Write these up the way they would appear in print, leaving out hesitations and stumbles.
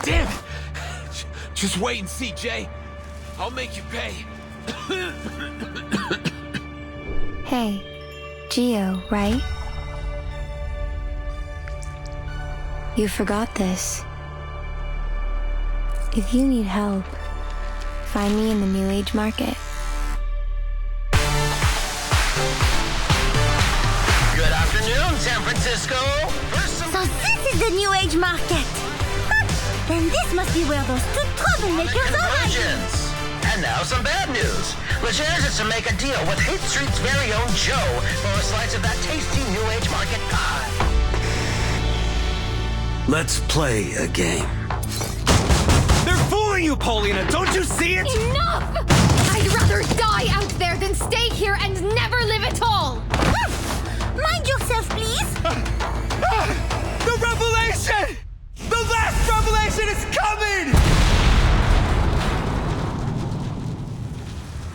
Damn it! Just wait and see, Jay. I'll make you pay. Hey, Geo, right? You forgot this. If you need help, find me in the New Age Market. Good afternoon, San Francisco. So this is the New Age Market. Then this must be where those two troublemakers are hiding. And now some bad news. Legers is to make a deal with Hate Street's very own Joe for a slice of that tasty New Age Market pie. Let's play a game. They're fooling you, Paulina! Don't you see it? Enough! I'd rather die out there than stay here and never live at all! Mind yourself, please. The revelation! The last revelation is coming!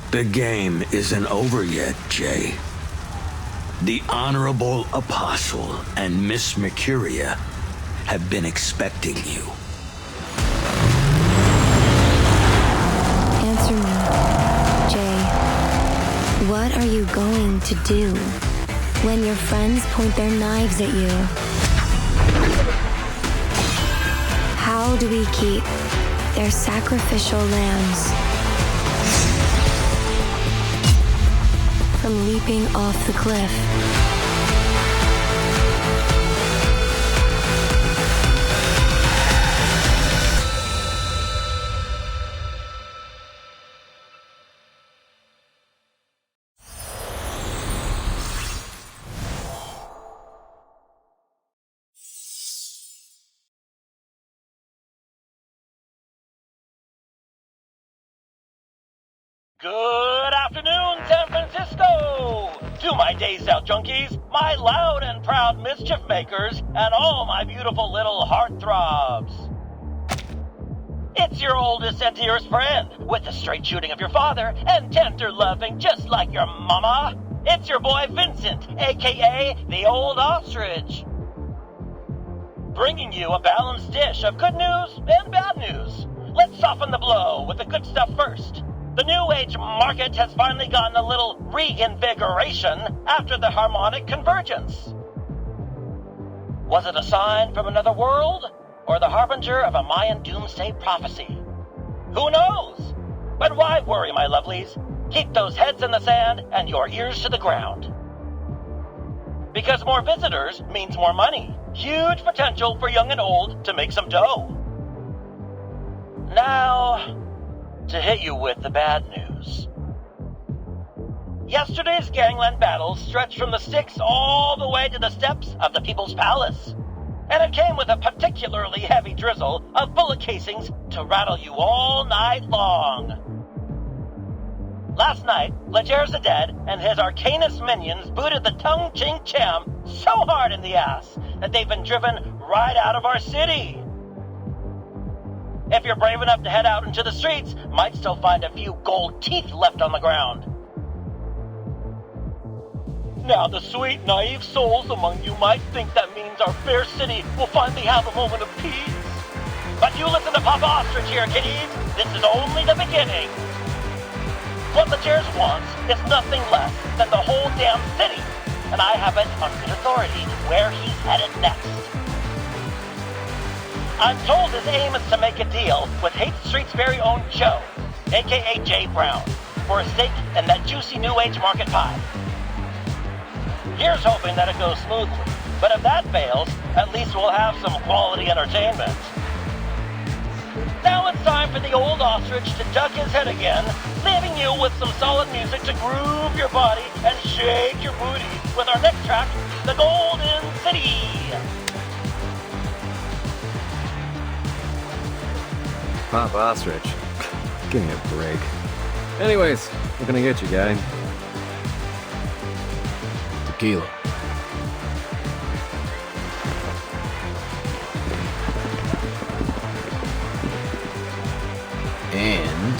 The game isn't over yet, Jay. The Honorable Apostle and Miss Mercuria have been expecting you. Answer me, Jay. What are you going to do when your friends point their knives at you? How do we keep their sacrificial lambs from leaping off the cliff? Good afternoon, San Francisco! To my Days Out junkies, my loud and proud mischief makers, and all my beautiful little heartthrobs. It's your oldest and dearest friend, with the straight shooting of your father, and tender loving just like your mama. It's your boy Vincent, aka the Old Ostrich. Bringing you a balanced dish of good news and bad news. Let's soften the blow with the good stuff first. The New Age Market has finally gotten a little reinvigoration after the harmonic convergence. Was it a sign from another world, or the harbinger of a Mayan doomsday prophecy? Who knows? But why worry, my lovelies? Keep those heads in the sand and your ears to the ground. Because more visitors means more money. Huge potential for young and old to make some dough. Now, to hit you with the bad news. Yesterday's gangland battles stretched from the Styx all the way to the steps of the People's Palace. And it came with a particularly heavy drizzle of bullet casings to rattle you all night long. Last night, Leger Zeded and his Arcanist minions booted the Tung Ching Cham so hard in the ass that they've been driven right out of our city. If you're brave enough to head out into the streets, might still find a few gold teeth left on the ground. Now the sweet, naive souls among you might think that means our fair city will finally have a moment of peace. But you listen to Papa Ostrich here, kiddies. This is only the beginning. What Legers wants is nothing less than the whole damn city, and I have it on good authority where he's headed next. I'm told his aim is to make a deal with Hate Street's very own Joe, aka Jay Brown, for a stake in that juicy New Age Market pie. Here's hoping that it goes smoothly, but if that fails, at least we'll have some quality entertainment. Now it's time for the Old Ostrich to duck his head again, leaving you with some solid music to groove your body and shake your booty with our next track, The Golden City. Pop Ostrich. Give me a break. Anyways, what can I get you, guy? Tequila. And...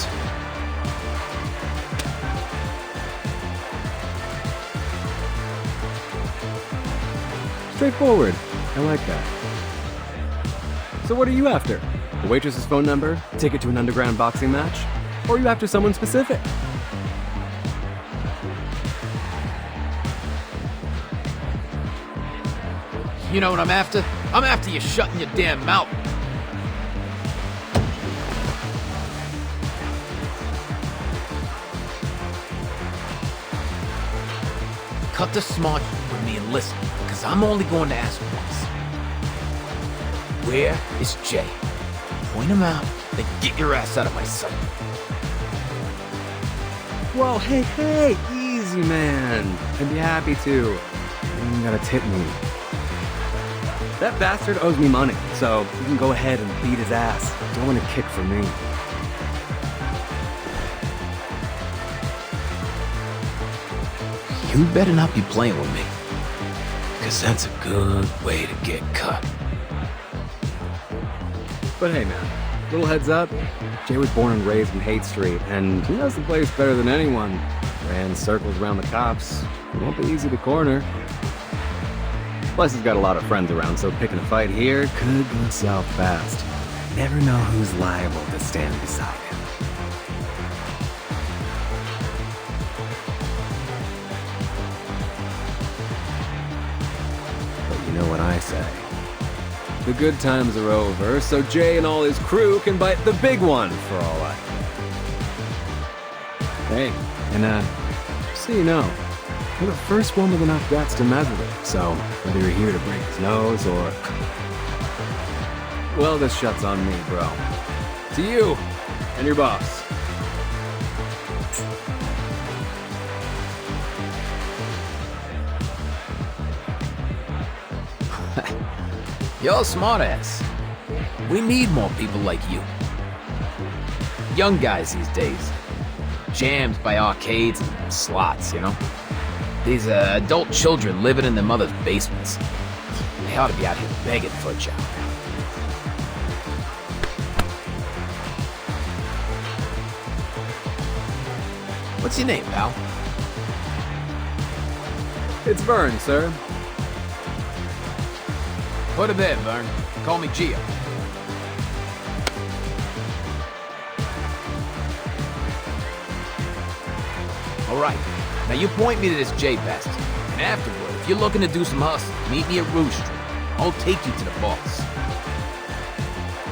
straightforward. I like that. So what are you after? The waitress's phone number, ticket to an underground boxing match, or are you after someone specific? You know what I'm after? I'm after you shutting your damn mouth. Cut the smart with me and listen, because I'm only going to ask once. Where is Jay? Point him out, then get your ass out of my sight. Whoa, hey, easy, man. I'd be happy to. You gotta tip me. That bastard owes me money, so you can go ahead and beat his ass. Don't want to kick for me. You better not be playing with me, because that's a good way to get cut. But hey, man, little heads up. Jay was born and raised in Haight Street, and he knows the place better than anyone. Ran circles around the cops. It won't be easy to corner. Plus, he's got a lot of friends around, so picking a fight here could go south fast. Never know who's liable to stand beside him. But you know what I say. The good times are over, so Jay and all his crew can bite the big one for all I care. Hey, and just so you know, you're the first one with enough guts to mess with it, so whether you're here to break his nose or... Well, this shot's on me, bro. To you and your boss. You're a smartass. We need more people like you. Young guys these days. Jammed by arcades and slots, you know? These adult children living in their mother's basements. They ought to be out here begging for a job. What's your name, pal? It's Vern, sir. Put it there, Vern. Call me Gio. All right. Now you point me to this J bastard, and afterward, if you're looking to do some hustle, meet me at Rouge Street. I'll take you to the boss.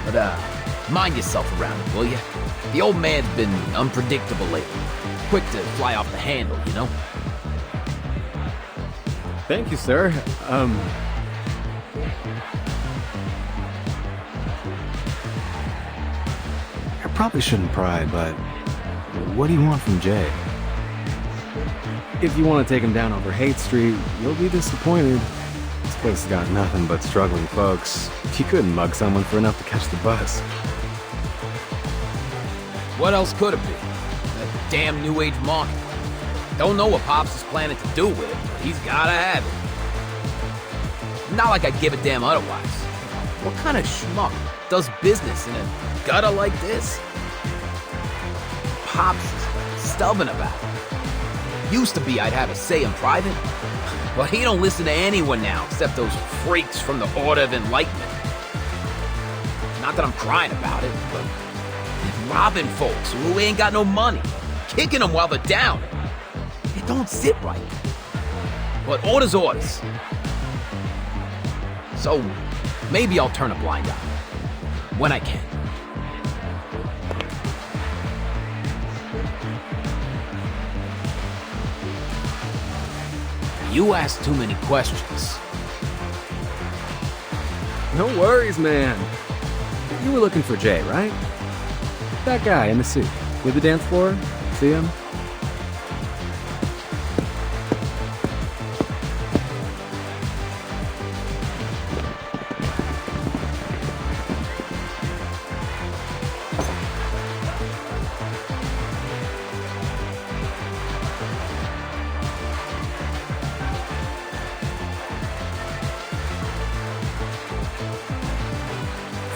But, mind yourself around him, will you? The old man's been unpredictable lately. Quick to fly off the handle, you know? Thank you, sir. I probably shouldn't pry, but what do you want from Jay? If you want to take him down over Haight Street, you'll be disappointed. This place has got nothing but struggling folks. You couldn't mug someone for enough to catch the bus. What else could it be? That damn New Age market. Don't know what Pops is planning to do with it, but he's gotta have it. Not like I'd give a damn otherwise. What kind of schmuck does business in a gutter like this? Pops is stubborn about it. Used to be I'd have a say in private, but he don't listen to anyone now except those freaks from the Order of Enlightenment. Not that I'm crying about it, but robbing folks who ain't got no money, kicking them while they're down. It don't sit right. But orders orders. So maybe I'll turn a blind eye when I can. You ask too many questions. No worries, man. You were looking for Jay, right? That guy in the suit. With the dance floor? See him?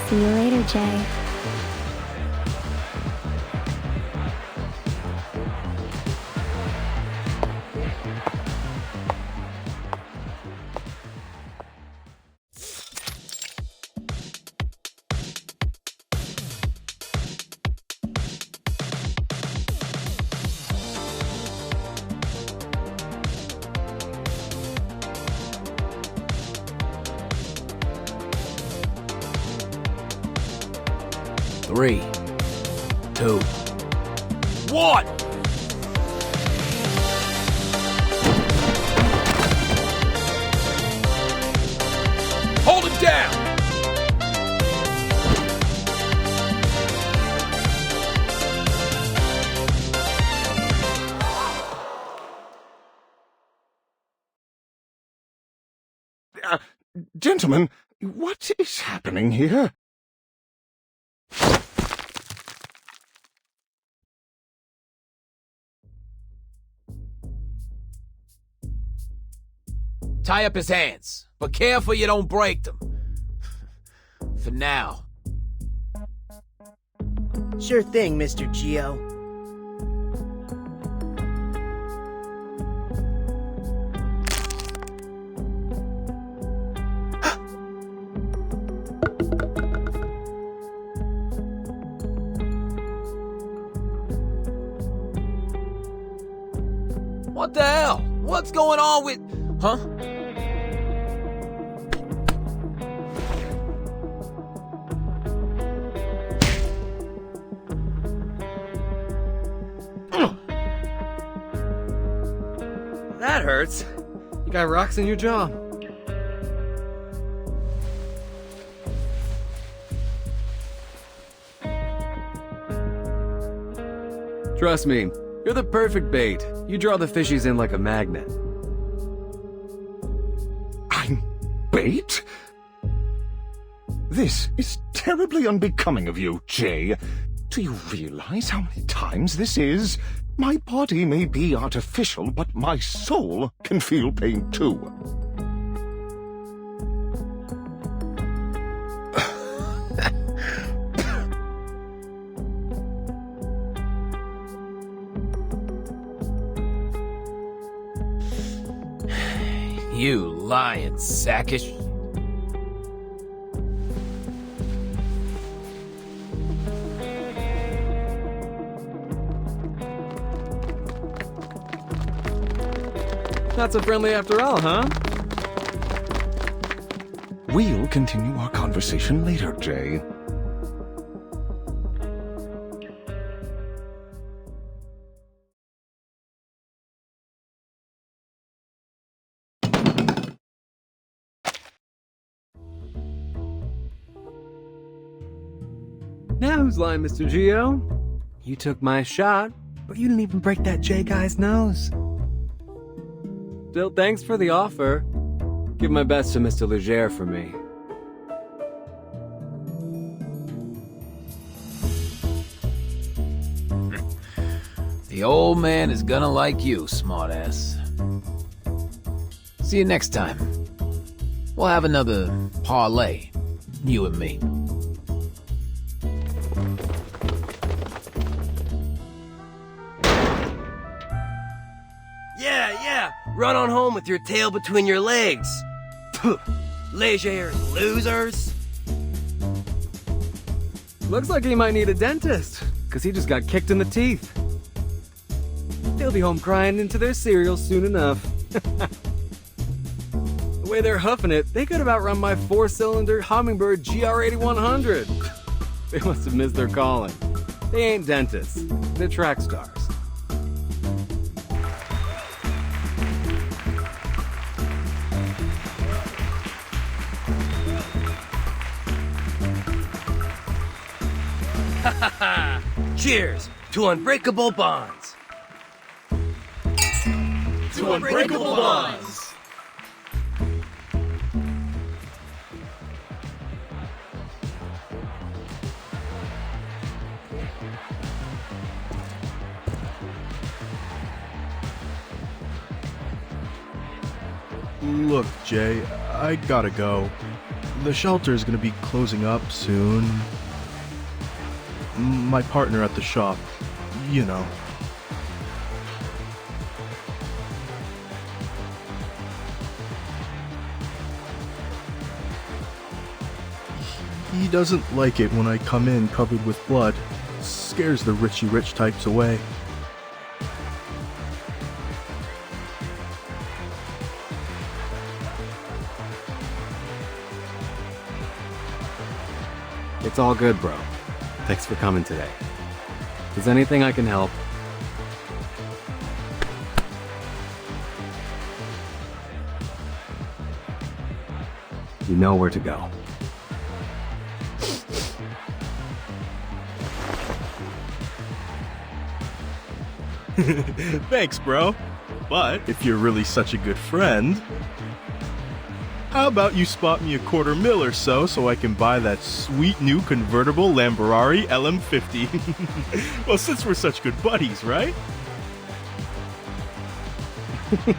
See you later, Jay. 3, 2, 1! Hold it down! Gentlemen, what is happening here? Tie up his hands, but careful you don't break them. For now. Sure thing, Mr. Geo. What the hell? What's going on with... Huh? That hurts. You got rocks in your jaw. Trust me, you're the perfect bait. You draw the fishies in like a magnet. I'm bait? This is terribly unbecoming of you, Jay. Do you realize how many times this is? My body may be artificial, but my soul can feel pain too. You lying sackish. Not so friendly after all, huh? We'll continue our conversation later, Jay. Now who's lying, Mr. Geo? You took my shot, but you didn't even break that J guy's nose. Still, thanks for the offer. Give my best to Mr. Leger for me. The old man is gonna like you, smartass. See you next time. We'll have another parlay, you and me. Yeah, run on home with your tail between your legs. Leger losers. Looks like he might need a dentist, because he just got kicked in the teeth. They'll be home crying into their cereal soon enough. The way they're huffing it, they could have outrun my 4-cylinder Hummingbird GR8100. They must have missed their calling. They ain't dentists. They're track stars. Cheers to unbreakable bonds. To unbreakable bonds. Look, Jay, I gotta go. The shelter's gonna be closing up soon. My partner at the shop, you know. He doesn't like it when I come in covered with blood. Scares the Richie Rich types away. It's all good, bro. Thanks for coming today. If there's anything I can help, you know where to go. Thanks, bro. But if you're really such a good friend, how about you spot me $250,000 or so I can buy that sweet new convertible Lamborghini LM50? Well, since we're such good buddies, right?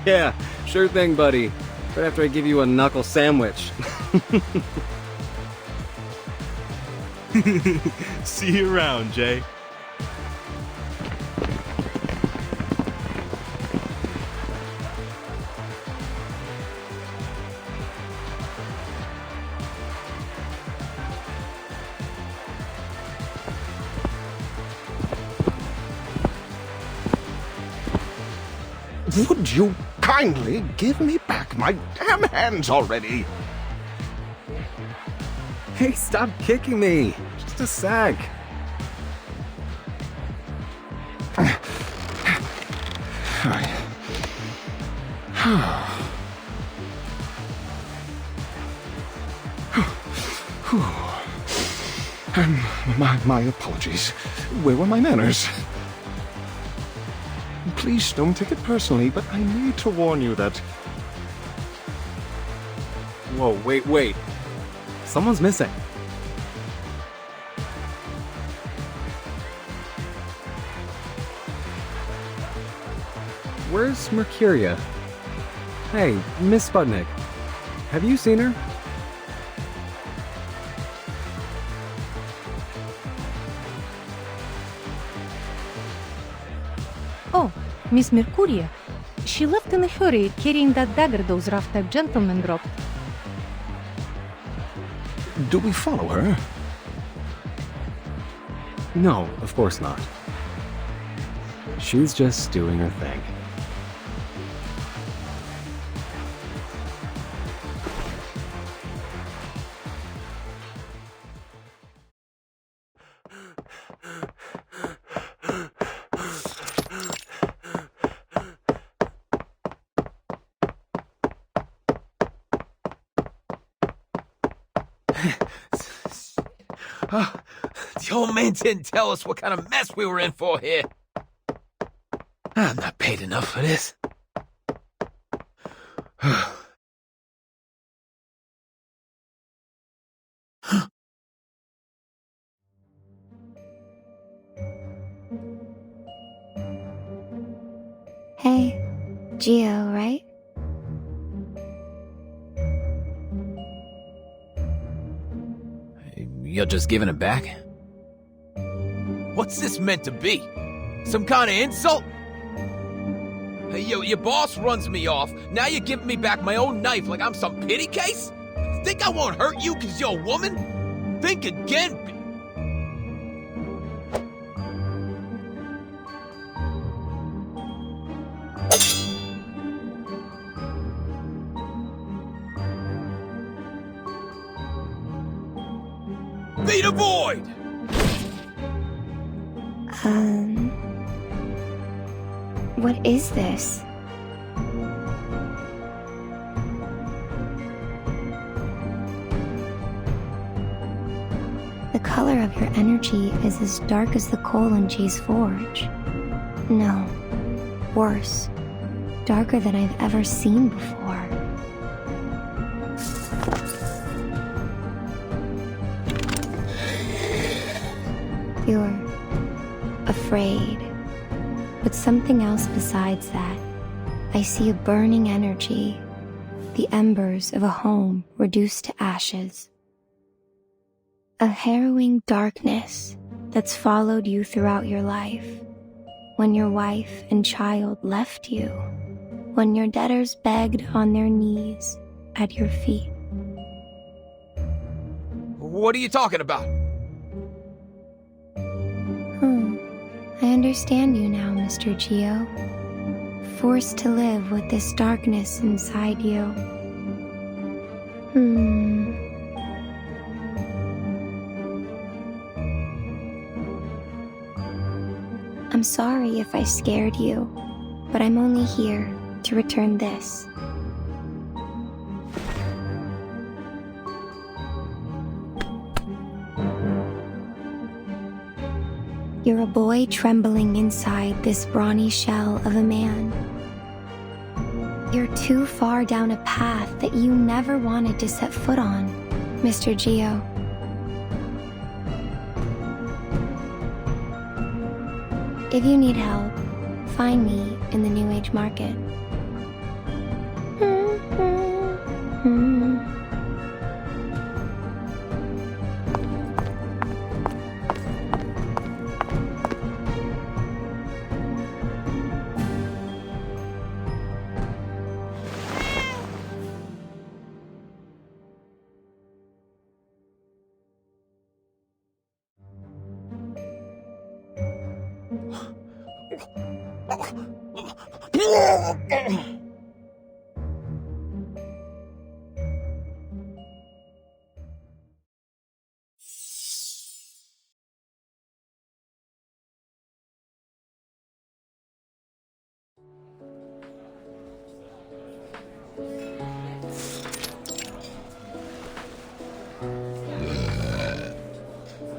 Yeah, sure thing, buddy. Right after I give you a knuckle sandwich. See you around, Jay. Would you kindly give me back my damn hands already? Hey, stop kicking me! Just a sec. My apologies. Where were my manners? Please don't take it personally, but I need to warn you that... Whoa, wait. Someone's missing. Where's Mercuria? Hey, Miss Sputnik. Have you seen her? Oh, Miss Mercuria. She left in a hurry, carrying that dagger those rough-type gentlemen dropped. Do we follow her? No, of course not. She's just doing her thing. The old man didn't tell us what kind of mess we were in for here. I'm not paid enough for this. Hey, Gio, right? You're just giving it back? What's this meant to be? Some kind of insult? Hey, yo, your boss runs me off. Now you're giving me back my own knife like I'm some pity case? Think I won't hurt you because you're a woman? Think again. Be the void! What is this? The color of your energy is as dark as the coal in Jay's forge. No, worse. Darker than I've ever seen before. You're afraid. But something else besides that. I see a burning energy. The embers of a home reduced to ashes. A harrowing darkness that's followed you throughout your life. When your wife and child left you. When your debtors begged on their knees at your feet. What are you talking about? I understand you now, Mr. Gio. Forced to live with this darkness inside you. I'm sorry if I scared you, but I'm only here to return this. You're a boy trembling inside this brawny shell of a man. You're too far down a path that you never wanted to set foot on, Mr. Geo. If you need help, find me in the New Age market.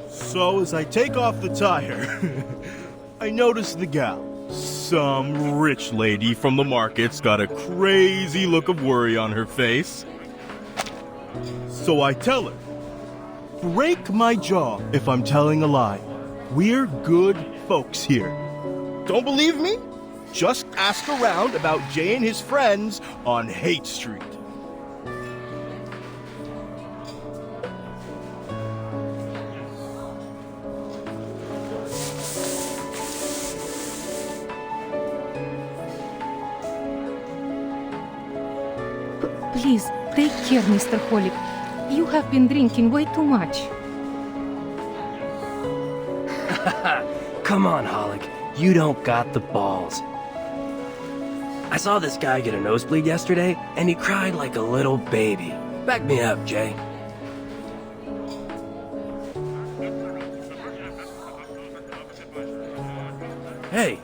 So as I take off the tire, I notice the gal. Some rich lady from the market's got a crazy look of worry on her face. So I tell her, break my jaw if I'm telling a lie. We're good folks here. Don't believe me? Just ask around about Jay and his friends on Hate Street. Please, take care, Mr. Holic. You have been drinking way too much. Come on, Holic. You don't got the balls. I saw this guy get a nosebleed yesterday, and he cried like a little baby. Back me up, Jay. Hey,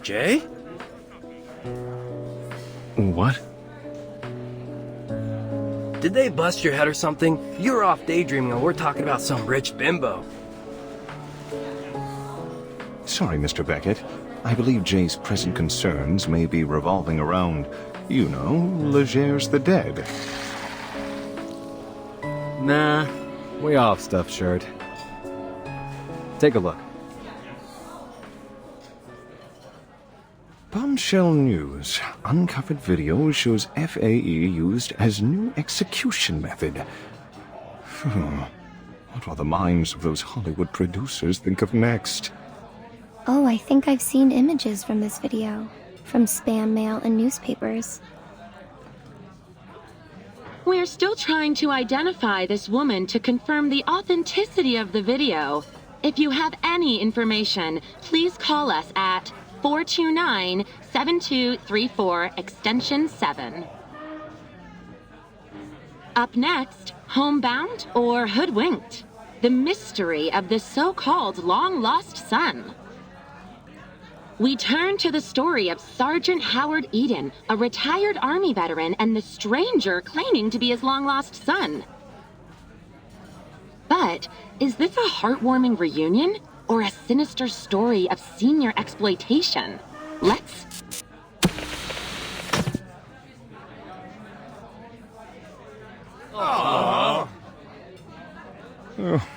Jay? What? Did they bust your head or something? You're off daydreaming and we're talking about some rich bimbo. Sorry, Mr. Beckett. I believe Jay's present concerns may be revolving around, you know, Leger's the dead. Nah, way off, stuffed shirt. Take a look. Bombshell News. Uncovered video shows FAE used as new execution method. What will the minds of those Hollywood producers think of next? Oh, I think I've seen images from this video, from spam mail and newspapers. We're still trying to identify this woman to confirm the authenticity of the video. If you have any information, please call us at 429-7234 extension 7. Up next, homebound or hoodwinked? The mystery of the so-called long-lost son. We turn to the story of Sergeant Howard Eden, a retired Army veteran, and the stranger claiming to be his long-lost son. But is this a heartwarming reunion or a sinister story of senior exploitation? Let's... Aww. Oh,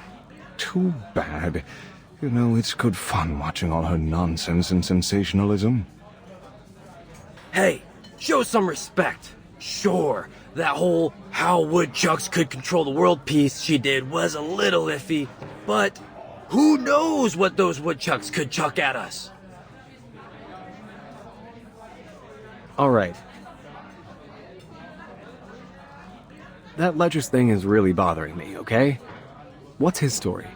too bad. You know, it's good fun watching all her nonsense and sensationalism. Hey, show some respect. Sure, that whole how woodchucks could control the world piece she did was a little iffy, but who knows what those woodchucks could chuck at us? All right. That Ledger's thing is really bothering me, okay? What's his story?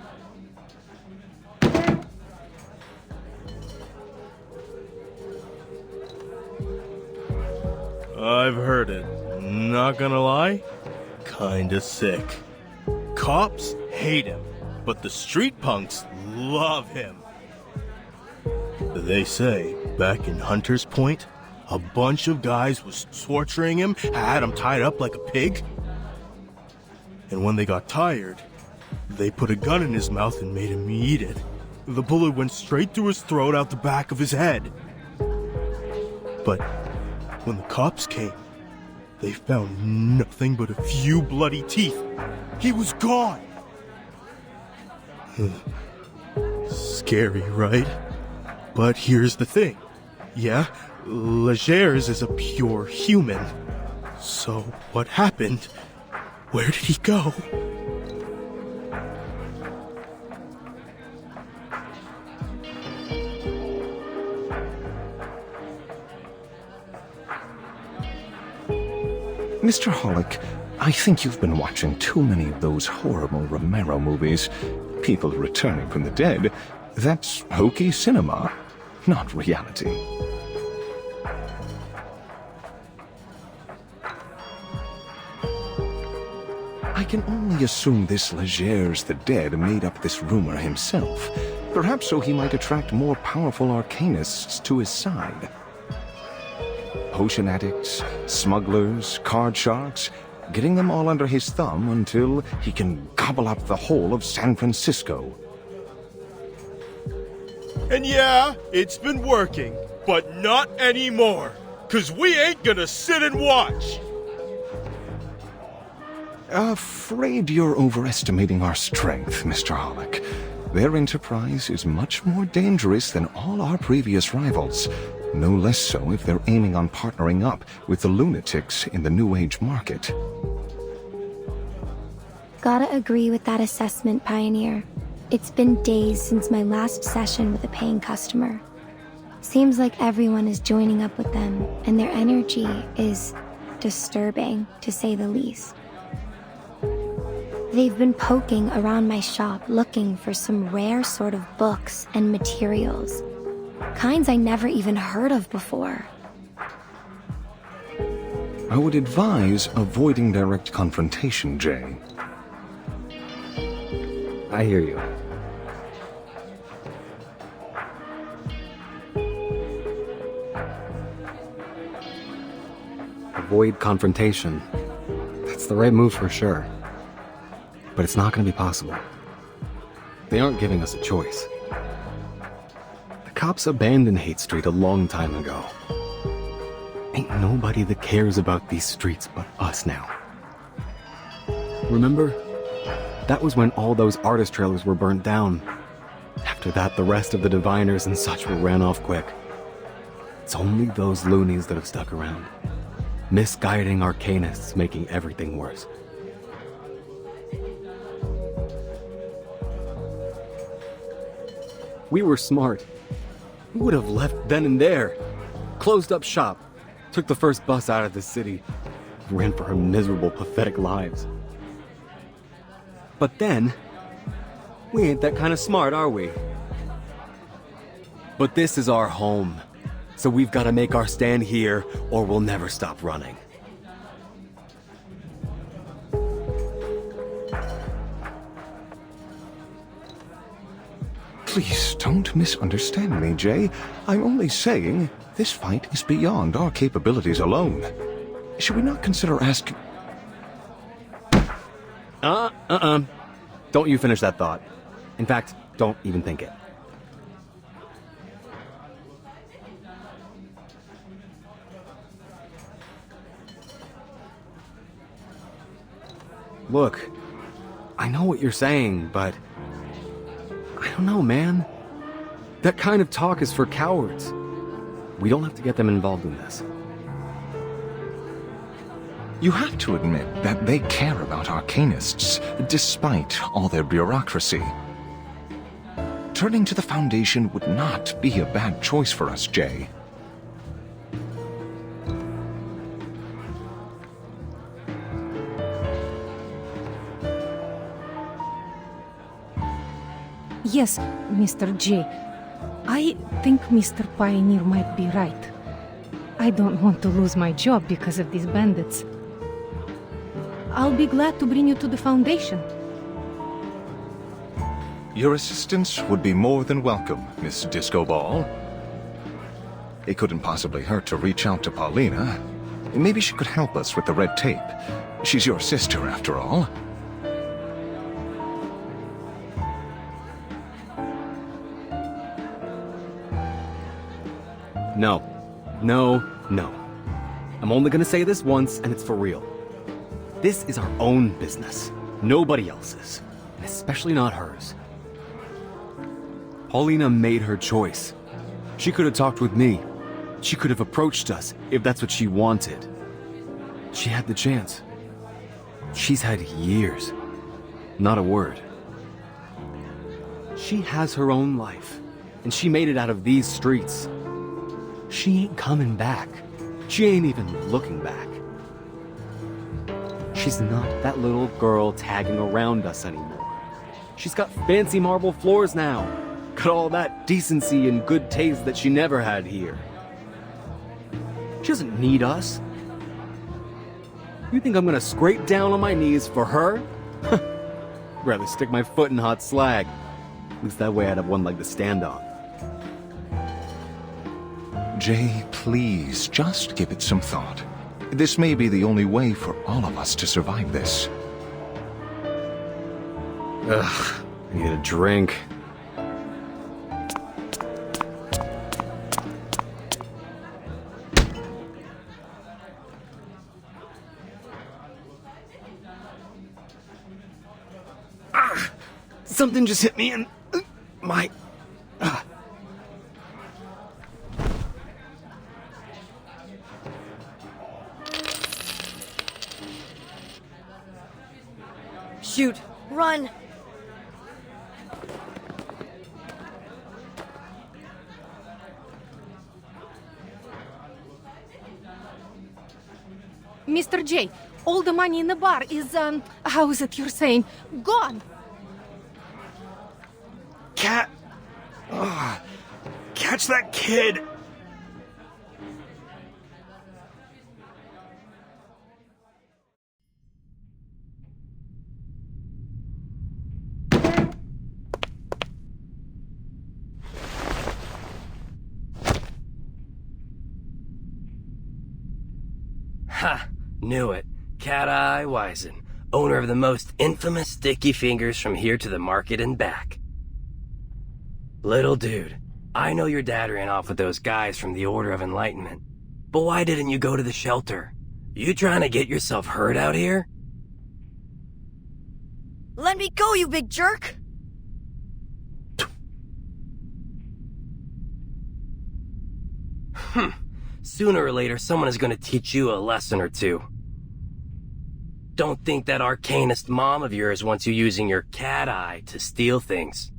I've heard it. Not gonna lie, kinda sick. Cops hate him, but the street punks love him. They say, back in Hunter's Point, a bunch of guys was torturing him, had him tied up like a pig. And when they got tired, they put a gun in his mouth and made him eat it. The bullet went straight through his throat out the back of his head. But when the cops came, they found nothing but a few bloody teeth. He was gone. Scary, right? But here's the thing. Yeah, Legers is a pure human. So what happened? Where did he go? Mr. Hollick, I think you've been watching too many of those horrible Romero movies. People returning from the dead. That's hokey cinema, not reality. I can only assume this Legers the Dead made up this rumor himself, perhaps so he might attract more powerful arcanists to his side. Potion addicts, smugglers, card sharks, getting them all under his thumb until he can gobble up the whole of San Francisco. And yeah, it's been working, but not anymore, 'cause we ain't gonna sit and watch. Afraid you're overestimating our strength, Mr. Hollick. Their enterprise is much more dangerous than all our previous rivals. No less so if they're aiming on partnering up with the lunatics in the New Age market. Gotta agree with that assessment, Pioneer. It's been days since my last session with a paying customer. Seems like everyone is joining up with them, and their energy is disturbing, to say the least. They've been poking around my shop looking for some rare sort of books and materials. Kinds I never even heard of before. I would advise avoiding direct confrontation, Jay. I hear you. Avoid confrontation. That's the right move for sure. But it's not going to be possible. They aren't giving us a choice. The cops abandoned Hate Street a long time ago. Ain't nobody that cares about these streets but us now. Remember? That was when all those artist trailers were burnt down. After that, the rest of the diviners and such were ran off quick. It's only those loonies that have stuck around. Misguiding arcanists, making everything worse. We were smart. We would have left then and there. Closed up shop. Took the first bus out of the city. Ran for our miserable, pathetic lives. But then, we ain't that kind of smart, are we? But this is our home. So we've got to make our stand here, or we'll never stop running. Please don't misunderstand me, Jay. I'm only saying this fight is beyond our capabilities alone. Should we not consider asking... Don't you finish that thought. In fact, don't even think it. Look, I know what you're saying, but... I don't know, man. That kind of talk is for cowards. We don't have to get them involved in this. You have to admit that they care about arcanists, despite all their bureaucracy. Turning to the Foundation would not be a bad choice for us, Jay. Yes, Mr. J. I think Mr. Pioneer might be right. I don't want to lose my job because of these bandits. I'll be glad to bring you to the Foundation. Your assistance would be more than welcome, Miss Disco Ball. It couldn't possibly hurt to reach out to Paulina. Maybe she could help us with the red tape. She's your sister, after all. No. No, no. I'm only gonna say this once, and it's for real. This is our own business. Nobody else's. And especially not hers. Paulina made her choice. She could have talked with me. She could have approached us, if that's what she wanted. She had the chance. She's had years. Not a word. She has her own life, and she made it out of these streets. She ain't coming back. She ain't even looking back. She's not that little girl tagging around us anymore. She's got fancy marble floors now. Got all that decency and good taste that she never had here. She doesn't need us. You think I'm gonna scrape down on my knees for her? Rather stick my foot in hot slag. At least that way I'd have one leg to stand on. Jay, please, just give it some thought. This may be the only way for all of us to survive this. Ugh, I need a drink. Something just hit me in my... Shoot! Run! Mr. J, all the money in the bar is, how is it you're saying? Gone! Cat! Catch that kid! Ha! Knew it. Cat-Eye Wisen, owner of the most infamous sticky fingers from here to the market and back. Little dude, I know your dad ran off with those guys from the Order of Enlightenment, but why didn't you go to the shelter? You trying to get yourself hurt out here? Let me go, you big jerk! Sooner or later, someone is going to teach you a lesson or two. Don't think that arcanist mom of yours wants you using your cat eye to steal things.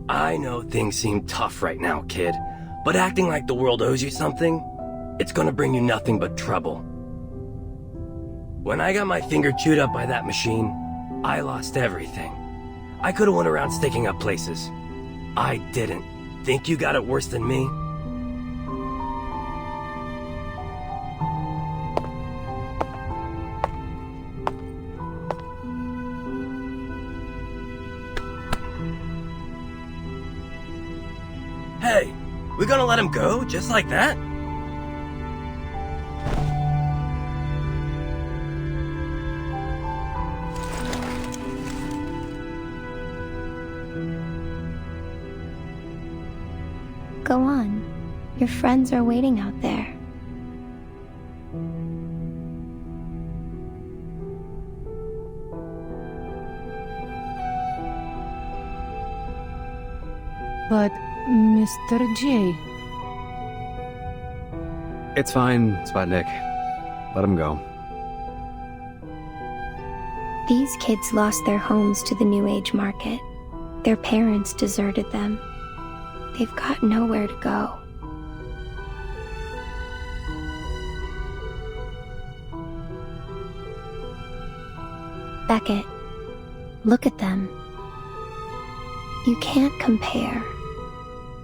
I know things seem tough right now, kid, but acting like the world owes you something, it's gonna bring you nothing but trouble. When I got my finger chewed up by that machine, I lost everything. I could've went around sticking up places. I didn't. Think you got it worse than me? Hey, we gonna let him go just like that? Go on. Your friends are waiting out there. But, Mr. J... It's fine, Sputnik. Let him go. These kids lost their homes to the New Age market. Their parents deserted them. They've got nowhere to go. Beckett, look at them. You can't compare.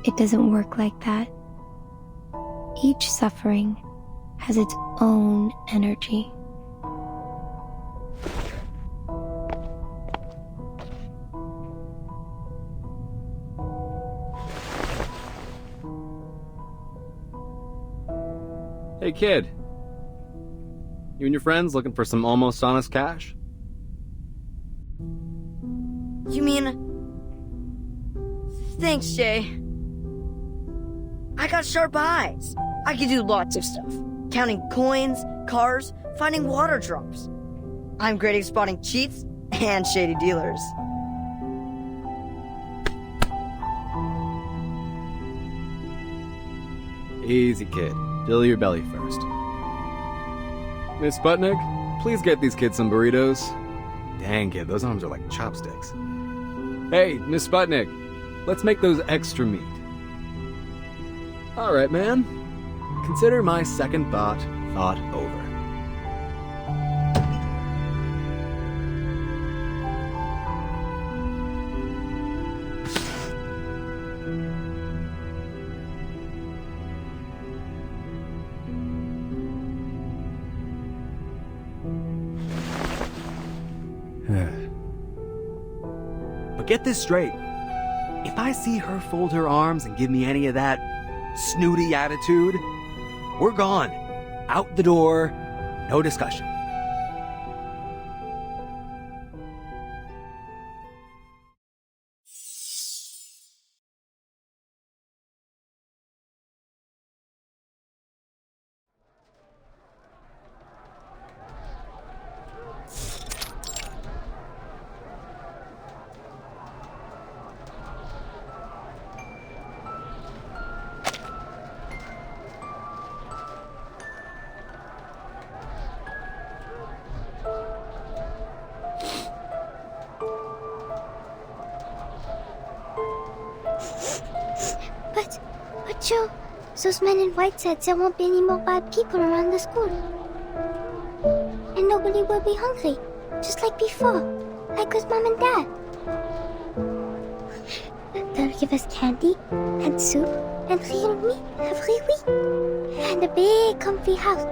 It doesn't work like that. Each suffering has its own energy. Hey, kid. You and your friends looking for some almost honest cash? You mean... Thanks, Jay. I got sharp eyes. I can do lots of stuff. Counting coins, cars, finding water drops. I'm great at spotting cheats and shady dealers. Easy, kid. Fill your belly first. Miss Sputnik, please get these kids some burritos. Dang, kid, those arms are like chopsticks. Hey, Miss Sputnik, let's make those extra meat. All right, man. Consider my second thought over. But get this straight. If I see her fold her arms and give me any of that snooty attitude, we're gone. Out the door. No discussion. But Joe, those men in white said there won't be any more bad people around the school. And nobody will be hungry, just like before, like with Mom and Dad. They'll give us candy, and soup, and real meat every week, and a big comfy house.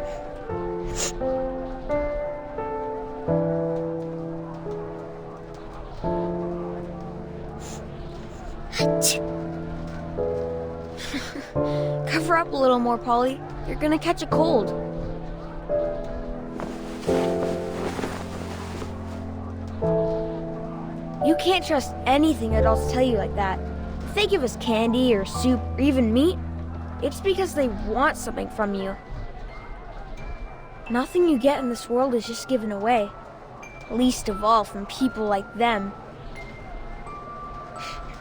Cover up a little more, Polly. You're gonna catch a cold. You can't trust anything adults tell you like that. If they give us candy or soup or even meat, it's because they want something from you. Nothing you get in this world is just given away. Least of all from people like them.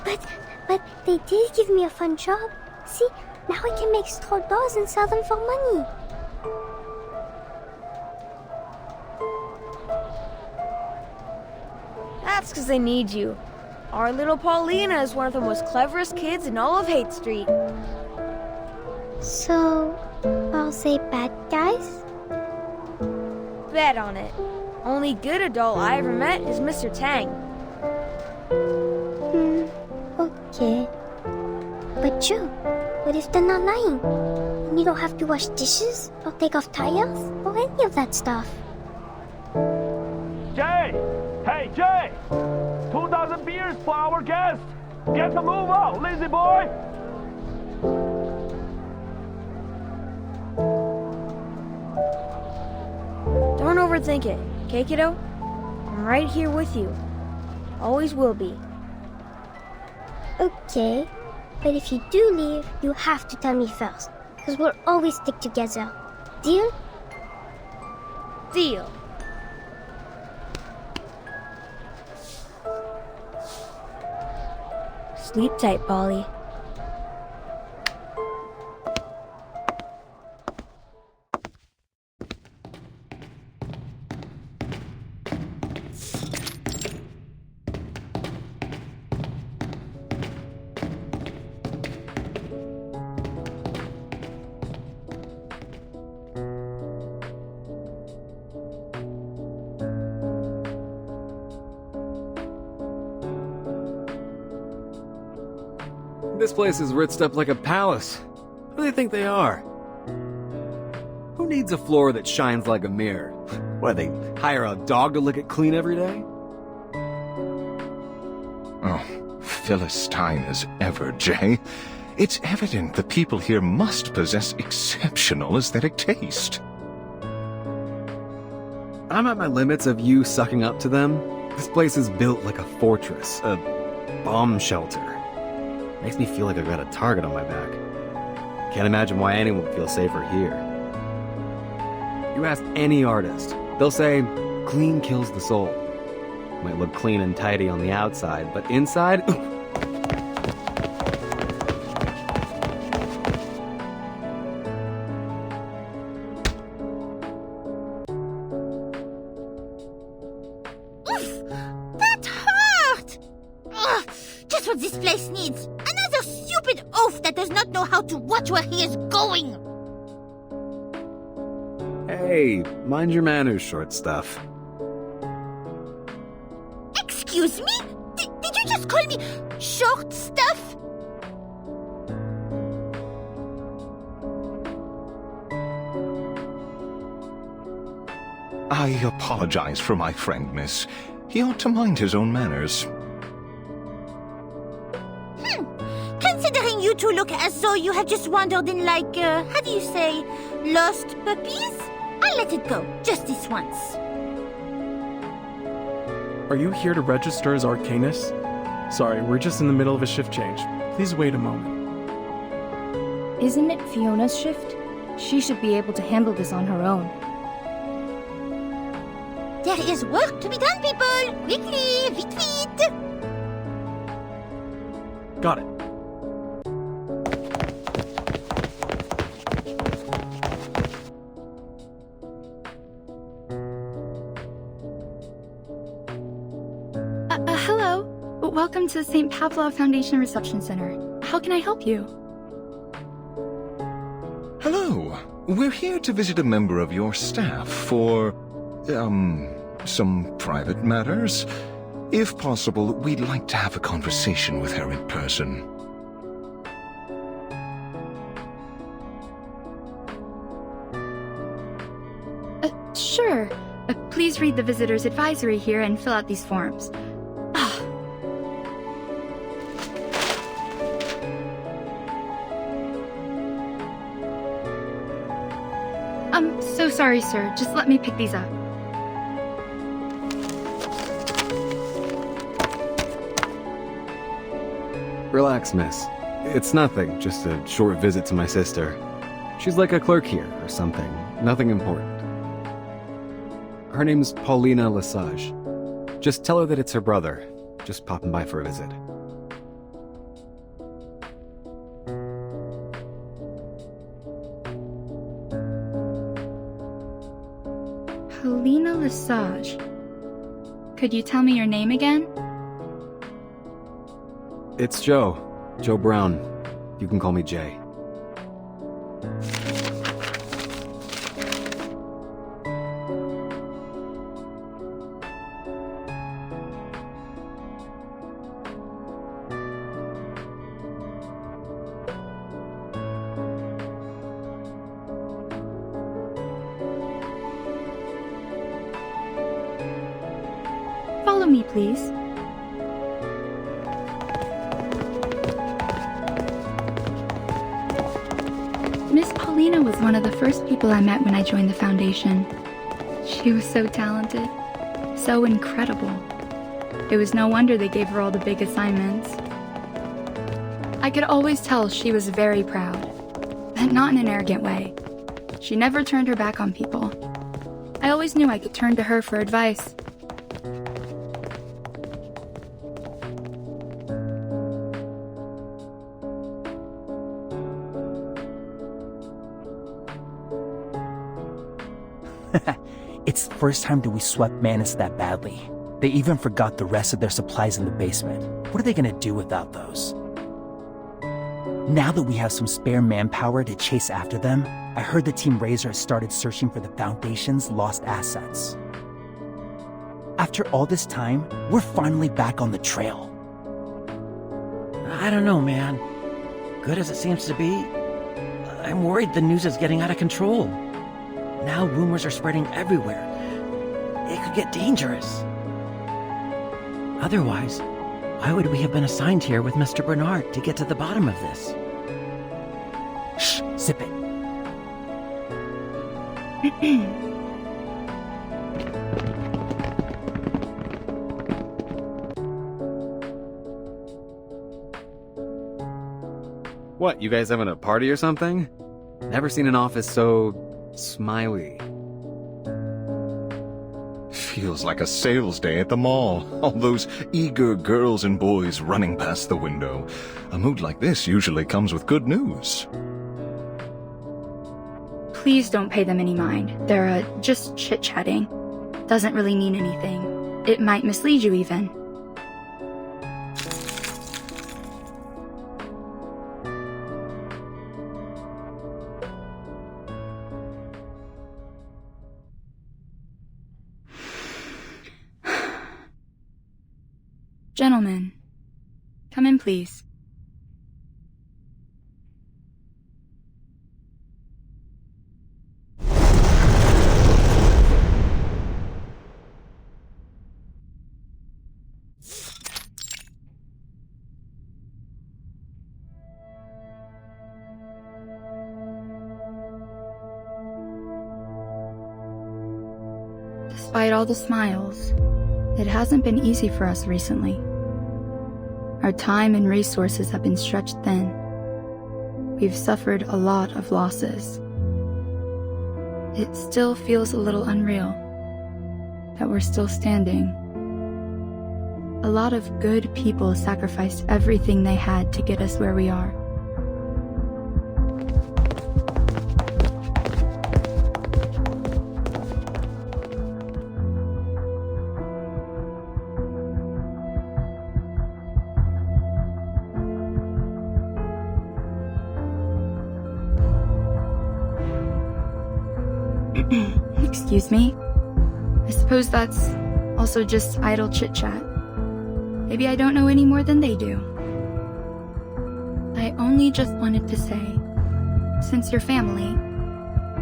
But they did give me a fun job. See, now I can make straw dolls and sell them for money. That's because they need you. Our little Paulina is one of the most cleverest kids in all of Haight Street. So, are they bad guys? Bet on it. Only good adult I ever met is Mr. Tang. Okay. But Joe, what if they're not lying? And you don't have to wash dishes, or take off tires, or any of that stuff. Jay! Hey, Jay! 2,000 beers for our guest! Get the move out, lazy boy! Don't overthink it, okay, kiddo? I'm right here with you. Always will be. Okay, but if you do leave, you have to tell me first, because we'll always stick together. Deal? Deal. Sleep tight, Polly. This place is ritzed up like a palace. Who do they think they are? Who needs a floor that shines like a mirror? What, they hire a dog to lick it clean every day? Oh, Philistine as ever, Jay. It's evident the people here must possess exceptional aesthetic taste. I'm at my limits of you sucking up to them. This place is built like a fortress, a bomb shelter. Makes me feel like I've got a target on my back. Can't imagine why anyone would feel safer here. You ask any artist, they'll say, clean kills the soul. Might look clean and tidy on the outside, but inside... That hurt! Ugh, just what this place needs. Another stupid oaf that does not know how to watch where he is going. Hey, mind your manners, short stuff. Excuse me? Did you just call me short stuff? I apologize for my friend, miss. He ought to mind his own manners. Considering you two look as though you have just wandered in like, how do you say, lost puppies? I'll let it go, just this once. Are you here to register as Arcanist? Sorry, we're just in the middle of a shift change. Please wait a moment. Isn't it Fiona's shift? She should be able to handle this on her own. There is work to be done, people! Quickly, vite, vite! Got it. Hello. Welcome to the St. Pavlov Foundation Reception Center. How can I help you? Hello. We're here to visit a member of your staff for, some private matters. If possible, we'd like to have a conversation with her in person. Sure. Please read the visitor's advisory here and fill out these forms. I'm so sorry, sir. Just let me pick these up. Relax, miss. It's nothing, just a short visit to my sister. She's like a clerk here, or something. Nothing important. Her name's Paulina Lesage. Just tell her that it's her brother. Just popping by for a visit. Paulina Lesage. Could you tell me your name again? It's Joe. Joe Brown. You can call me Jay. Follow me, please. Miss Paulina was one of the first people I met when I joined the Foundation. She was so talented, so incredible. It was no wonder they gave her all the big assignments. I could always tell she was very proud, but not in an arrogant way. She never turned her back on people. I always knew I could turn to her for advice. It's the first time that we swept Manus that badly. They even forgot the rest of their supplies in the basement. What are they gonna do without those? Now that we have some spare manpower to chase after them, I heard the Team Razor has started searching for the Foundation's lost assets. After all this time, we're finally back on the trail. I don't know, man. Good as it seems to be, I'm worried the news is getting out of control. Now rumors are spreading everywhere. It could get dangerous. Otherwise, why would we have been assigned here with Mr. Bernard to get to the bottom of this? Shh, sip it. What, you guys having a party or something? Never seen an office so smiley. Feels like a sales day at the mall. All those eager girls and boys running past the window. A mood like this usually comes with good news. Please don't pay them any mind. They're just chit-chatting. Doesn't really mean anything. It might mislead you even. Gentlemen, come in, please. Despite all the smiles, it hasn't been easy for us recently. Our time and resources have been stretched thin. We've suffered a lot of losses. It still feels a little unreal that we're still standing. A lot of good people sacrificed everything they had to get us where we are. Excuse me? I suppose that's also just idle chit-chat. Maybe I don't know any more than they do. I only just wanted to say, since you're family,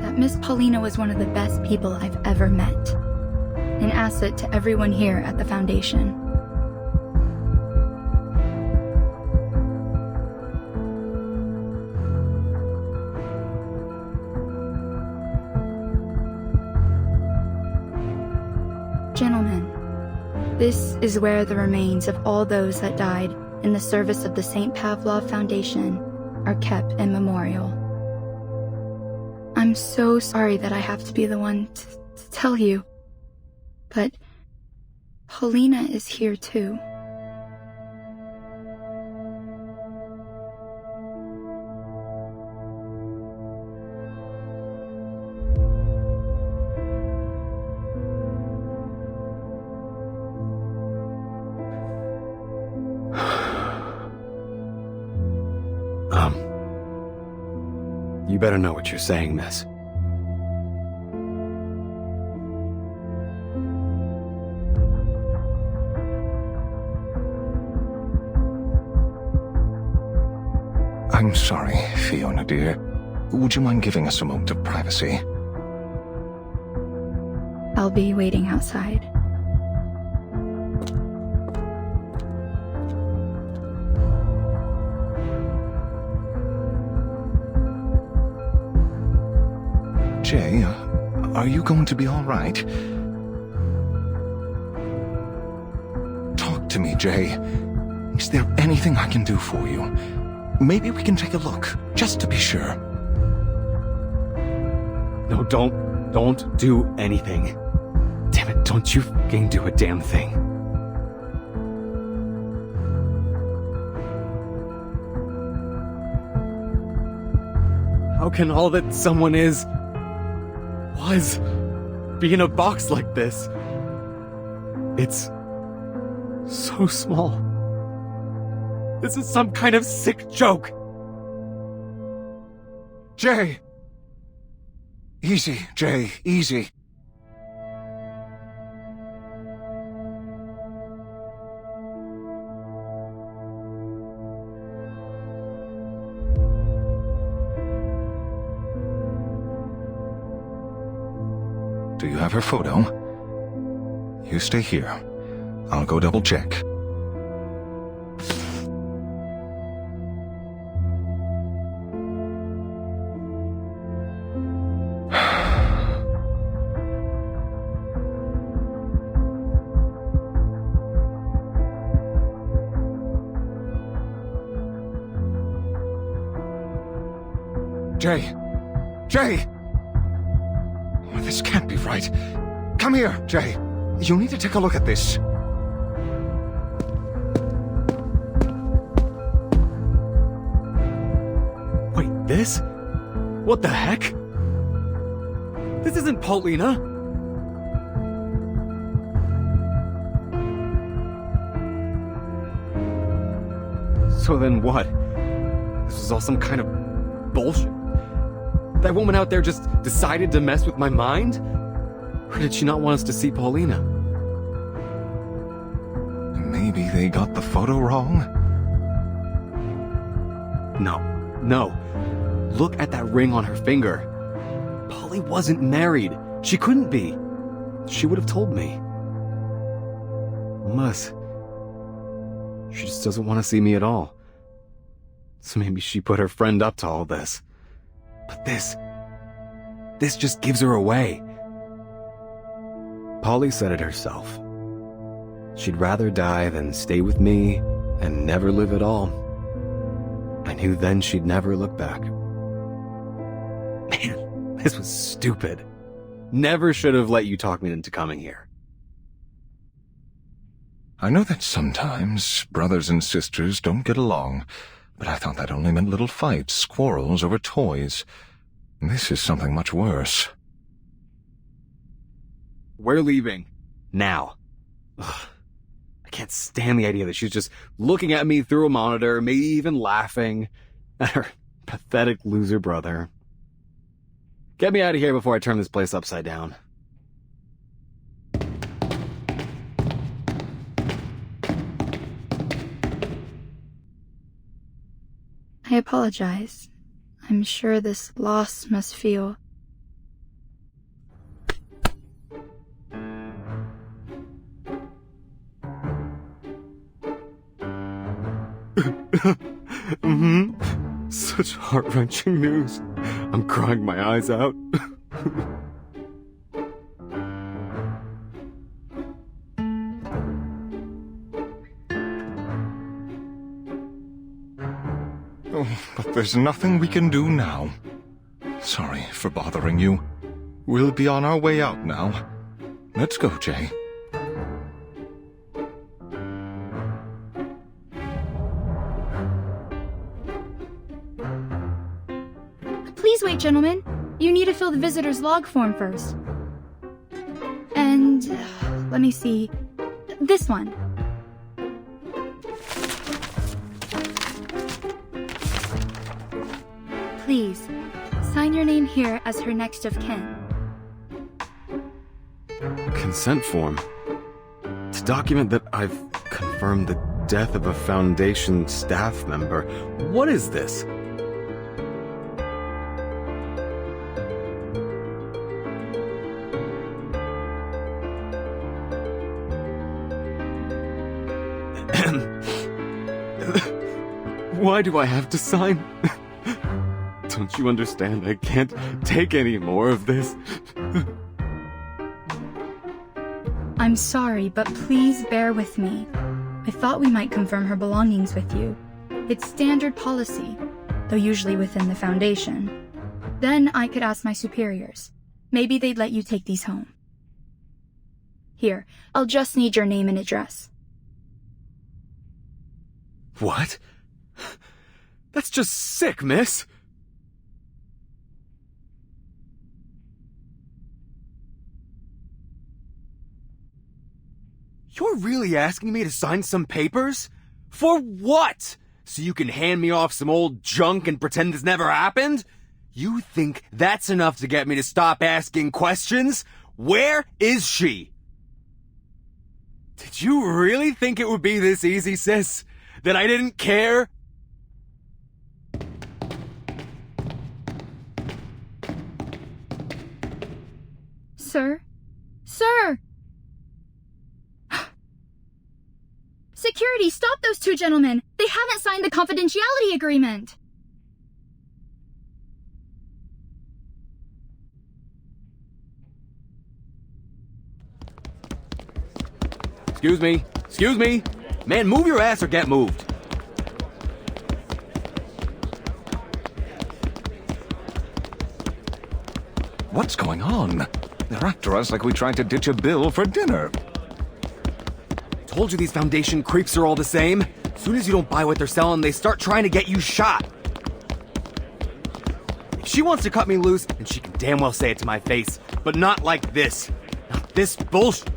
that Miss Paulina was one of the best people I've ever met. An asset to everyone here at the Foundation. Gentlemen, this is where the remains of all those that died in the service of the St. Pavlov Foundation are kept in memorial. I'm so sorry that I have to be the one to tell you, but Paulina is here too. You better know what you're saying, miss. I'm sorry, Fiona dear. Would you mind giving us a moment of privacy? I'll be waiting outside. Jay, are you going to be all right? Talk to me, Jay. Is there anything I can do for you? Maybe we can take a look, just to be sure. No, don't do anything. Damn it, don't you fucking do a damn thing. How can all that someone was be in a box like this? It's so small. This is some kind of sick joke. Jay! Easy, Jay, easy. Do you have her photo? You stay here. I'll go double check. Jay! Jay! Oh, this can't be right. Come here, Jay. You need to take a look at this. Wait, this? What the heck? This isn't Paulina! So then what? This was all some kind of bullshit? That woman out there just decided to mess with my mind? Or did she not want us to see Paulina? Maybe they got the photo wrong? No. Look at that ring on her finger. Polly wasn't married. She couldn't be. She would have told me. Unless she just doesn't want to see me at all. So maybe she put her friend up to all this. But this just gives her away. Polly said it herself. She'd rather die than stay with me and never live at all. I knew then she'd never look back. Man, this was stupid. Never should have let you talk me into coming here. I know that sometimes brothers and sisters don't get along, but I thought that only meant little fights, quarrels over toys. This is something much worse. We're leaving. Now. Ugh. I can't stand the idea that she's just looking at me through a monitor, maybe even laughing at her pathetic loser brother. Get me out of here before I turn this place upside down. I apologize. I'm sure this loss must feel... Such heart-wrenching news. I'm crying my eyes out. Oh, but there's nothing we can do now. Sorry for bothering you. We'll be on our way out now. Let's go, Jay. Please wait, gentlemen. You need to fill the visitor's log form first. And... let me see... this one. Please, sign your name here as her next of kin. Consent form. To document that I've confirmed the death of a Foundation staff member. What is this? Why do I have to sign? Don't you understand? I can't take any more of this. I'm sorry, but please bear with me. I thought we might confirm her belongings with you. It's standard policy, though usually within the Foundation. Then I could ask my superiors. Maybe they'd let you take these home. Here, I'll just need your name and address. What? That's just sick, miss! You're really asking me to sign some papers? For what? So you can hand me off some old junk and pretend this never happened? You think that's enough to get me to stop asking questions? Where is she? Did you really think it would be this easy, sis? That I didn't care? Sir? Sir! Security, stop those two gentlemen! They haven't signed the confidentiality agreement! Excuse me. Excuse me. Man, move your ass or get moved. What's going on? They're after us like we tried to ditch a bill for dinner. Told you these Foundation creeps are all the same. As soon as you don't buy what they're selling, they start trying to get you shot. If she wants to cut me loose, then she can damn well say it to my face. But not like this. Not this bullshit.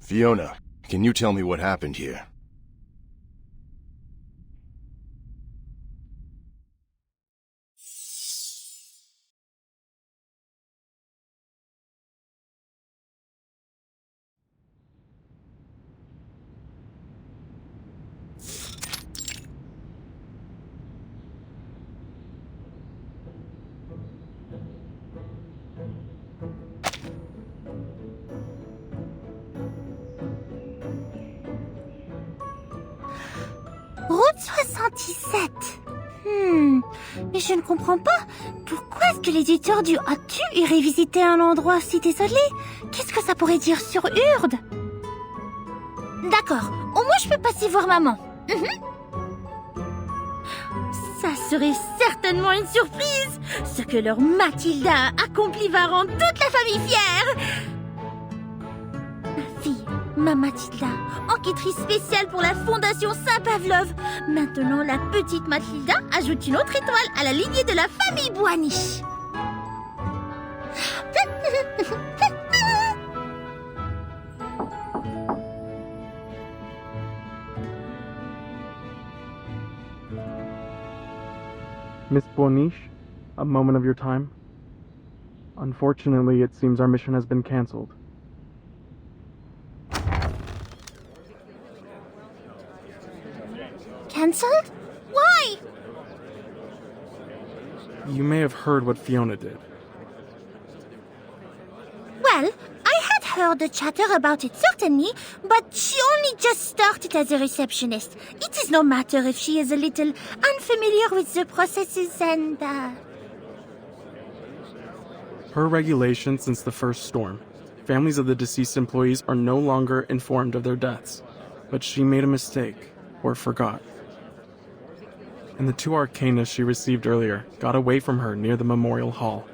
Fiona, can you tell me what happened here? Route 77. Mais je ne comprends pas. Pourquoi est-ce que l'éditeur du As-tu irait visiter un endroit si désolé? Qu'est-ce que ça pourrait dire sur Urde? D'accord, au moins je peux passer voir maman. Ça serait certainement une surprise. Ce que leur Mathilda a accompli va rendre toute la famille fière. Ma fille, ma Mathilda, enquêtrice spéciale pour la Fondation Saint-Pavlov. Maintenant, la petite Mathilda ajoute une autre étoile à la lignée de la famille Boaniche. Miss Boaniche, a moment of your time. Unfortunately, it seems our mission has been cancelled. Cancelled? Why? You may have heard what Fiona did. Well, I had heard the chatter about it certainly, but she only just started as a receptionist. It is no matter if she is a little unfamiliar with the processes and, Per regulation since the first storm, families of the deceased employees are no longer informed of their deaths. But she made a mistake, or forgot. And the two arcana she received earlier got away from her near the memorial hall.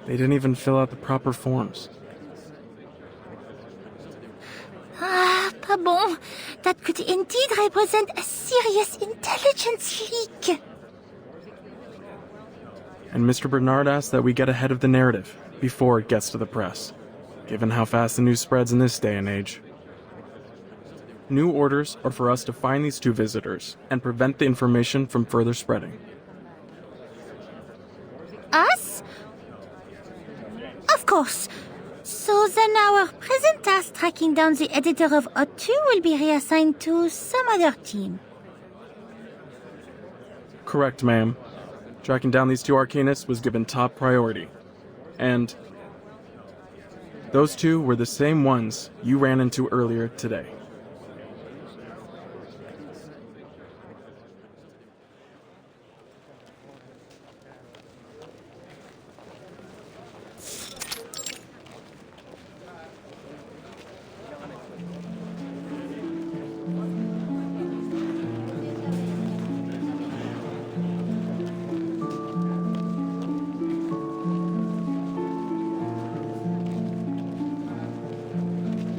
They didn't even fill out the proper forms. Pas bon. That could indeed represent a serious intelligence leak. And Mr. Bernard asked that we get ahead of the narrative before it gets to the press, given how fast the news spreads in this day and age. New orders are for us to find these two visitors and prevent the information from further spreading. Us? Of course. So then our present task tracking down the editor of O2 will be reassigned to some other team. Correct, ma'am. Tracking down these two arcanists was given top priority. And those two were the same ones you ran into earlier today.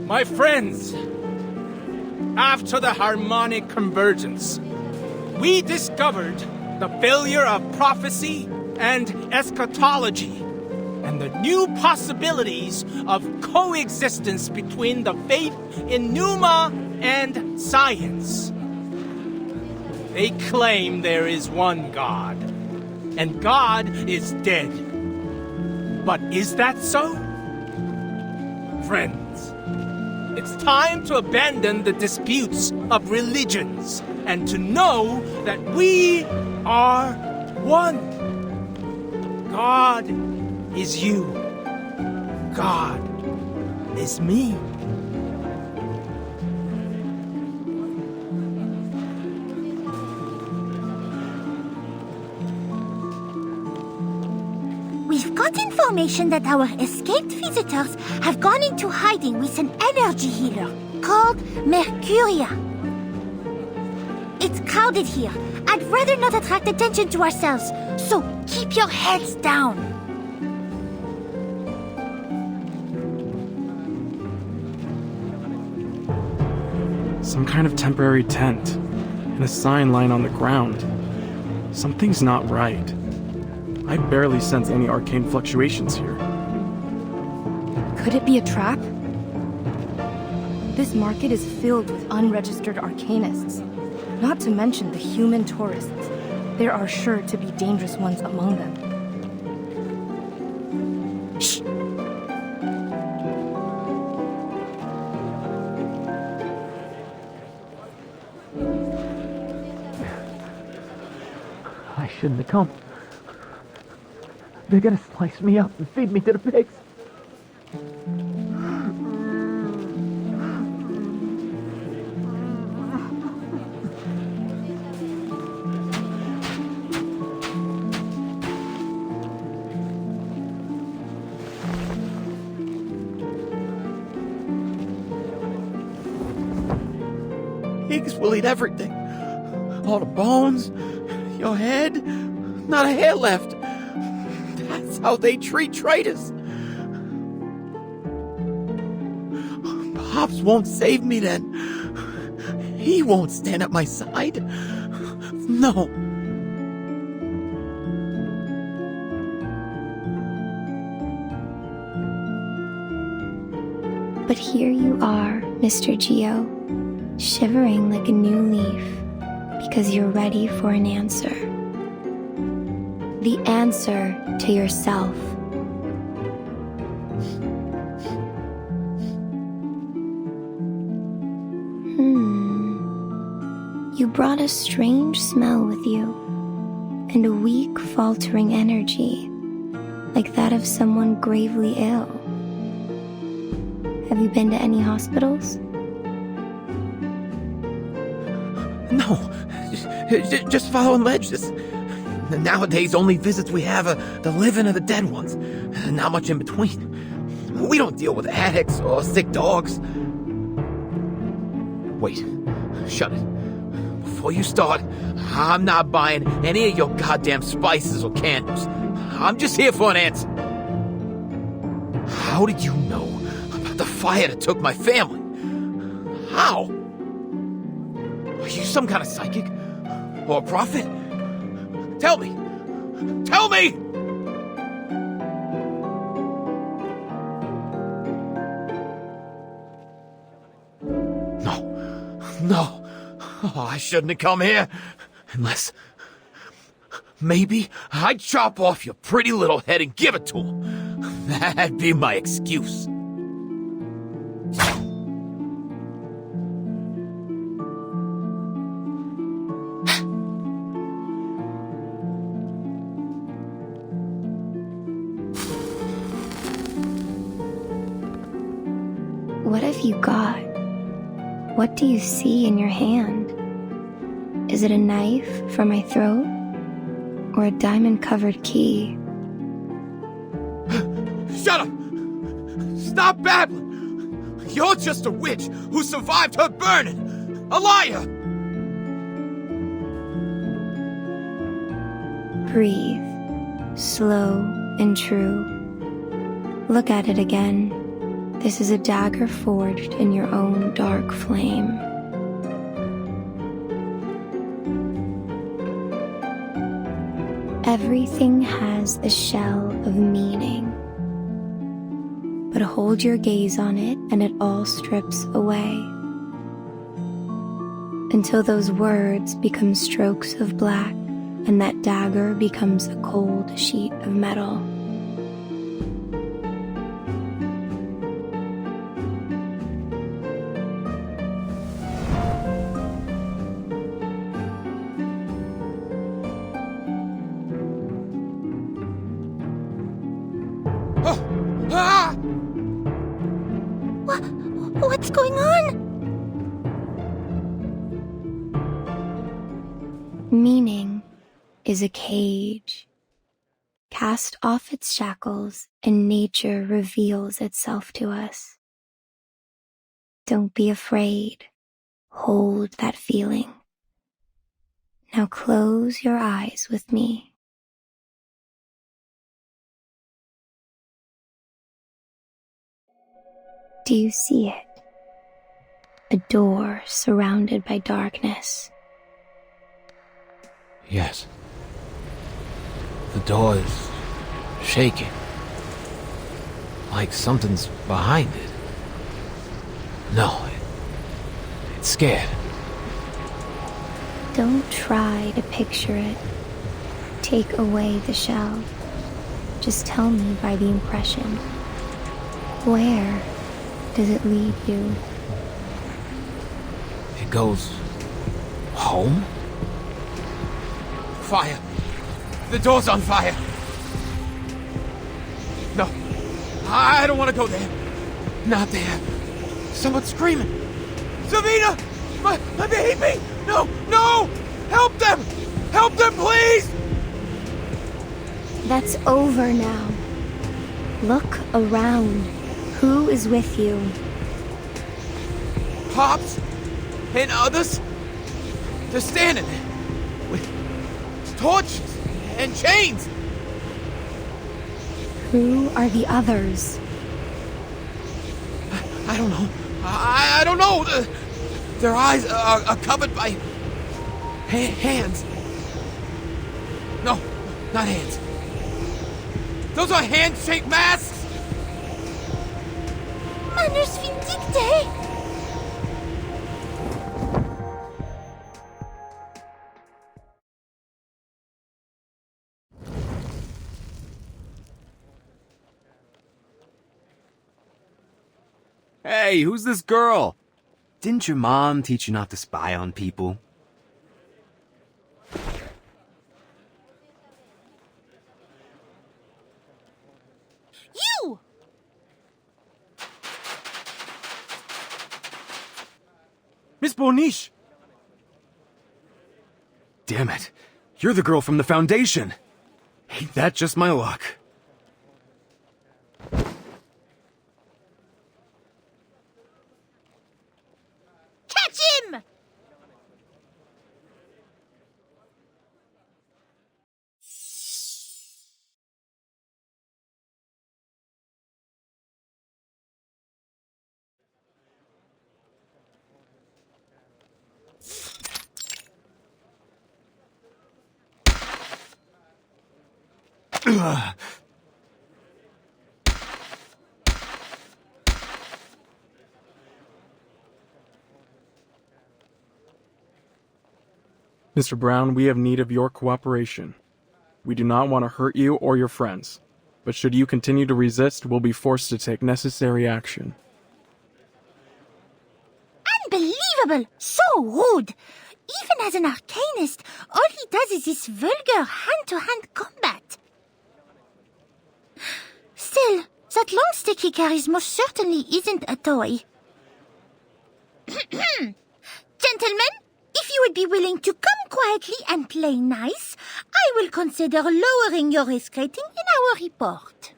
My friends, after the harmonic convergence, we discovered the failure of prophecy and eschatology, and the new possibilities of coexistence between the faith in Pneuma and science. They claim there is one God, and God is dead. But is that so? Friends, it's time to abandon the disputes of religions and to know that we are one. God is you. God is me. We've got information that our escaped visitors have gone into hiding with an energy healer called Mercuria. It's crowded here. I'd rather not attract attention to ourselves, so keep your heads down. Some kind of temporary tent, and a sign lying on the ground. Something's not right. I barely sense any arcane fluctuations here. Could it be a trap? This market is filled with unregistered arcanists, not to mention the human tourists. There are sure to be dangerous ones among them. Shh! I shouldn't have come. They're gonna slice me up and feed me to the pigs. Pigs will eat everything. All the bones, your head, not a hair left. That's how they treat traitors. Pops won't save me then. He won't stand at my side. No. But here you are, Mr. Geo, shivering like a new leaf, because you're ready for an answer. The answer to yourself. You brought a strange smell with you, and a weak, faltering energy, like that of someone gravely ill. Have you been to any hospitals? No, just following ledges. Nowadays, only visits we have are the living or the dead ones. Not much in between. We don't deal with addicts or sick dogs. Wait, shut it. Before you start, I'm not buying any of your goddamn spices or candles. I'm just here for an answer. How did you know about the fire that took my family? How? Are you some kind of psychic? Or a prophet? Tell me! Tell me! No. Oh, I shouldn't have come here. Unless... maybe I'd chop off your pretty little head and give it to him. That'd be my excuse. What have you got? What do you see in your hand? Is it a knife for my throat? Or a diamond-covered key? Shut up! Stop babbling! You're just a witch who survived her burning! A liar! Breathe. Slow and true. Look at it again. This is a dagger forged in your own dark flame. Everything has a shell of meaning. But hold your gaze on it and it all strips away. Until those words become strokes of black and that dagger becomes a cold sheet of metal. What's going on? Meaning is a cage. cast off its shackles, and nature reveals itself to us. Don't be afraid. Hold that feeling. Now close your eyes with me. Do you see it? A door surrounded by darkness. Yes. The door is shaking. Like something's behind it. No, it's scared. Don't try to picture it. Take away the shell. Just tell me by the impression. Where does it lead you? It goes home? Fire! The door's on fire! No, I don't want to go there. Not there. Someone's screaming. Savina! My baby! No, no! Help them! Help them, please! That's over now. Look around. Who is with you? Pops and others? They're standing there with torches and chains. Who are the others? I don't know. I don't know. Their eyes are covered by hands. No, not hands. Those are hand-shaped masks. Manus Vindicte! Hey, who's this girl? Didn't your mom teach you not to spy on people? You! Miss Boniche! Damn it. You're the girl from the Foundation. Ain't that just my luck? Catch him! Mr. Brown, we have need of your cooperation. We do not want to hurt you or your friends, but should you continue to resist, we'll be forced to take necessary action. Unbelievable! So rude! Even as an arcanist, all he does is this vulgar hand-to-hand combat. Still, that long stick he carries most certainly isn't a toy. Gentlemen, if you would be willing to come quietly and play nice, I will consider lowering your risk rating in our report.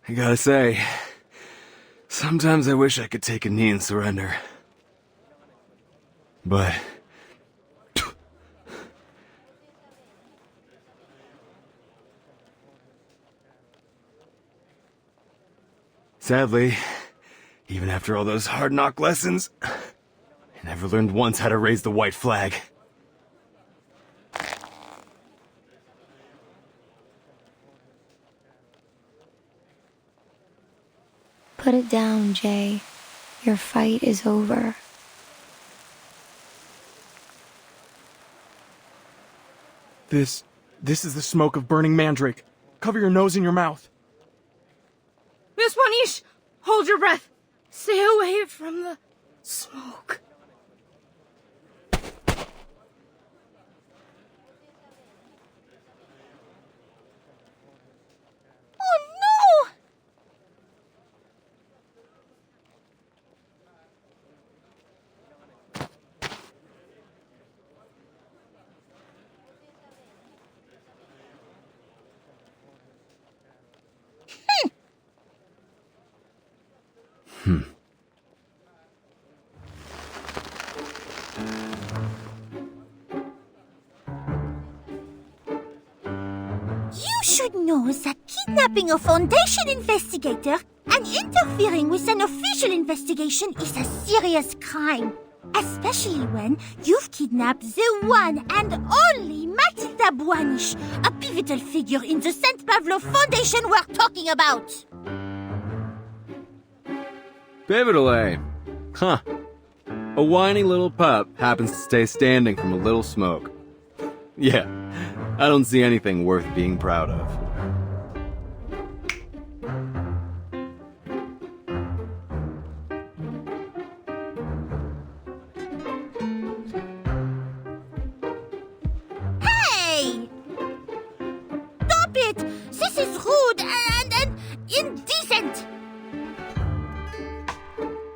I gotta say, sometimes I wish I could take a knee and surrender. But... sadly, even after all those hard knock lessons, I never learned once how to raise the white flag. Put it down, Jay. Your fight is over. This is the smoke of burning mandrake. Cover your nose and your mouth. Miss Boniche, hold your breath. Stay away from the smoke. You should know that kidnapping a Foundation investigator and interfering with an official investigation is a serious crime. Especially when you've kidnapped the one and only Matilda Buanish, a pivotal figure in the St. Pavlov Foundation we're talking about. Pivotal, eh? Huh. A whiny little pup happens to stay standing from a little smoke. Yeah, I don't see anything worth being proud of. Hey! Stop it! This is rude and indecent!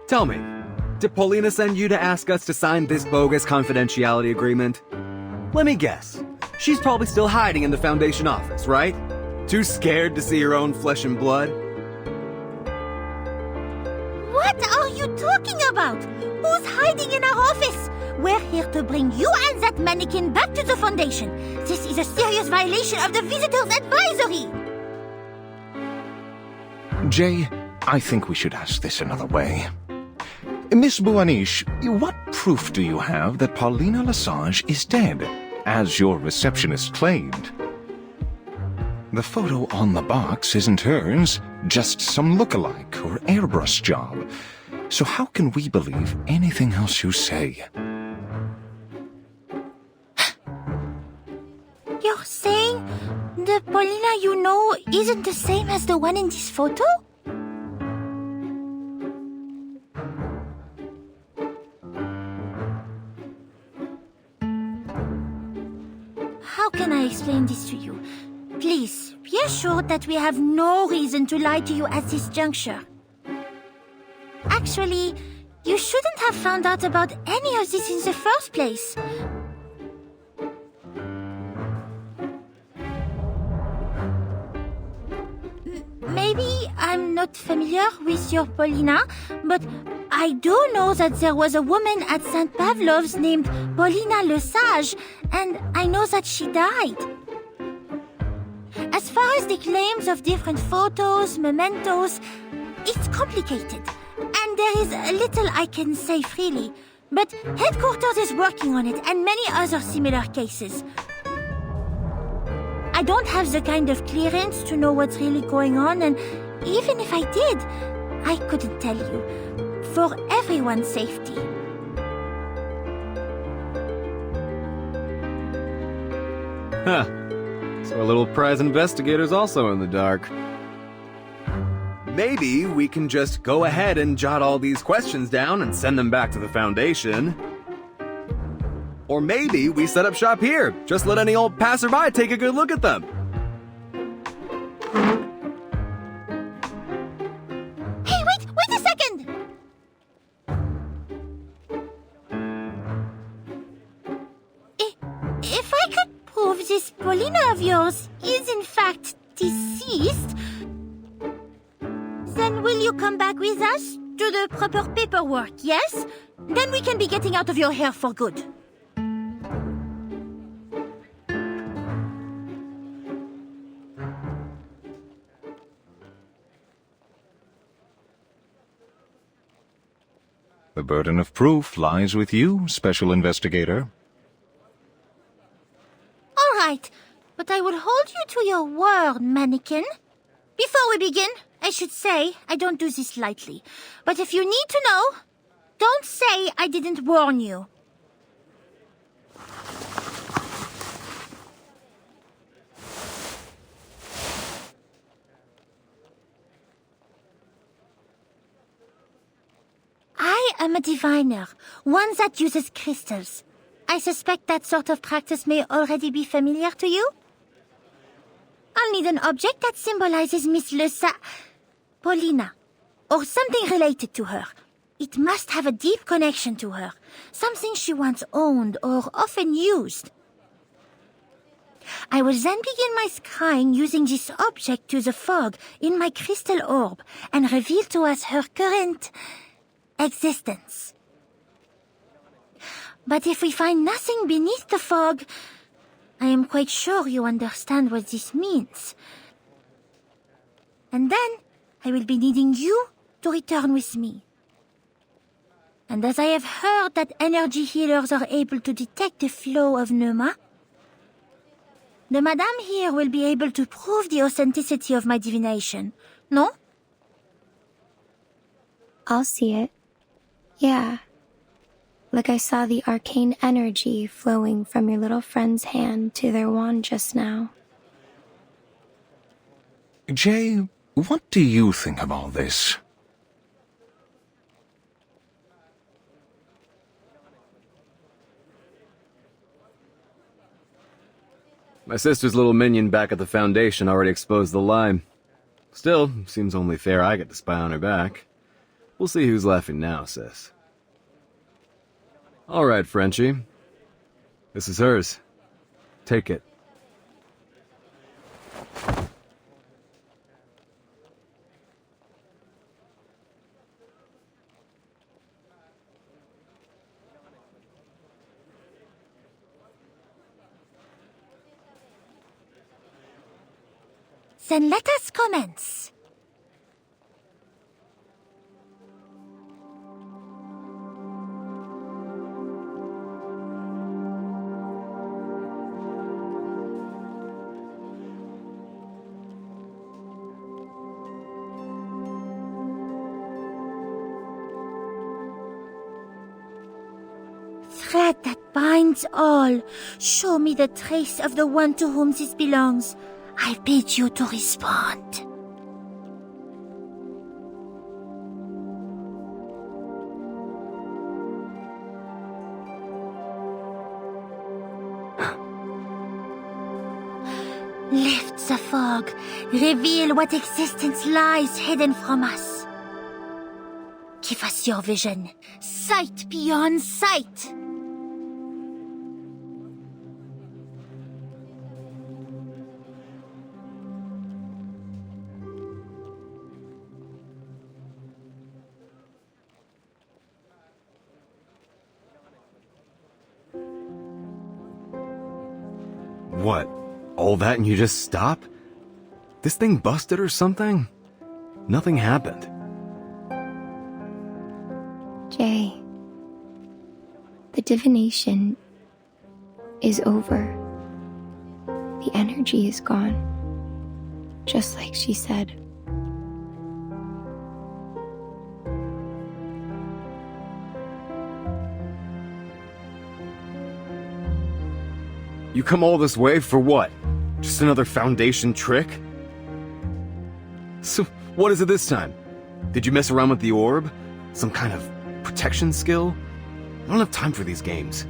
Tell me, did Paulina send you to ask us to sign this bogus confidentiality agreement? Let me guess. She's probably still hiding in the Foundation office, right? Too scared to see her own flesh and blood? What are you talking about? Who's hiding in our office? We're here to bring you and that mannequin back to the Foundation. This is a serious violation of the Visitors Advisory. Jay, I think we should ask this another way. Miss Buanish, what proof do you have that Paulina Lesage is dead, as your receptionist claimed? The photo on the box isn't hers, just some look-alike or airbrush job. So how can we believe anything else you say? You're saying the Paulina you know isn't the same as the one in this photo? How can I explain this to you? Please, be assured that we have no reason to lie to you at this juncture. Actually, you shouldn't have found out about any of this in the first place. Maybe I'm not familiar with your Paulina, but I do know that there was a woman at St. Pavlov's named Paulina Lesage, and I know that she died. As far as the claims of different photos, mementos, it's complicated, and there is little I can say freely. But headquarters is working on it, and many other similar cases. I don't have the kind of clearance to know what's really going on, and even if I did, I couldn't tell you. For everyone's safety. Huh. So our little prize investigator's also in the dark. Maybe we can just go ahead and jot all these questions down and send them back to the Foundation. Or maybe we set up shop here. Just let any old passerby take a good look at them. Hey, wait a second! If I could prove this Paulina of yours is in fact deceased, then will you come back with us to the proper paperwork, yes? Then we can be getting out of your hair for good. The burden of proof lies with you, Special Investigator. All right, but I will hold you to your word, mannequin. Before we begin, I should say I don't do this lightly. But if you need to know, don't say I didn't warn you. I am a diviner, one that uses crystals. I suspect that sort of practice may already be familiar to you. I'll need an object that symbolizes Miss Paulina, or something related to her. It must have a deep connection to her, something she once owned or often used. I will then begin my scrying using this object to the fog in my crystal orb and reveal to us her current existence. But if we find nothing beneath the fog, I am quite sure you understand what this means. And then I will be needing you to return with me. And as I have heard that energy healers are able to detect the flow of pneuma, the madame here will be able to prove the authenticity of my divination, no? I'll see it. Yeah. Like I saw the arcane energy flowing from your little friend's hand to their wand just now. Jay, what do you think of all this? My sister's little minion back at the Foundation already exposed the lie. Still, seems only fair I get to spy on her back. We'll see who's laughing now, sis. All right, Frenchie. This is hers. Take it. Then let us commence. Thread that binds all, show me the trace of the one to whom this belongs. I bid you to respond. Lift the fog. Reveal what existence lies hidden from us. Give us your vision. Sight beyond sight. What? All that and you just stop? This thing busted or something? Nothing happened. Jay, the divination is over. The energy is gone. Just like she said. You come all this way for what? Just another Foundation trick? So, what is it this time? Did you mess around with the orb? Some kind of protection skill? I don't have time for these games.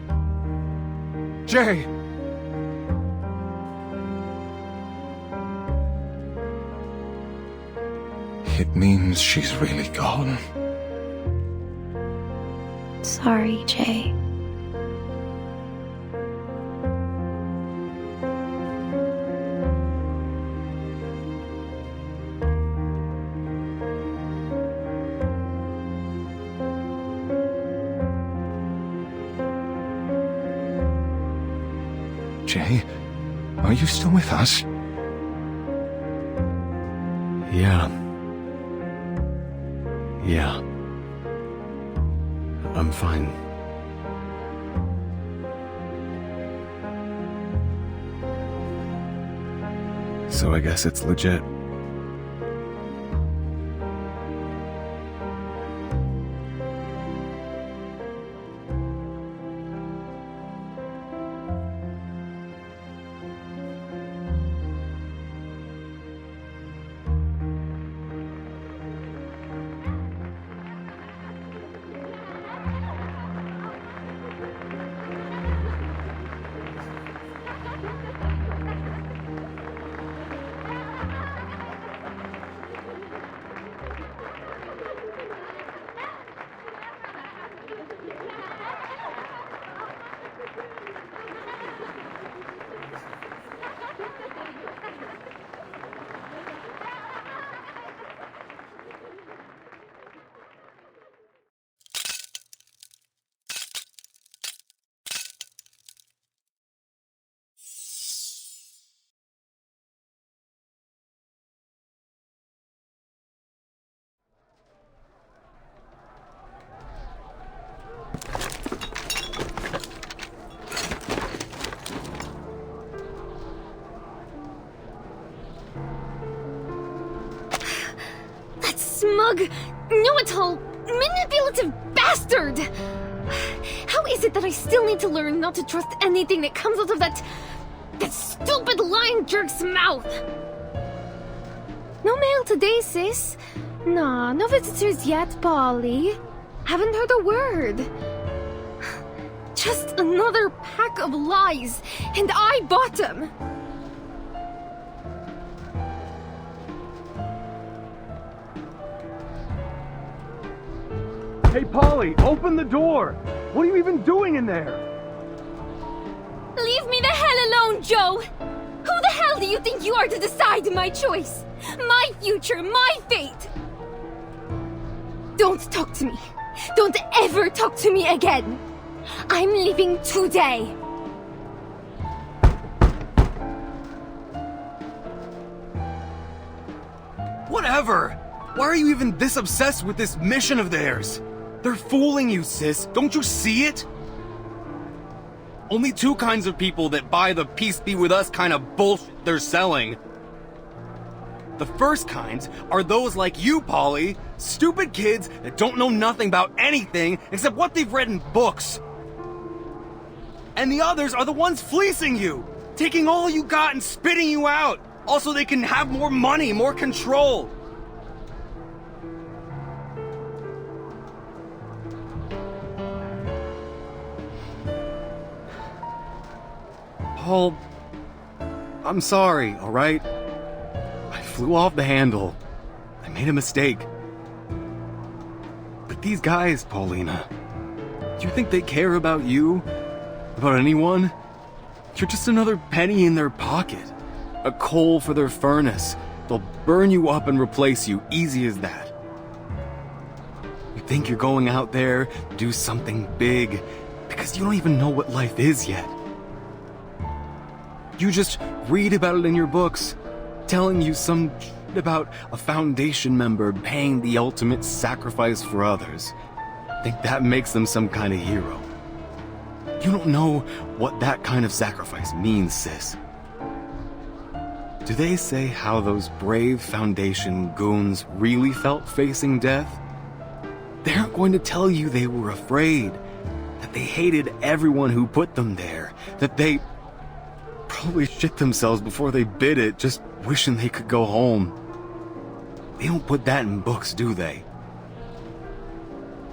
Jay! It means she's really gone. Sorry, Jay. Jay, are you still with us? Yeah. I'm fine. So I guess it's legit. smug, know-it-all, manipulative bastard! How is it that I still need to learn not to trust anything that comes out of that stupid lying jerk's mouth? No mail today, sis. Nah, no visitors yet, Polly. Haven't heard a word. Just another pack of lies, and I bought them. Hey, Polly, open the door! What are you even doing in there? Leave me the hell alone, Joe! Who the hell do you think you are to decide my choice? My future, my fate! Don't talk to me. Don't ever talk to me again. I'm leaving today. Whatever! Why are you even this obsessed with this mission of theirs? They're fooling you, sis. Don't you see it? Only two kinds of people that buy the peace be with us kind of bullshit they're selling. The first kinds are those like you, Polly. Stupid kids that don't know nothing about anything except what they've read in books. And the others are the ones fleecing you, taking all you got and spitting you out. Also, they can have more money, more control. Paul, I'm sorry, all right? I flew off the handle. I made a mistake. But these guys, Paulina, do you think they care about you? About anyone? You're just another penny in their pocket. A coal for their furnace. They'll burn you up and replace you, easy as that. You think you're going out there to do something big because you don't even know what life is yet. You just read about it in your books, telling you some shit about a Foundation member paying the ultimate sacrifice for others. Think that makes them some kind of hero. You don't know what that kind of sacrifice means, sis. Do they say how those brave Foundation goons really felt facing death? They aren't going to tell you they were afraid, that they hated everyone who put them there, that they probably shit themselves before they bid it, just wishing they could go home. They don't put that in books, do they?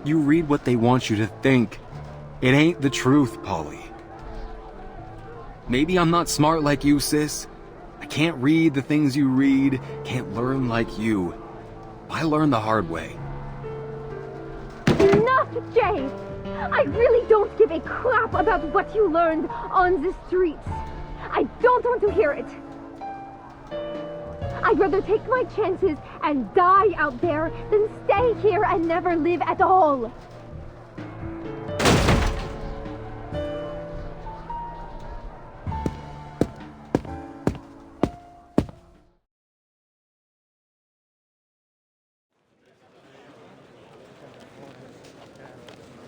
You read what they want you to think. It ain't the truth, Polly. Maybe I'm not smart like you, sis. I can't read the things you read, can't learn like you. I learned the hard way. Enough, Jay! I really don't give a crap about what you learned on the streets. I don't want to hear it. I'd rather take my chances and die out there than stay here and never live at all.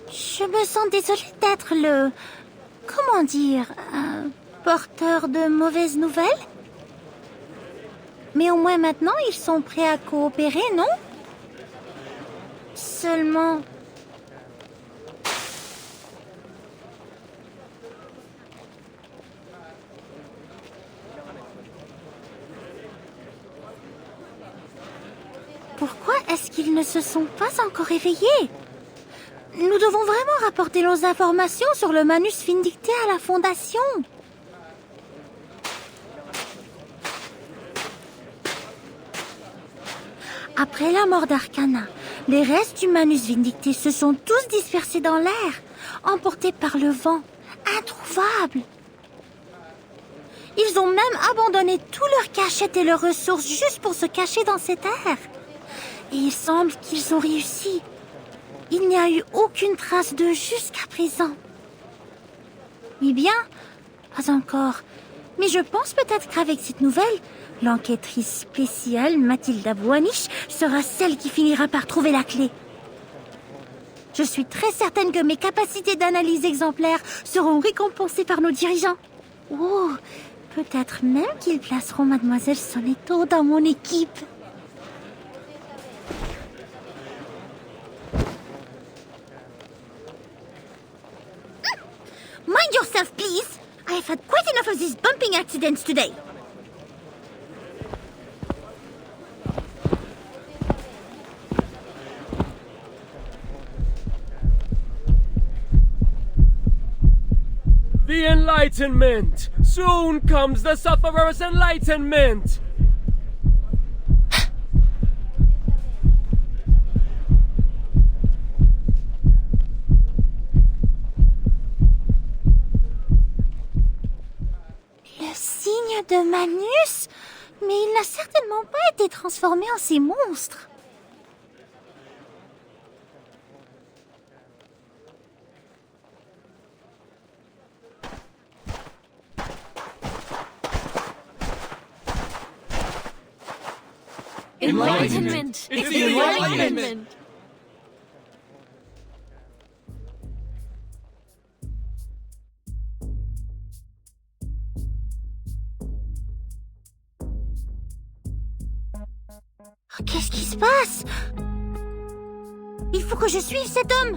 Je me sens désolée d'être le... Comment dire... porteur de mauvaises nouvelles? Mais au moins maintenant, ils sont prêts à coopérer, non? Seulement... Pourquoi est-ce qu'ils ne se sont pas encore éveillés? Nous devons vraiment rapporter nos informations sur le Manus Vindicté à la Fondation. Après la mort d'Arcana, les restes du Manus Vindicté se sont tous dispersés dans l'air, emportés par le vent, introuvables. Ils ont même abandonné tous leurs cachettes et leurs ressources juste pour se cacher dans cet air. Et il semble qu'ils ont réussi. Il n'y a eu aucune trace d'eux jusqu'à présent. Eh bien, pas encore. Mais je pense peut-être qu'avec cette nouvelle, l'enquêtrice spéciale Mathilda Boaniche sera celle qui finira par trouver la clé. Je suis très certaine que mes capacités d'analyse exemplaires seront récompensées par nos dirigeants. Oh, peut-être même qu'ils placeront Mademoiselle Sonetto dans mon équipe. yourself, please. I have had quite enough of these bumping accidents today. The Enlightenment! Soon comes the Sufferer's Enlightenment! Le signe de Manus? Mais il n'a certainement pas été transformé en ces monstres. Enlightenment! It's the Enlightenment! Qu'est-ce qui se passe? Il faut que je suive cet homme.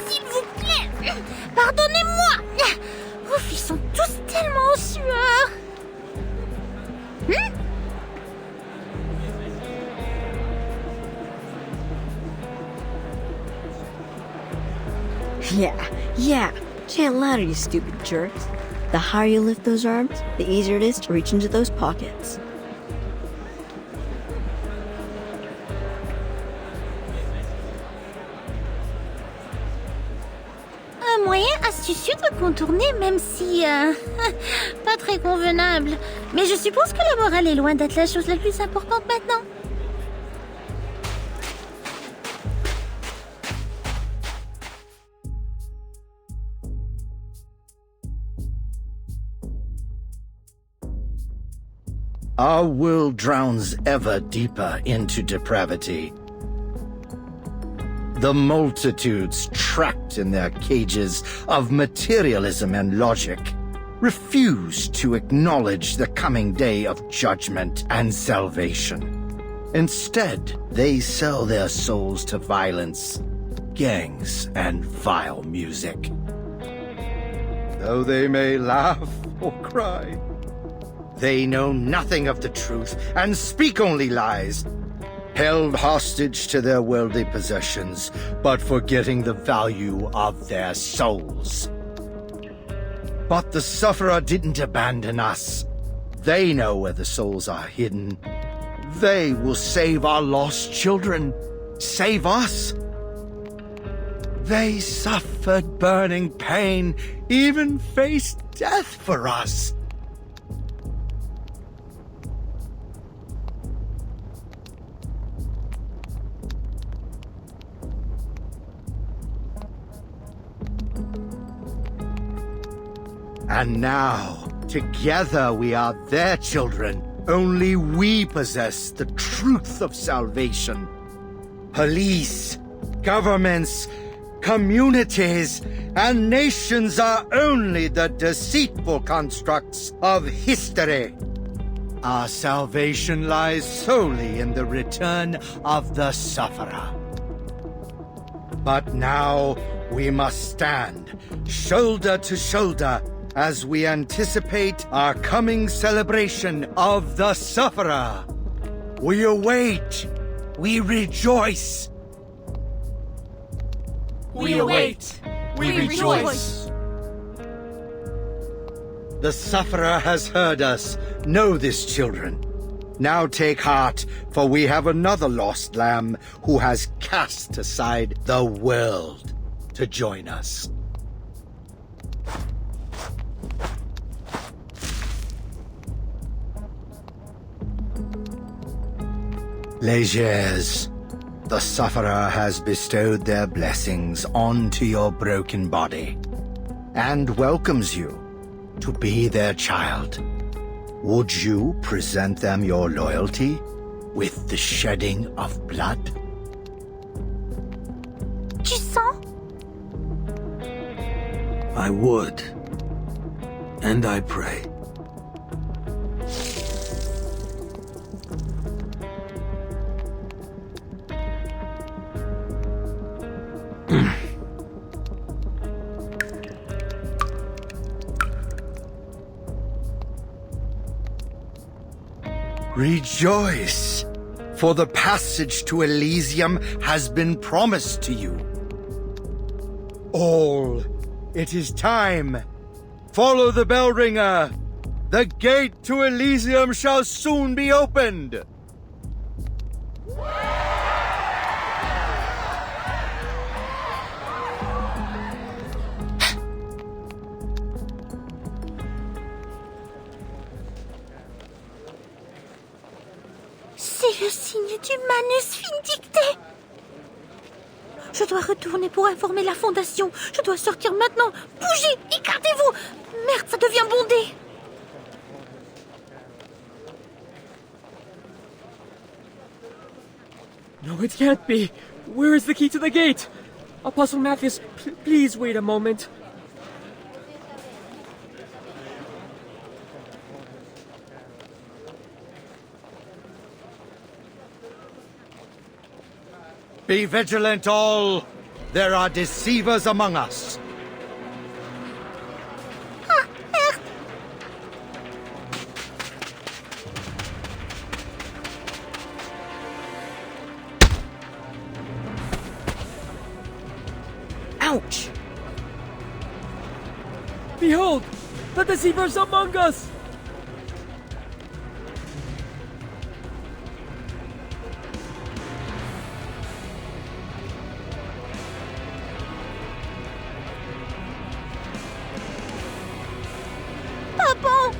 S'il vous plaît, pardonnez-moi. Ouf, ils sont tous tellement en sueur. Yeah. Chant louder, you stupid jerks. The higher you lift those arms, the easier it is to reach into those pockets. Un moyen astucieux de contourner, même si... pas très convenable. Mais je suppose que la morale est loin d'être la chose la plus importante maintenant. Our world drowns ever deeper into depravity. The multitudes trapped in their cages of materialism and logic refuse to acknowledge the coming day of judgment and salvation. Instead, they sell their souls to violence, gangs, and vile music. Though they may laugh or cry, they know nothing of the truth and speak only lies, held hostage to their worldly possessions, but forgetting the value of their souls. But the Sufferer didn't abandon us. They know where the souls are hidden. They will save our lost children, save us. They suffered burning pain, even faced death for us. And now, together we are their children. Only we possess the truth of salvation. Police, governments, communities, and nations are only the deceitful constructs of history. Our salvation lies solely in the return of the Sufferer. But now we must stand, shoulder to shoulder, as we anticipate our coming celebration of the Sufferer. We await. We rejoice. We await. We rejoice. The Sufferer has heard us. Know this, children. Now take heart, for we have another lost lamb who has cast aside the world to join us. Légers, the Sufferer has bestowed their blessings onto your broken body and welcomes you to be their child. Would you present them your loyalty with the shedding of blood? Tu sens? I would. And I pray. Rejoice, for the passage to Elysium has been promised to you. All, it is time. Follow the bell ringer. The gate to Elysium shall soon be opened. C'est le signe du manus vindicté. Je dois retourner pour informer la Fondation. Je dois sortir maintenant. Bougez, écartez-vous. Merde, ça devient bondé. No, it can't be. Where is the key to the gate? Apostle Matthias, please wait a moment. Be vigilant all. There are deceivers among us. Ah, merde. Ouch! Behold, the deceivers among us! Papa!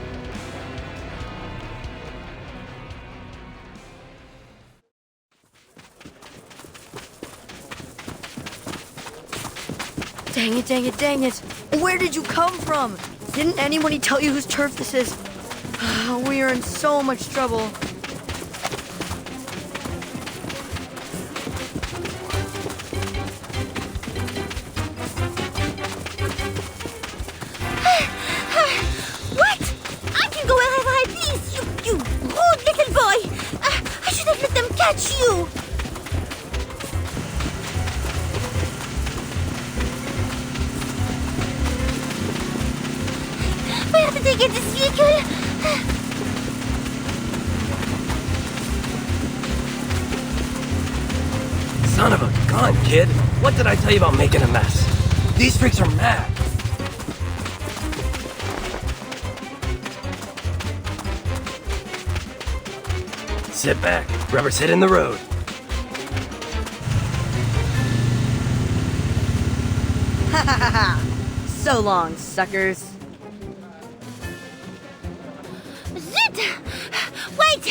Dang it, dang it, dang it. Where did you come from? Didn't anyone tell you whose turf this is? We are in so much trouble. What? I can go wherever I please, you rude little boy. I should have let them catch you. Where did they get this vehicle? Son of a gun, kid! What did I tell you about making a mess? These freaks are mad! Sit back. Rubber's hitting the road. Ha ha ha ha! So long, suckers. Zit! Wait!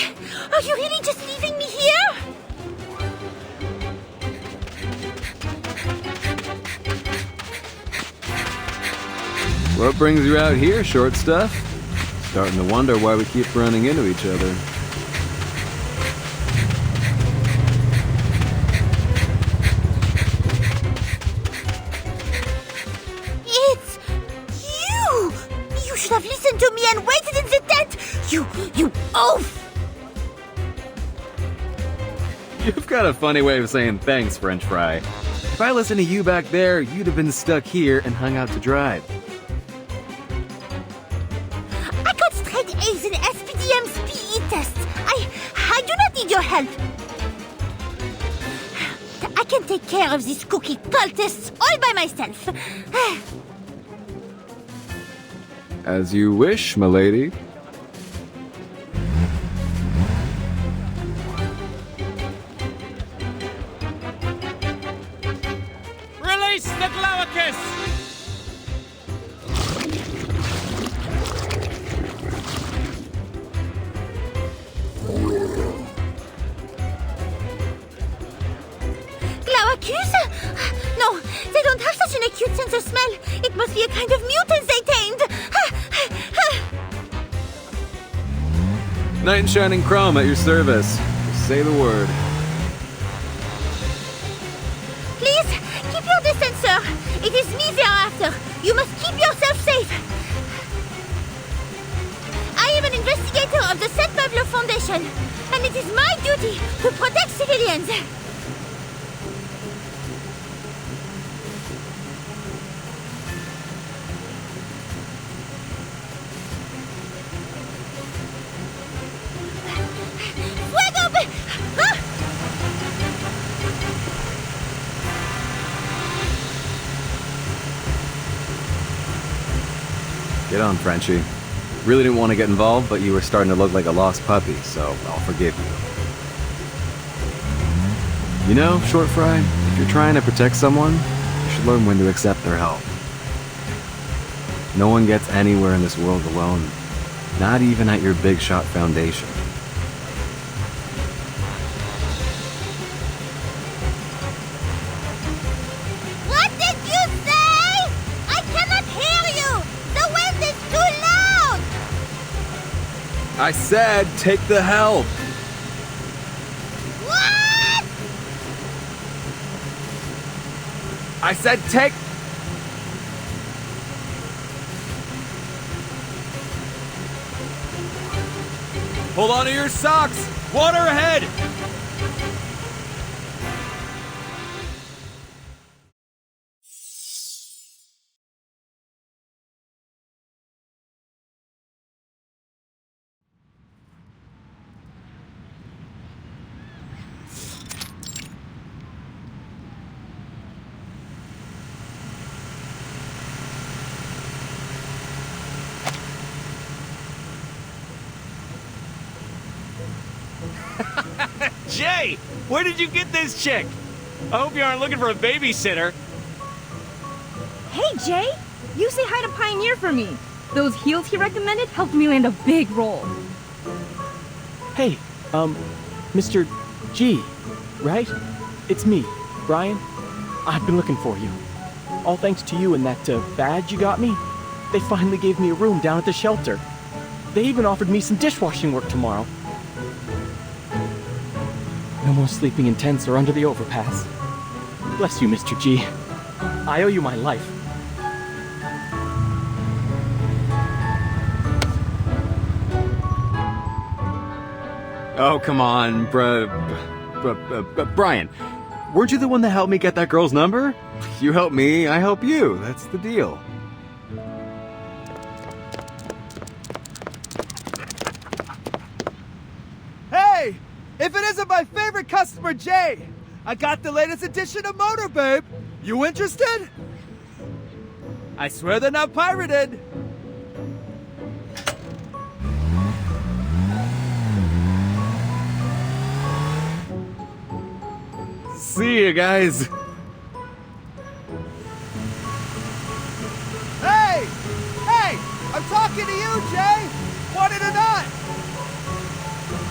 Are you really just leaving me here? What brings you out here, short stuff? Starting to wonder why we keep running into each other. It's you! You should have listened to me and waited in the tent! You oaf! You've got a funny way of saying thanks, French fry. If I listened to you back there, you'd have been stuck here and hung out to dry. I got straight A's in SPDM's PE tests. I do not need your help. I can take care of these cookie cultists all by myself. As you wish, milady. Release the Glaucus! Glaucus? No, they don't have such an acute sense of smell. It must be a kind of mutant they tamed. Knight in shining chrome at your service. Say the word. Please, keep your distance, sir. It is me they are after. You must keep yourself safe. I am an investigator of the St. Pablo Foundation, and it is my duty to protect civilians. Get on, Frenchie. Really didn't want to get involved, but you were starting to look like a lost puppy, so I'll forgive you. You know, Short Fry, if you're trying to protect someone, you should learn when to accept their help. No one gets anywhere in this world alone, not even at your big shot foundation. What did you say? I cannot hear you! The wind is too loud! I said, take the help! What? I said, take... Hold on to your socks! Water ahead! Jay, where did you get this chick? I hope you aren't looking for a babysitter. Hey, Jay! You say hi to Pioneer for me. Those heels he recommended helped me land a big role. Hey, Mr. G, right? It's me, Brian. I've been looking for you. All thanks to you and that badge you got me. They finally gave me a room down at the shelter. They even offered me some dishwashing work tomorrow. No more sleeping in tents or under the overpass. Bless you, Mr. G. I owe you my life. Oh, come on, Brian. Weren't you the one that helped me get that girl's number? You help me, I help you. That's the deal. Hey! If it isn't my favorite customer, Jay! I got the latest edition of Motor Babe. You interested? I swear they're not pirated. See you guys. Hey! Hey! I'm talking to you, Jay! Want it or not?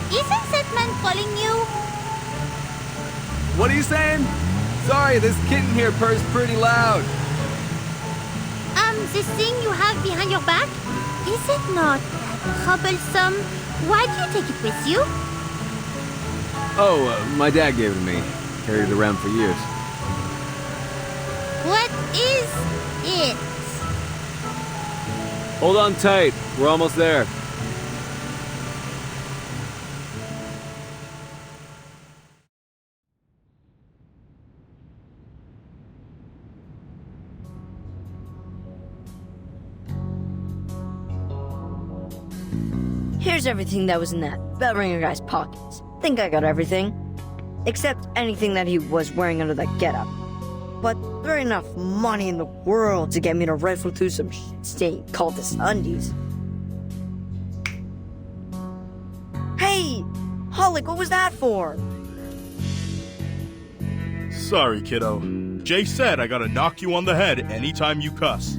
Isn't that man calling you? What are you saying? Sorry, this kitten here purrs pretty loud. This thing you have behind your back? Is it not troublesome? Why do you take it with you? Oh, my dad gave it to me. Carried it around for years. What is it? Hold on tight. We're almost there. Here's everything that was in that bell ringer guy's pockets. Think I got everything. Except anything that he was wearing under that getup. But there ain't enough money in the world to get me to rifle through some stain called this undies. Hey! Hollick, what was that for? Sorry, kiddo. Jay said I gotta knock you on the head anytime you cuss.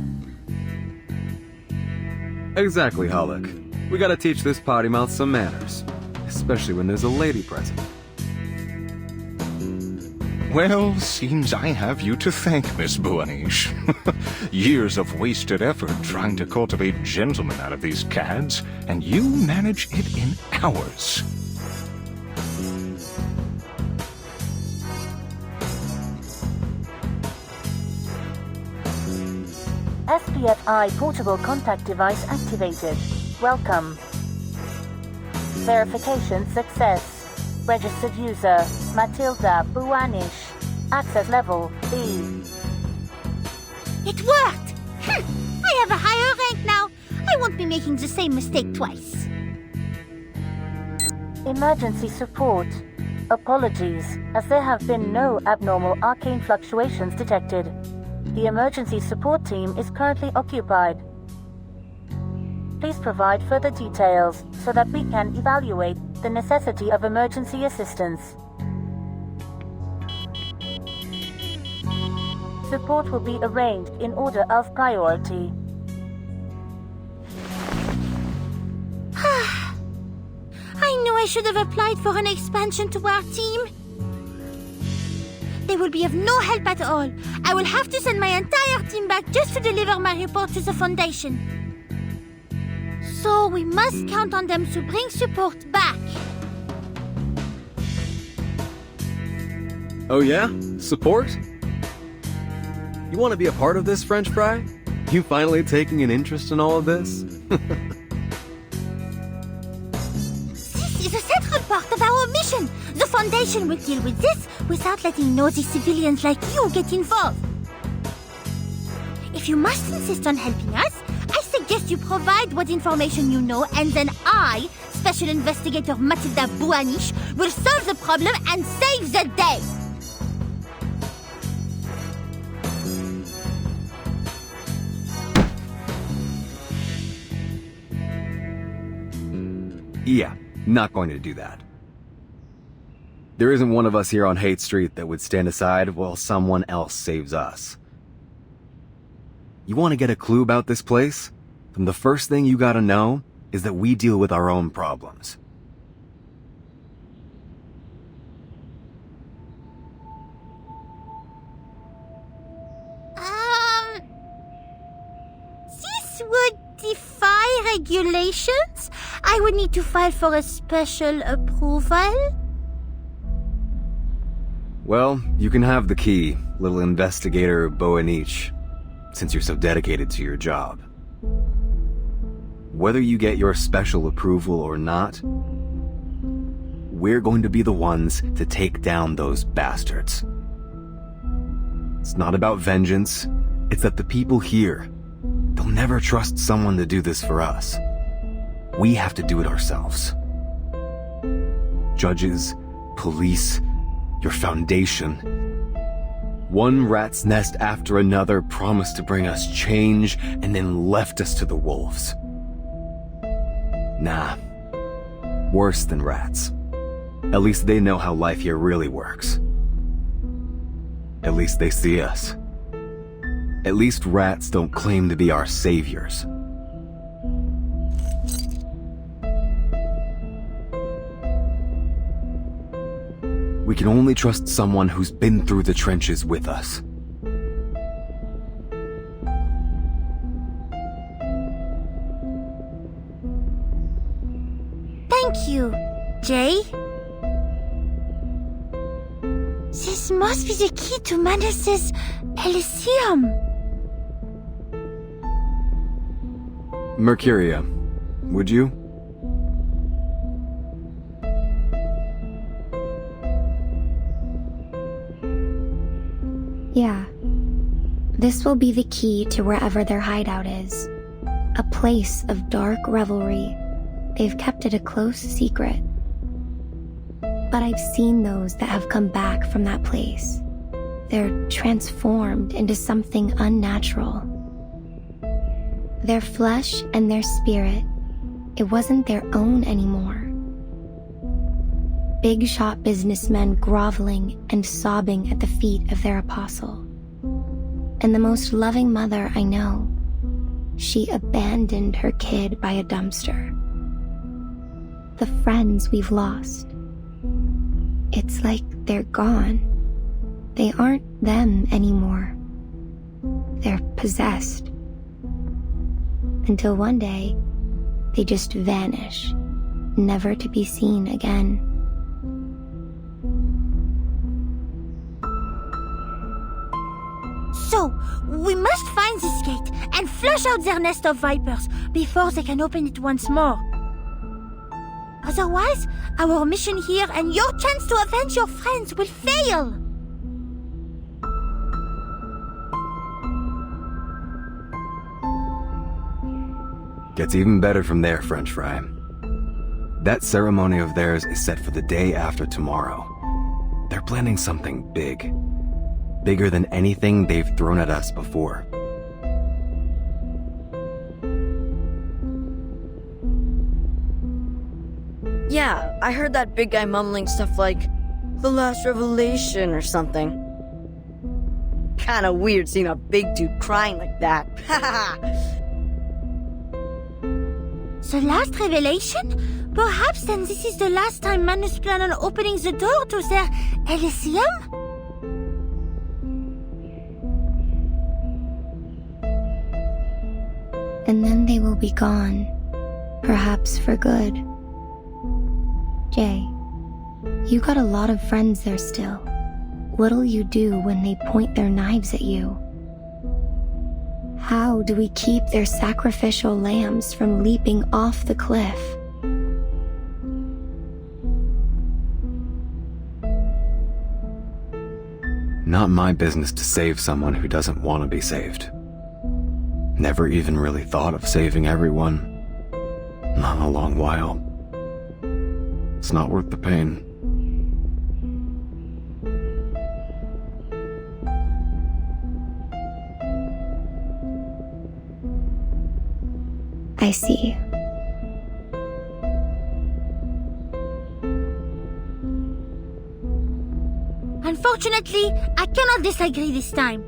Exactly, Hollick. We gotta teach this potty mouth some manners. Especially when there's a lady present. Well, seems I have you to thank, Miss Buanish. Years of wasted effort trying to cultivate gentlemen out of these cads, and you manage it in hours. SPFI portable contact device activated. Welcome. Verification success. Registered user, Matilda Buanish. Access level, B. It worked! I have a higher rank now. I won't be making the same mistake twice. Emergency support. Apologies, as there have been no abnormal arcane fluctuations detected. The emergency support team is currently occupied. Please provide further details so that we can evaluate the necessity of emergency assistance. Support will be arranged in order of priority. I knew I should have applied for an expansion to our team. They will be of no help at all. I will have to send my entire team back just to deliver my report to the Foundation. So we must count on them to bring support back. Oh yeah? Support? You want to be a part of this, French fry? You finally taking an interest in all of this? This is a central part of our mission. The Foundation will deal with this without letting nosy civilians like you get involved. If you must insist on helping us, I suggest you provide what information you know, and then I, Special Investigator Matilda Bouaniche, will solve the problem and save the day. Yeah, not going to do that. There isn't one of us here on Hate Street that would stand aside while someone else saves us. You want to get a clue about this place? Then the first thing you gotta know is that we deal with our own problems. This would defy regulations. I would need to file for a special approval. Well, you can have the key, little investigator Boanich, since you're so dedicated to your job. Whether you get your special approval or not, we're going to be the ones to take down those bastards. It's not about vengeance, it's that the people here, they'll never trust someone to do this for us. We have to do it ourselves. Judges, police, your foundation. One rat's nest after another promised to bring us change and then left us to the wolves. Nah, worse than rats. At least they know how life here really works. At least they see us. At least rats don't claim to be our saviors. We can only trust someone who's been through the trenches with us. Thank you, Jay. This must be the key to Manus's Elysium. Mercuria, would you? Yeah. This will be the key to wherever their hideout is. A place of dark revelry. They've kept it a close secret. But I've seen those that have come back from that place. They're transformed into something unnatural. Their flesh and their spirit, it wasn't their own anymore. Big shot businessmen groveling and sobbing at the feet of their apostle. And the most loving mother I know, she abandoned her kid by a dumpster. The friends we've lost, it's like they're gone. They aren't them anymore. They're possessed. Until one day, they just vanish, never to be seen again. So, we must find this gate and flush out their nest of vipers before they can open it once more. Otherwise, our mission here and your chance to avenge your friends will fail. Gets even better from there, French fry. That ceremony of theirs is set for the day after tomorrow. They're planning something big. Bigger than anything they've thrown at us before. Yeah, I heard that big guy mumbling stuff like, the last revelation or something. Kinda weird seeing a big dude crying like that. The last revelation? Perhaps then this is the last time Manus plan on opening the door to their Elysium? And then they will be gone, perhaps for good. Jay, you got a lot of friends there still. What'll you do when they point their knives at you? How do we keep their sacrificial lambs from leaping off the cliff? Not my business to save someone who doesn't want to be saved. Never even really thought of saving everyone. Not in a long while. It's not worth the pain. I see. Unfortunately, I cannot disagree this time.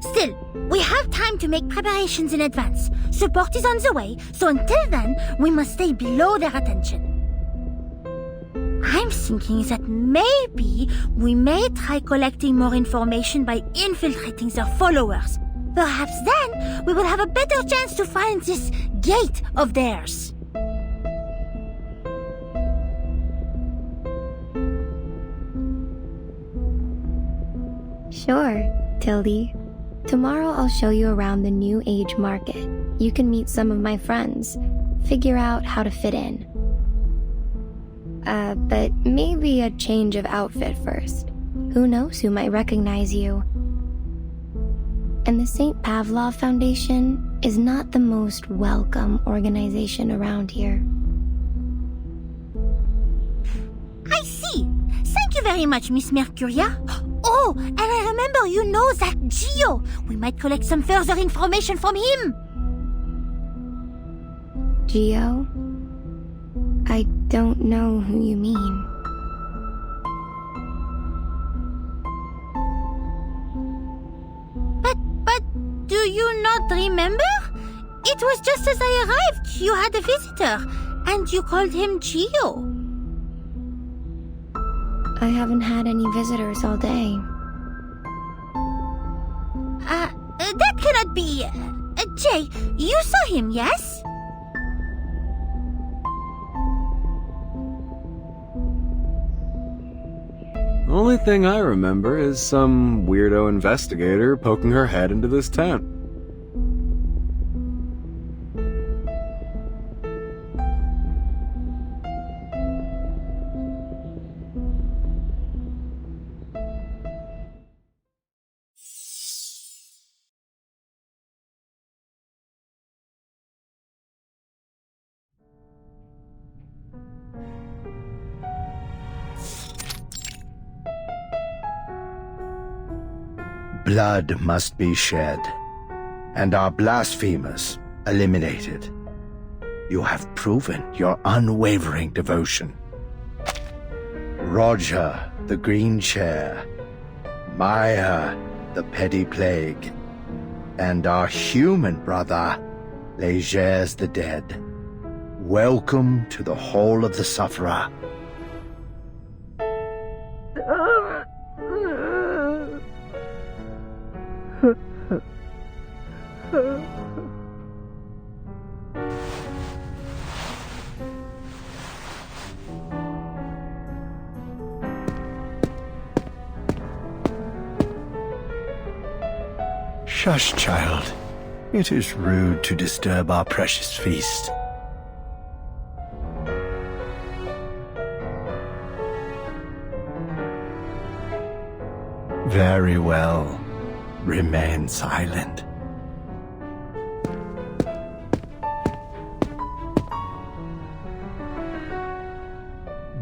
Still, we have time to make preparations in advance. Support is on the way, so until then, we must stay below their attention. I'm thinking that maybe we may try collecting more information by infiltrating their followers. Perhaps then we will have a better chance to find this gate of theirs. Sure, Tildy. Tomorrow I'll show you around the New Age market. You can meet some of my friends, figure out how to fit in. But maybe a change of outfit first. Who knows who might recognize you? And the St. Pavlov Foundation is not the most welcome organization around here. I see. Thank you very much, Miss Mercuria. Oh, and I remember you know that Gio. We might collect some further information from him. Gio? I don't know who you mean. But do you not remember? It was just as I arrived. You had a visitor, and you called him Gio. I haven't had any visitors all day. That cannot be. Jay, you saw him, yes? The only thing I remember is some weirdo investigator poking her head into this tent. Blood must be shed, and our blasphemers eliminated. You have proven your unwavering devotion. Roger, the Green Chair, Maya, the Petty Plague, and our human brother, Legers the Dead. Welcome to the Hall of the Sufferer. Shush, child. It is rude to disturb our precious feast. Very well. Remain silent.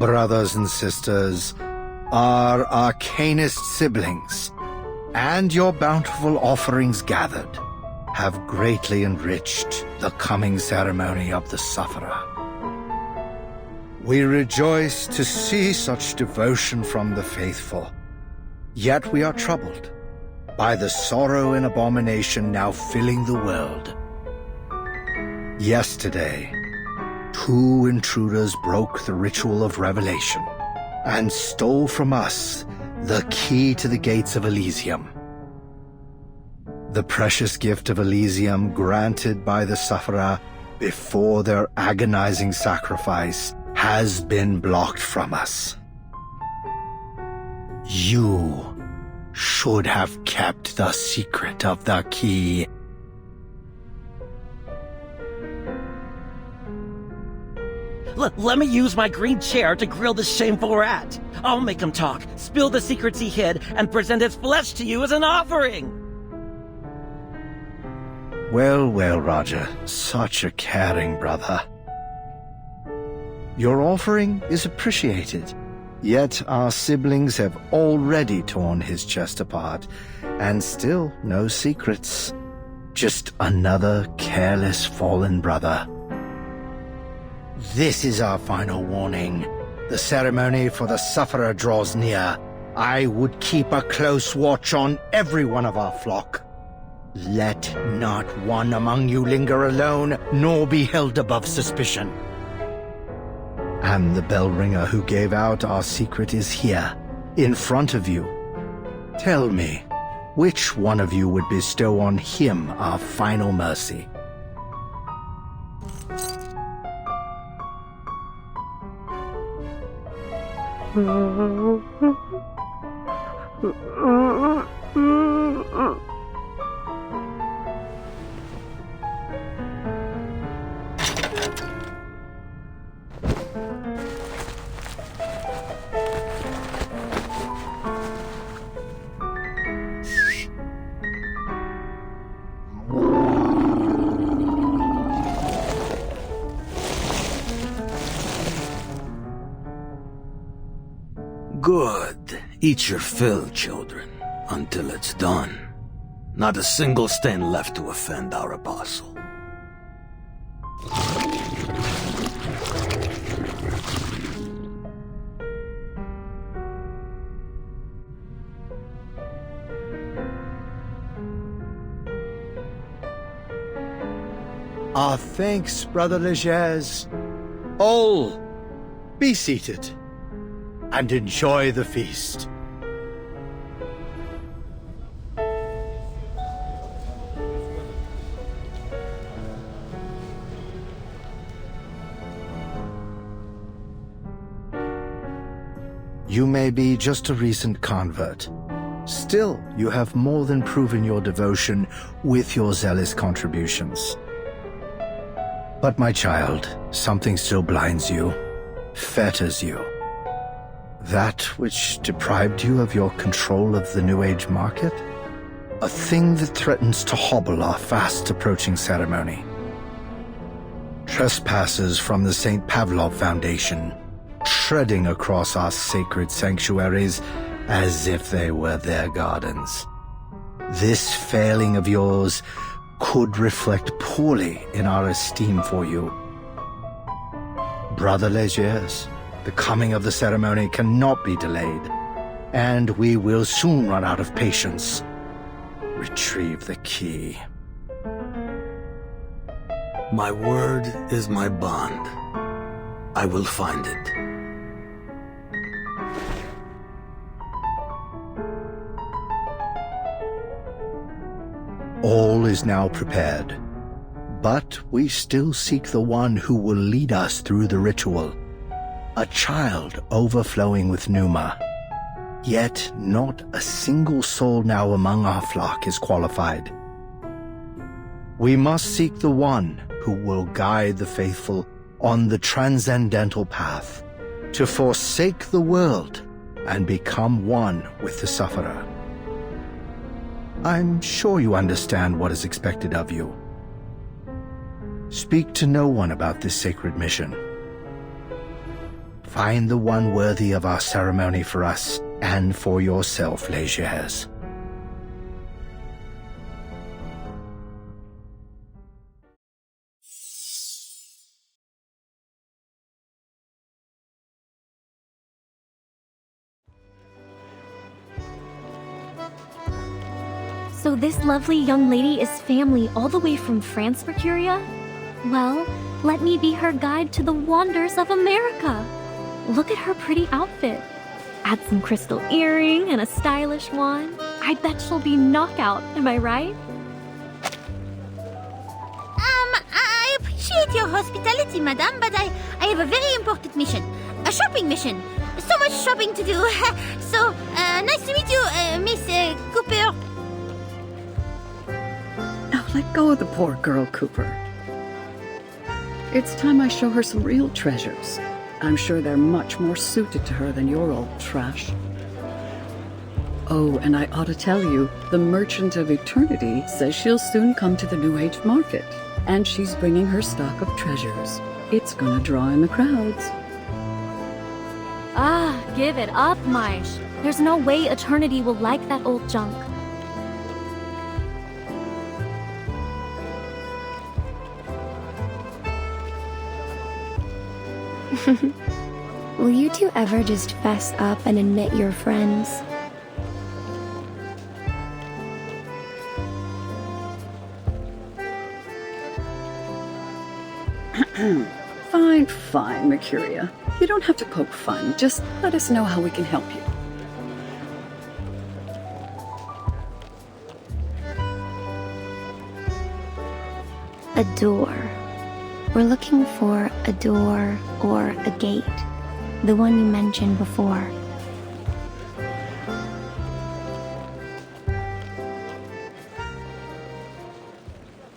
Brothers and sisters, our arcanist siblings, and your bountiful offerings gathered, have greatly enriched the coming ceremony of the Sufferer. We rejoice to see such devotion from the faithful. Yet we are troubled by the sorrow and abomination now filling the world. Yesterday, 2 intruders broke the ritual of revelation and stole from us the key to the gates of Elysium. The precious gift of Elysium granted by the sufferer before their agonizing sacrifice has been blocked from us. You should have kept the secret of the key. Let me use my green chair to grill this shameful rat. I'll make him talk, spill the secrets he hid, and present his flesh to you as an offering. Well, well, Roger, such a caring brother. Your offering is appreciated, yet our siblings have already torn his chest apart, and still no secrets. Just another careless fallen brother. This is our final warning. The ceremony for the sufferer draws near. I would keep a close watch on every one of our flock. Let not one among you linger alone, nor be held above suspicion. And the bell ringer who gave out our secret is here, in front of you. Tell me, which one of you would bestow on him our final mercy? Good. Eat your fill, children, until it's done. Not a single stain left to offend our apostle. Our thanks, Brother Legers. All, be seated and enjoy the feast. You may be just a recent convert. Still, you have more than proven your devotion with your zealous contributions. But my child, something still blinds you, fetters you. That which deprived you of your control of the New Age market? A thing that threatens to hobble our fast-approaching ceremony. Trespassers from the St. Pavlov Foundation, treading across our sacred sanctuaries as if they were their gardens. This failing of yours could reflect poorly in our esteem for you. Brother Legers, the coming of the ceremony cannot be delayed, and we will soon run out of patience. Retrieve the key. My word is my bond. I will find it. All is now prepared, but we still seek the one who will lead us through the ritual. A child overflowing with pneuma. Yet not a single soul now among our flock is qualified. We must seek the one who will guide the faithful on the transcendental path, to forsake the world and become one with the sufferer. I'm sure you understand what is expected of you. Speak to no one about this sacred mission. Find the one worthy of our ceremony for us and for yourself, Legers. So this lovely young lady is family all the way from France, Mercuria? Well, let me be her guide to the wonders of America. Look at her pretty outfit. Add some crystal earring and a stylish one. I bet she'll be knockout, am I right? I appreciate your hospitality, madame, but I have a very important mission. A shopping mission. So much shopping to do. So, nice to meet you, Miss Cooper. Now let go of the poor girl, Cooper. It's time I show her some real treasures. I'm sure they're much more suited to her than your old trash. Oh, and I ought to tell you, the Merchant of Eternity says she'll soon come to the New Age market, and she's bringing her stock of treasures. It's gonna draw in the crowds. Ah, give it up, Maish. There's no way Eternity will like that old junk. Will you two ever just fess up and admit you're friends? Fine, Mercuria. You don't have to poke fun. Just let us know how we can help you. A door. We're looking for a door or a gate. The one you mentioned before.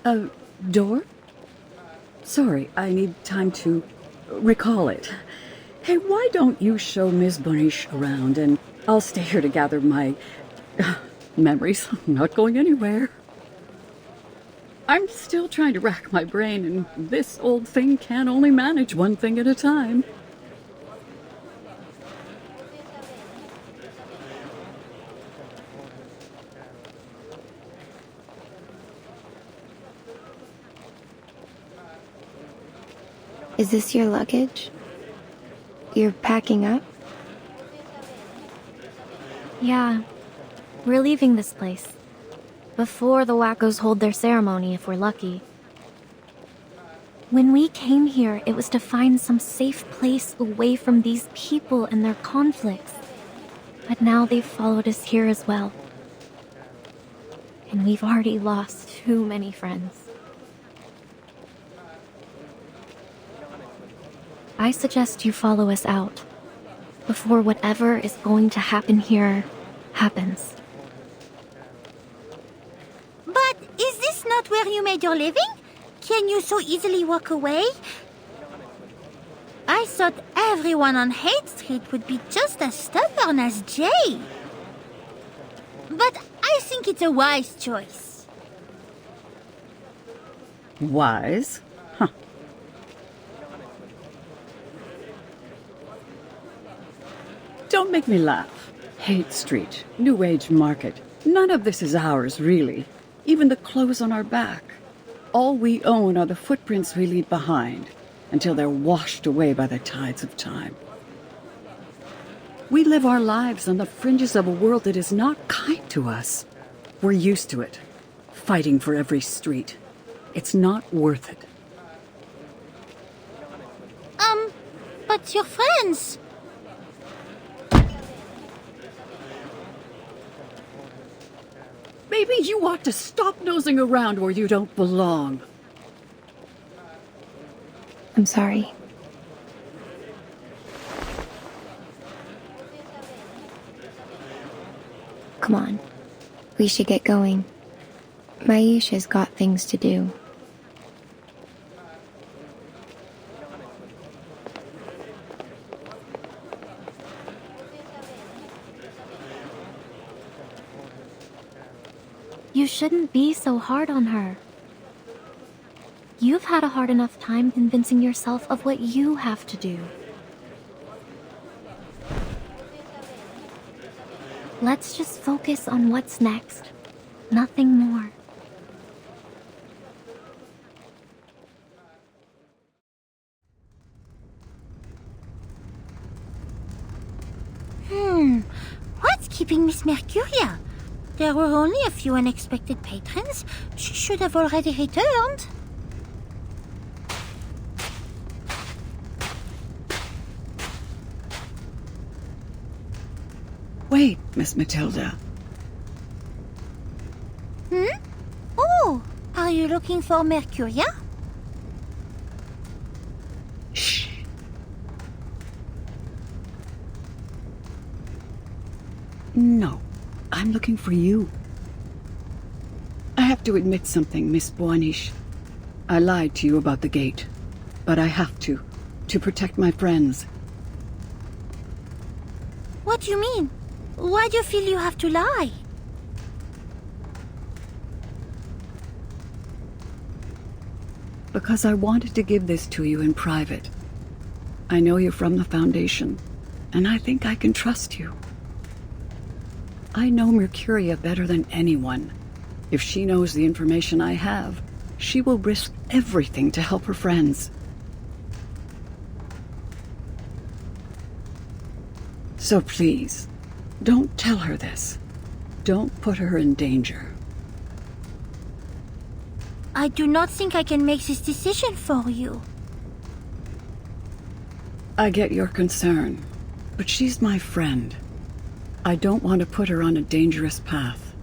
A door? Sorry, I need time to recall it. Hey, why don't you show Ms. Bonish around and I'll stay here to gather my memories. I'm not going anywhere. I'm still trying to rack my brain, and this old thing can only manage one thing at a time. Is this your luggage? You're packing up? Yeah, we're leaving this place. Before the wackos hold their ceremony, if we're lucky. When we came here, it was to find some safe place away from these people and their conflicts. But now they've followed us here as well. And we've already lost too many friends. I suggest you follow us out, before whatever is going to happen here happens. But is this not where you made your living? Can you so easily walk away? I thought everyone on Haight Street would be just as stubborn as Jay. But I think it's a wise choice. Wise? Huh. Don't make me laugh. Haight Street, New Age Market. None of this is ours, really. Even the clothes on our back. All we own are the footprints we leave behind, until they're washed away by the tides of time. We live our lives on the fringes of a world that is not kind to us. We're used to it, fighting for every street. It's not worth it. But your friends... Maybe you ought to stop nosing around where you don't belong. I'm sorry. Come on. We should get going. Maisha's got things to do. You shouldn't be so hard on her. You've had a hard enough time convincing yourself of what you have to do. Let's just focus on what's next. Nothing more. What's keeping Miss Mercuria? There were only a few unexpected patrons. She should have already returned. Wait, Miss Matilda. Oh, are you looking for Mercuria? Shh. No, I'm looking for you. I have to admit something, Miss Boanish. I lied to you about the gate, but I have to protect my friends. What do you mean? Why do you feel you have to lie? Because I wanted to give this to you in private. I know you're from the Foundation, and I think I can trust you. I know Mercuria better than anyone. If she knows the information I have, she will risk everything to help her friends. So please, don't tell her this. Don't put her in danger. I do not think I can make this decision for you. I get your concern, but she's my friend. I don't want to put her on a dangerous path.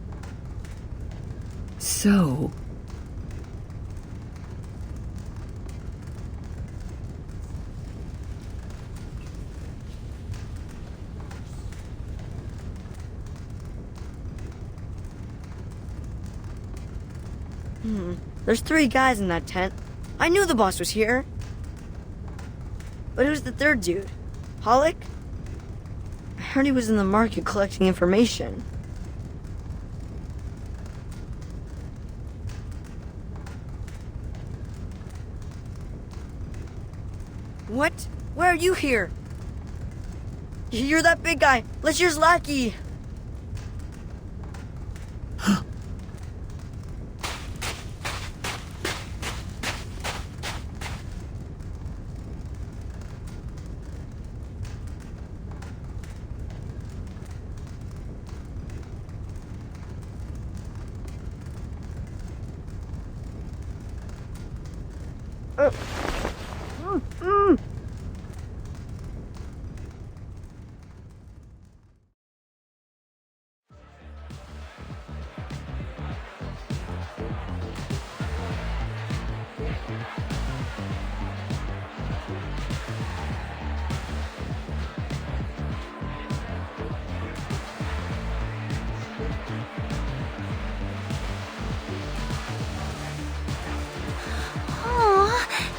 So... There's 3 guys in that tent. I knew the boss was here. But who's the 3rd dude? Hollick? I heard he was in the market collecting information. What? Why are you here? You're that big guy. Legere's lackey.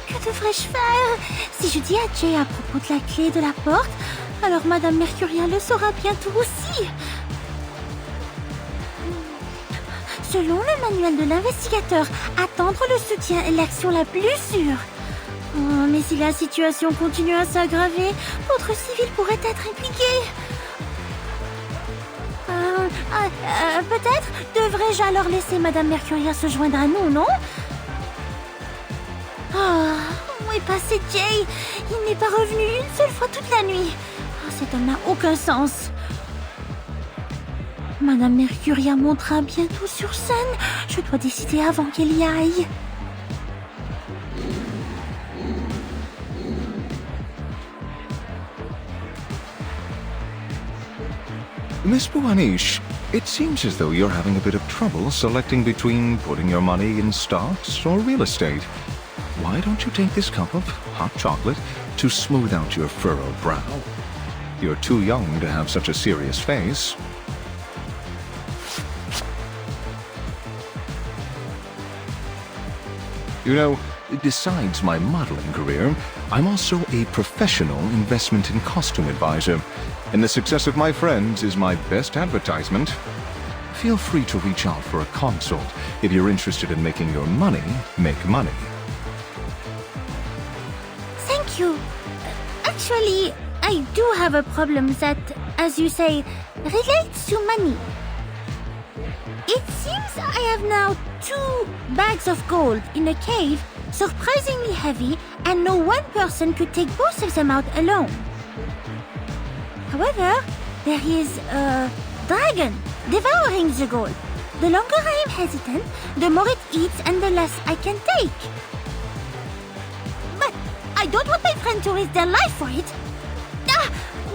Que devrais-je faire? Si je dis à Jay à propos de la clé de la porte, alors Madame Mercuria le saura bientôt aussi. Selon le manuel de l'investigateur, attendre le soutien est l'action la plus sûre. Oh, mais si la situation continue à s'aggraver, d'autres civils pourraient être impliqués. Peut-être devrais-je alors laisser Madame Mercuria se joindre à nous, non? Où est passé Jay? Il n'est pas revenu une seule fois toute la nuit. Cet homme n'a aucun sens. Madame Mercuria montera bientôt sur scène. Je dois décider avant qu'elle y aille. Miss Boanish, it seems as though you're having a bit of trouble selecting between putting your money in stocks or real estate. Why don't you take this cup of hot chocolate to smooth out your furrowed brow? You're too young to have such a serious face. You know, besides my modeling career, I'm also a professional investment and costume advisor, and the success of my friends is my best advertisement. Feel free to reach out for a consult if you're interested in making your money make money. Thank you. Actually, I do have a problem that, as you say, relates to money. It seems I have now 2 bags of gold in a cave, surprisingly heavy, and no one person could take both of them out alone. However, there is a dragon devouring the gold. The longer I am hesitant, the more it eats and the less I can take. But I don't want my friend to risk their life for it.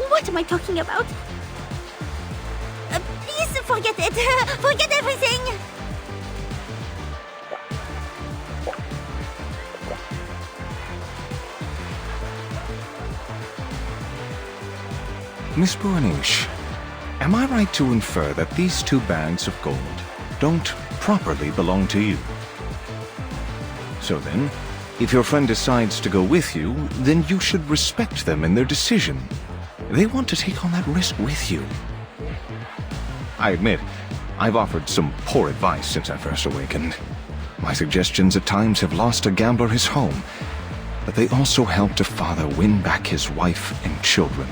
What am I talking about? Please forget it. Forget everything. Miss Buanish, am I right to infer that these 2 bags of gold don't properly belong to you? So then, if your friend decides to go with you, then you should respect them in their decision. They want to take on that risk with you. I admit, I've offered some poor advice since I first awakened. My suggestions at times have lost a gambler his home, but they also helped a father win back his wife and children.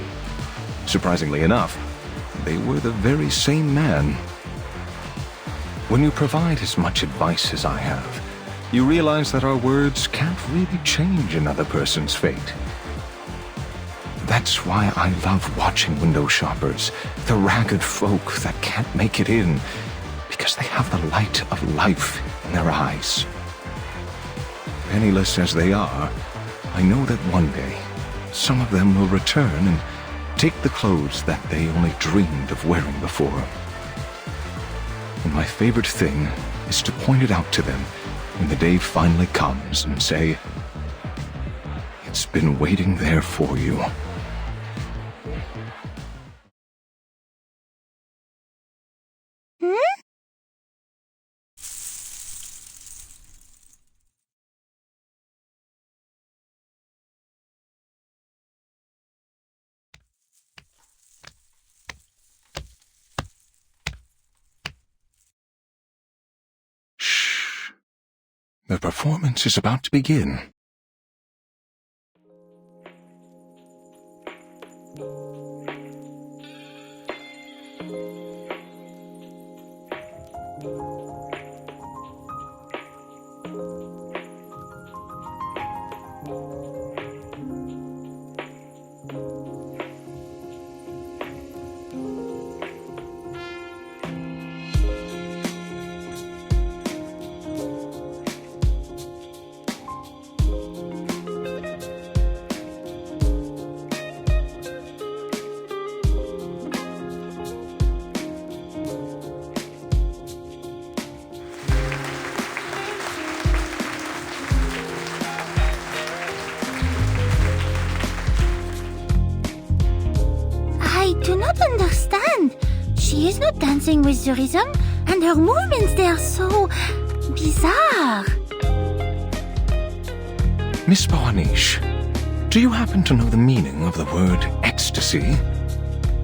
Surprisingly enough, they were the very same man. When you provide as much advice as I have, you realize that our words can't really change another person's fate. That's why I love watching window shoppers, the ragged folk that can't make it in, because they have the light of life in their eyes. Penniless as they are, I know that one day, some of them will return and take the clothes that they only dreamed of wearing before. And my favorite thing is to point it out to them when the day finally comes and say, "It's been waiting there for you." The performance is about to begin. I do not understand. She is not dancing with the rhythm, and her movements, they are so bizarre. Miss Buanish, do you happen to know the meaning of the word ecstasy?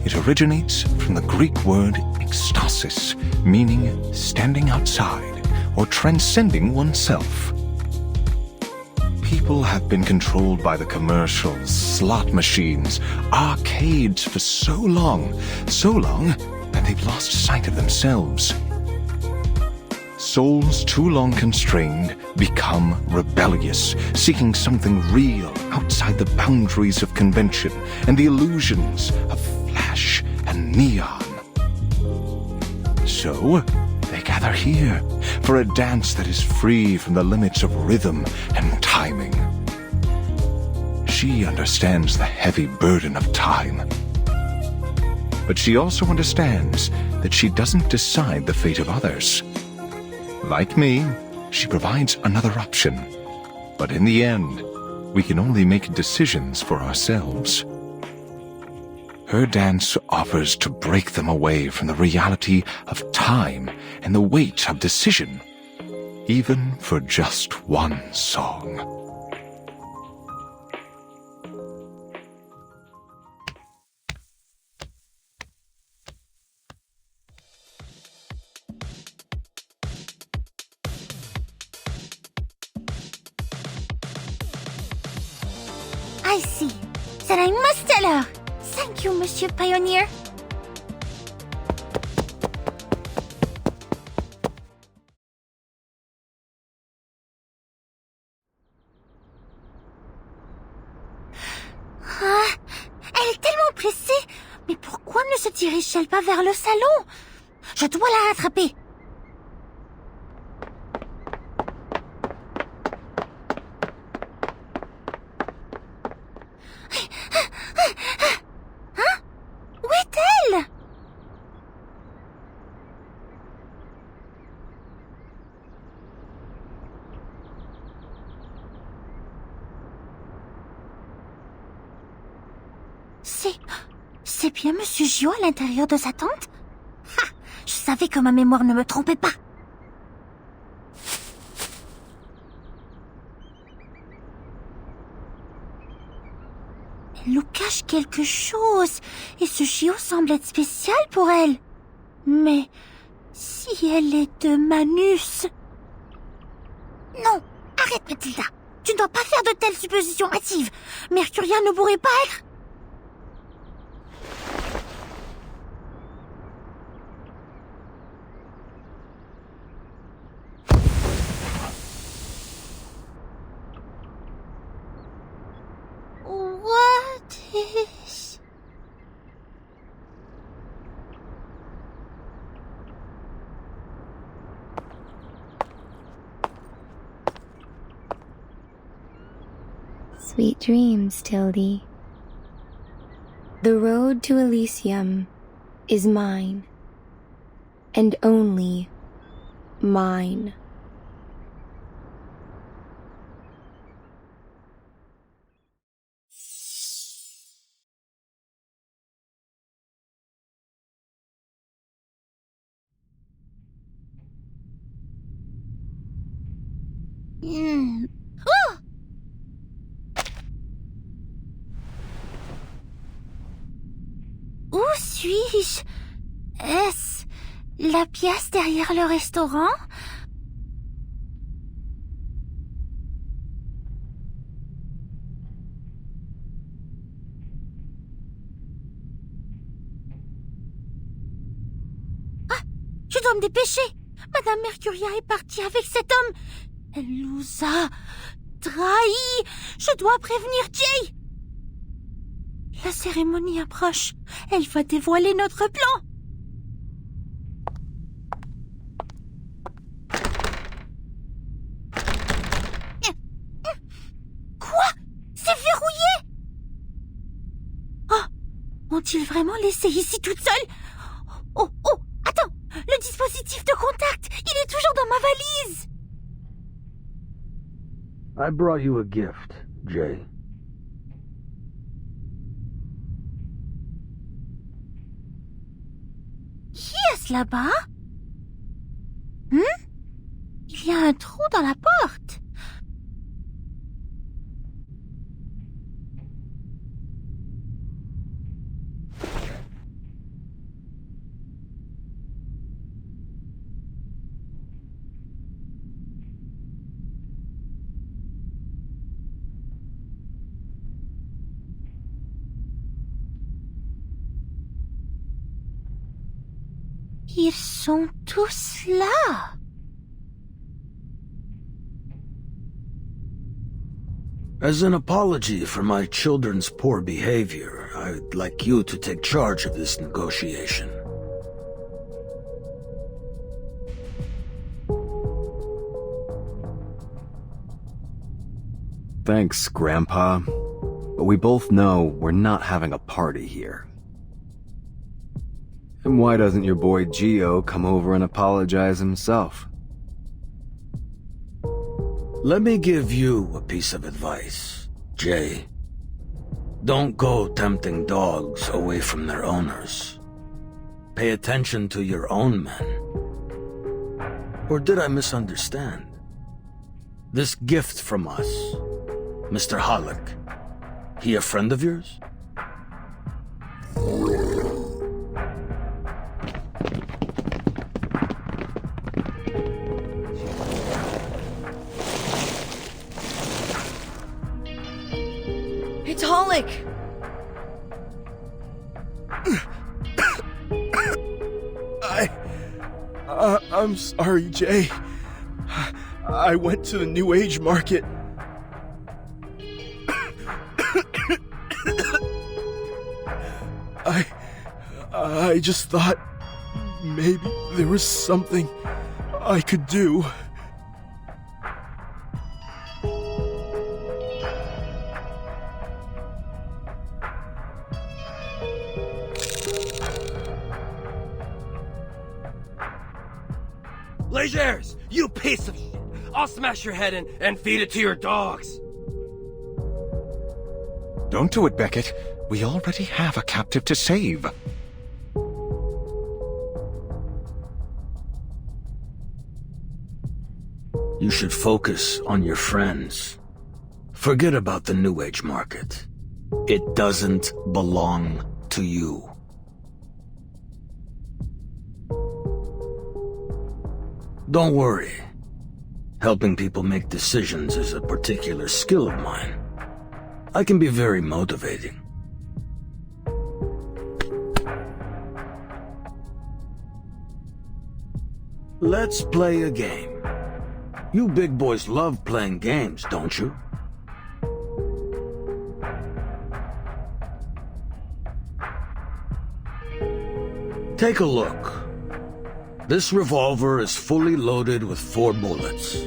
It originates from the Greek word ekstasis, meaning standing outside or transcending oneself. People have been controlled by the commercials, slot machines, arcades for so long that they've lost sight of themselves. Souls too long constrained become rebellious, seeking something real outside the boundaries of convention and the illusions of flash and neon. So, they gather here for a dance that is free from the limits of rhythm and timing. She understands the heavy burden of time. But she also understands that she doesn't decide the fate of others. Like me, she provides another option. But in the end, we can only make decisions for ourselves. Her dance offers to break them away from the reality of time and the weight of decision, even for just one song. I see. Then I must tell her. Thank you, Monsieur Pioneer. Elle est tellement pressée. Mais pourquoi ne se dirige-t-elle pas vers le salon? Je dois la rattraper. Hein? Où est-elle? C'est bien Monsieur Gio à l'intérieur de sa tente? Ha! Je savais que ma mémoire ne me trompait pas. Elle nous cache quelque chose, et ce Gio semble être spécial pour elle. Mais si elle est de Manus... Non, arrête Mathilda. Tu ne dois pas faire de telles suppositions hâtives. Mercuria ne pourrait pas être... What is... Sweet dreams, Tildy. The road to Elysium is mine, and only mine. Oh! Où suis-je? Est-ce la pièce derrière le restaurant? Ah! Je dois me dépêcher! Madame Mercuria est partie avec cet homme! Elle nous a trahis! Je dois prévenir Jay! La cérémonie approche. Elle va dévoiler notre plan. Quoi? C'est verrouillé? Oh, ont-ils vraiment laissé ici toute seule? Oh, attends! Le dispositif de contact, il est toujours dans ma valise! I brought you a gift, Jay. Qui est-ce là-bas? Il y a un trou dans la porte. Ils sont tous là. As an apology for my children's poor behavior, I'd like you to take charge of this negotiation. Thanks, Grandpa. But we both know we're not having a party here. And why doesn't your boy Gio come over and apologize himself? Let me give you a piece of advice, Jay. Don't go tempting dogs away from their owners. Pay attention to your own men. Or did I misunderstand? This gift from us, Mr. Halleck, he a friend of yours? It's Halleck! I'm sorry, Jay. I went to the New Age market. I just thought maybe there was something I could do. Legers, you piece of shit! I'll smash your head in and feed it to your dogs! Don't do it, Beckett. We already have a captive to save. You should focus on your friends. Forget about the New Age market. It doesn't belong to you. Don't worry. Helping people make decisions is a particular skill of mine. I can be very motivating. Let's play a game. You big boys love playing games, don't you? Take a look. This revolver is fully loaded with 4 bullets.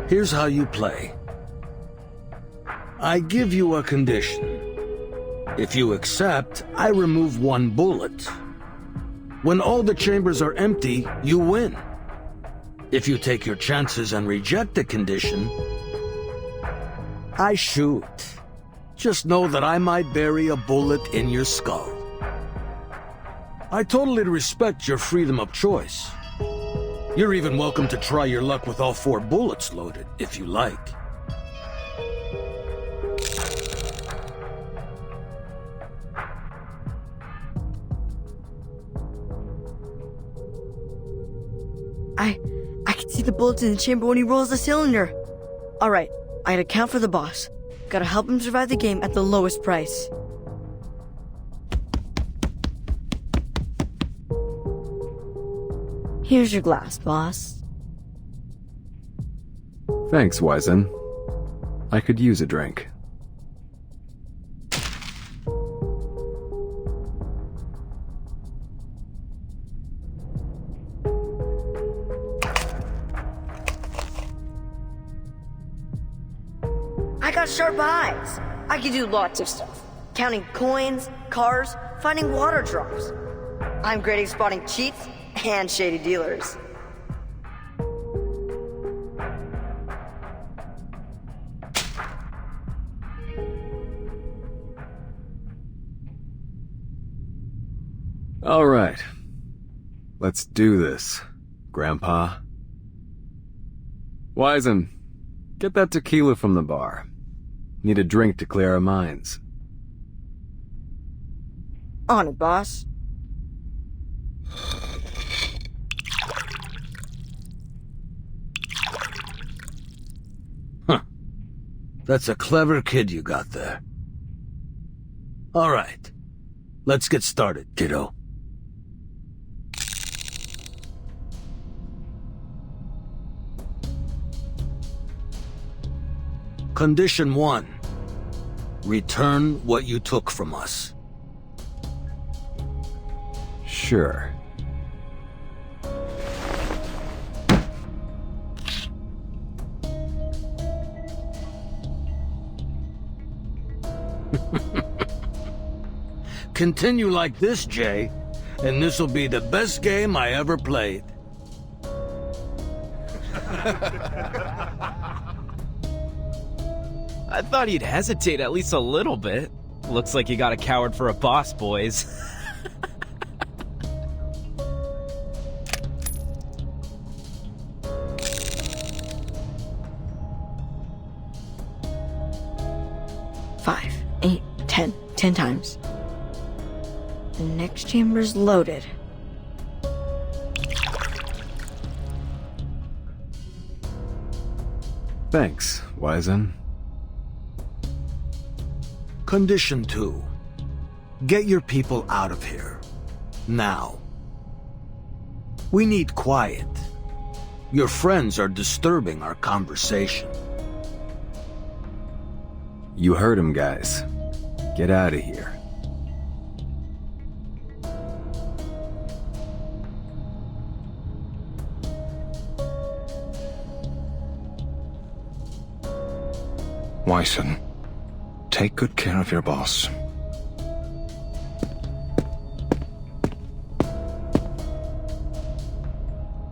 Here's how you play. I give you a condition. If you accept, I remove 1 bullet. When all the chambers are empty, you win. If you take your chances and reject the condition, I shoot. Just know that I might bury a bullet in your skull. I totally respect your freedom of choice. You're even welcome to try your luck with all 4 bullets loaded, if you like. I can see the bullets in the chamber when he rolls the cylinder. Alright, I gotta count for the boss. Gotta help him survive the game at the lowest price. Here's your glass, boss. Thanks, Wizen. I could use a drink. I got sharp eyes. I can do lots of stuff. Counting coins, cars, finding water drops. I'm great at spotting cheats and shady dealers. All right. Let's do this, Grandpa. Wizen, get that tequila from the bar. Need a drink to clear our minds. On it, boss. Huh. That's a clever kid you got there. All right. Let's get started, kiddo. Condition 1. Return what you took from us. Sure. Continue like this, Jay, and this'll be the best game I ever played. I thought he'd hesitate at least a little bit. Looks like you got a coward for a boss, boys. Five, 8, 10. 10 times. The next chamber's loaded. Thanks, Wizen. Condition 2. Get your people out of here. Now. We need quiet. Your friends are disturbing our conversation. You heard him, guys. Get out of here. Wyson, take good care of your boss.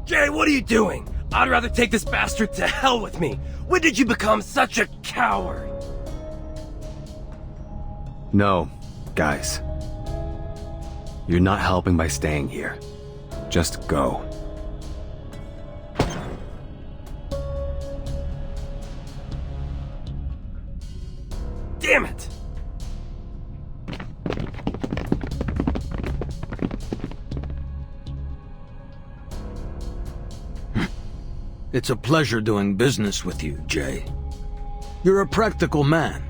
Jay, what are you doing? I'd rather take this bastard to hell with me. When did you become such a coward? No, guys. You're not helping by staying here. Just go. Damn it! It's a pleasure doing business with you, Jay. You're a practical man.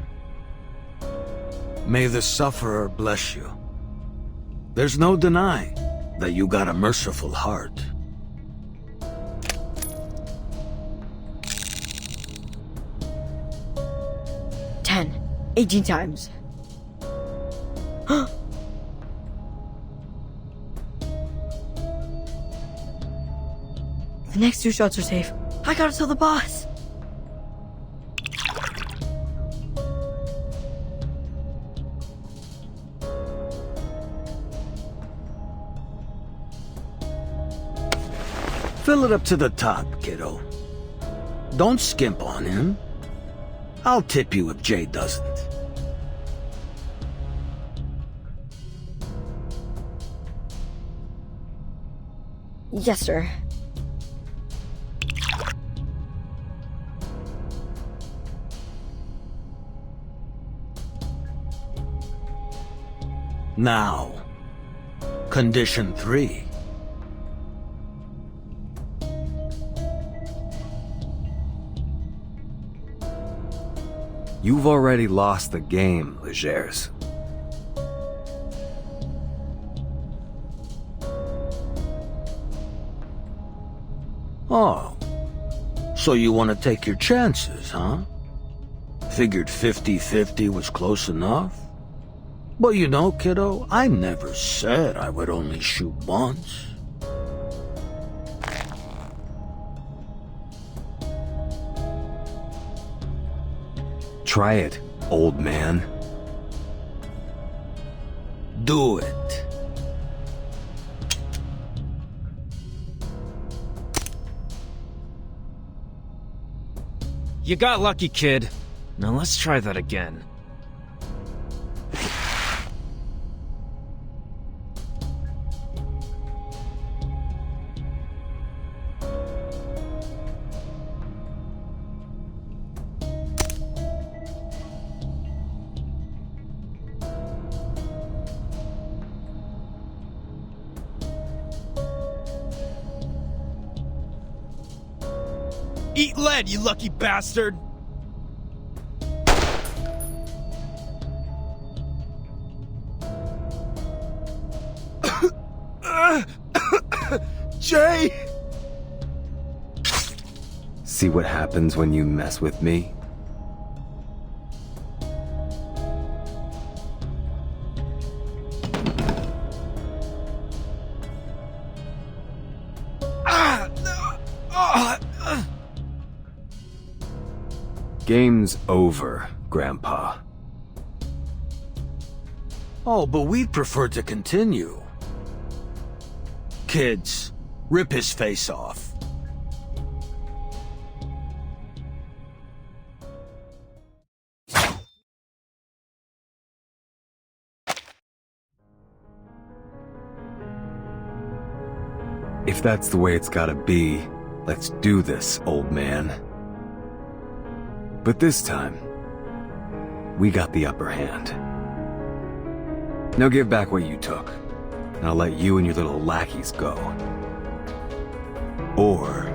May the sufferer bless you. There's no denying that you got a merciful heart. Ten, 18 times. The next 2 shots are safe. I gotta tell the boss. Fill it up to the top, kiddo. Don't skimp on him. I'll tip you if Jay doesn't. Yes, sir. Now, condition 3. You've already lost the game, Legers. Oh, so you want to take your chances, huh? Figured 50-50 was close enough? But you know, kiddo, I never said I would only shoot once. Try it, old man. Do it. You got lucky, kid. Now let's try that again. Eat lead, you lucky bastard! Jay! See what happens when you mess with me? Game's over, Grandpa. Oh, but we'd prefer to continue. Kids, rip his face off. If that's the way it's gotta be, let's do this, old man. But this time, we got the upper hand. Now give back what you took, and I'll let you and your little lackeys go. Or...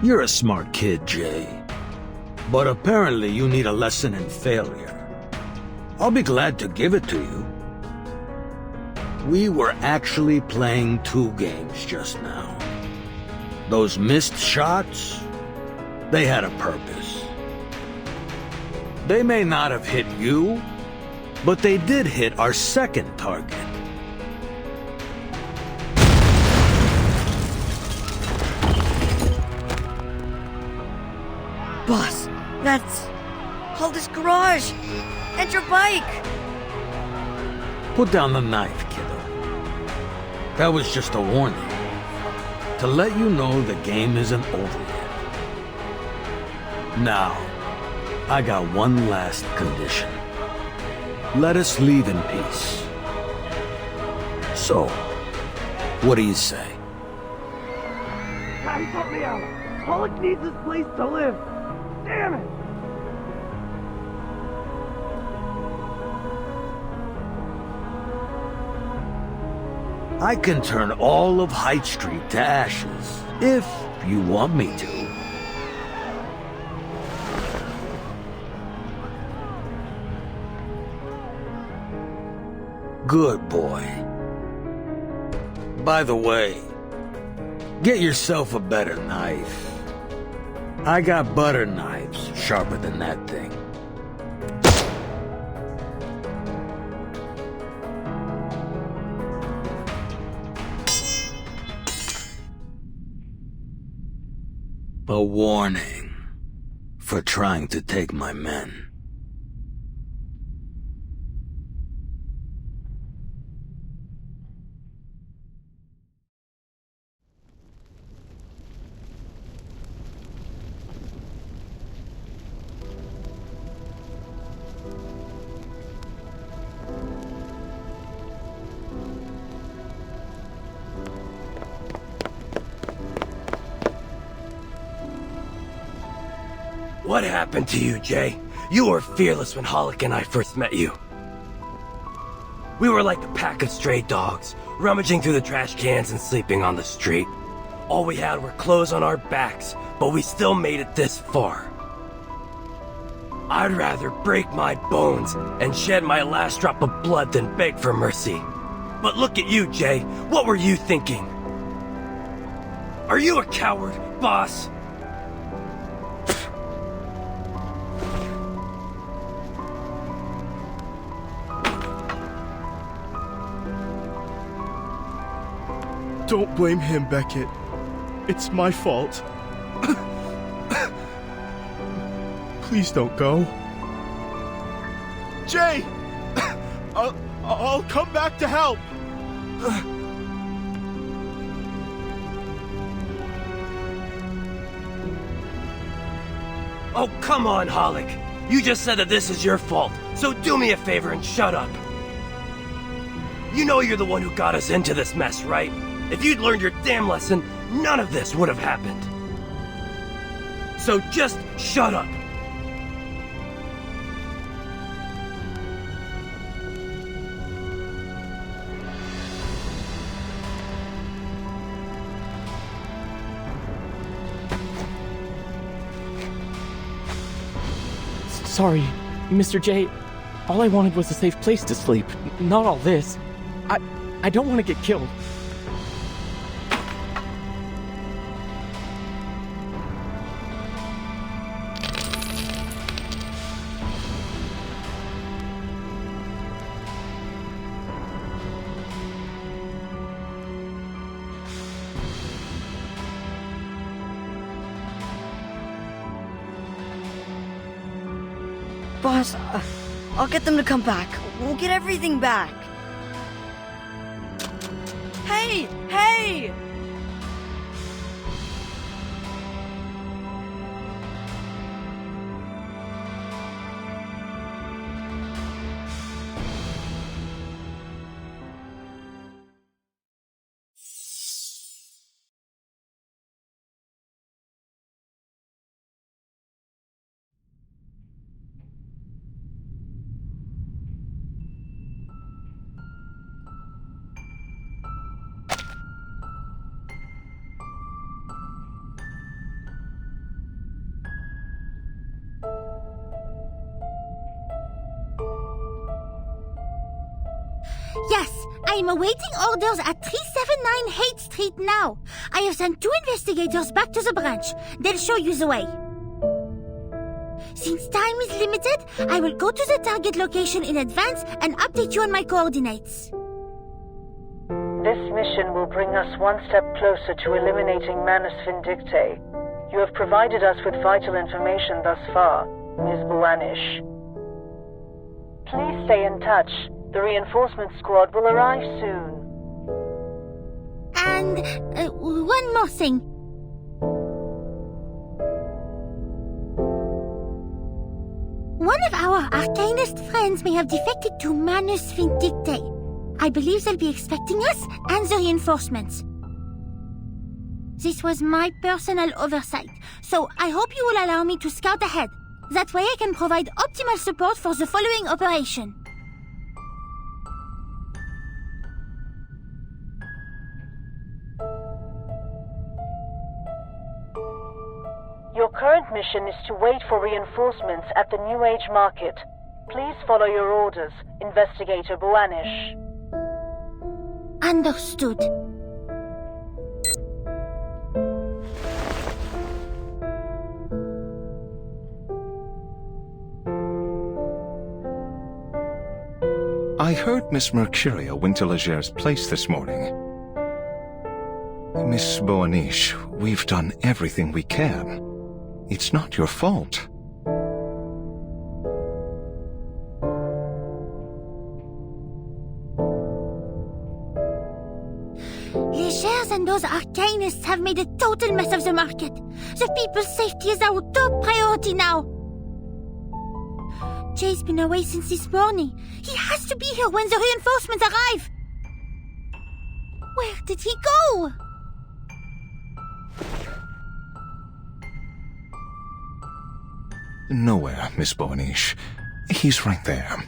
You're a smart kid, Jay. But apparently you need a lesson in failure. I'll be glad to give it to you. We were actually playing 2 games just now. Those missed shots, they had a purpose. They may not have hit you, but they did hit our second target. Boss, that's Holly's garage and your bike. Put down the knife, kiddo. That was just a warning. To let you know the game isn't over yet. Now, I got one last condition. Let us leave in peace. So, what do you say? Guys, help me out. Pollock needs this place to live. Damn it! I can turn all of Hyde Street to ashes, if you want me to. Good boy. By the way, get yourself a better knife. I got butter knives sharper than that thing. A warning for trying to take my men. What happened to you, Jay? You were fearless when Hollick and I first met you. We were like a pack of stray dogs, rummaging through the trash cans and sleeping on the street. All we had were clothes on our backs, but we still made it this far. I'd rather break my bones and shed my last drop of blood than beg for mercy. But look at you, Jay. What were you thinking? Are you a coward, boss? Don't blame him, Beckett. It's my fault. Please don't go. Jay! I'll come back to help! Oh, come on, Hollick. You just said that this is your fault, so do me a favor and shut up. You know you're the one who got us into this mess, right? If you'd learned your damn lesson, none of this would have happened. So just shut up. Sorry, Mr. J. All I wanted was a safe place to sleep, not all this. I don't want to get killed. Boss, I'll get them to come back. We'll get everything back. Hey! Hey! Yes, I am awaiting orders at 379 Haight Street now. I have sent 2 investigators back to the branch. They'll show you the way. Since time is limited, I will go to the target location in advance and update you on my coordinates. This mission will bring us one step closer to eliminating Manus Vindictae. You have provided us with vital information thus far, Ms. Buanish. Please stay in touch. The reinforcement squad will arrive soon. And one more thing. One of our arcanist friends may have defected to Manus Vindicte. I believe they'll be expecting us and the reinforcements. This was my personal oversight, so I hope you will allow me to scout ahead. That way I can provide optimal support for the following operation. Your current mission is to wait for reinforcements at the New Age Market. Please follow your orders, Investigator Buanish. Understood. I heard Miss Mercuria went to Leger's place this morning. Miss Buanish, we've done everything we can. It's not your fault. Legers and those arcanists have made a total mess of the market. The people's safety is our top priority now. Jay's been away since this morning. He has to be here when the reinforcements arrive. Where did he go? Nowhere, Miss Buanish. He's right there.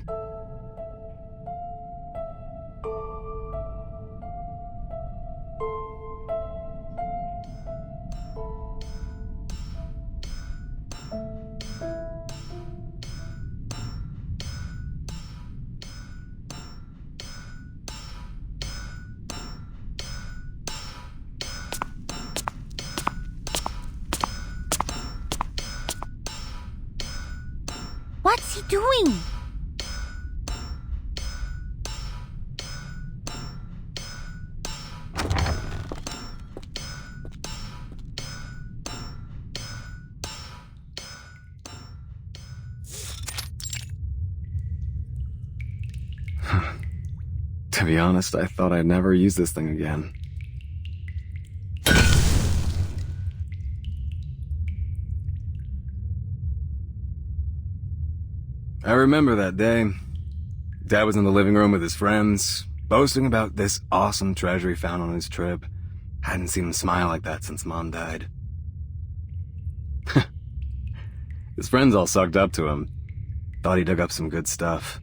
What's he doing? To be honest, I thought I'd never use this thing again. I remember that day. Dad was in the living room with his friends, boasting about this awesome treasure he found on his trip. Hadn't seen him smile like that since Mom died. His friends all sucked up to him. Thought he dug up some good stuff.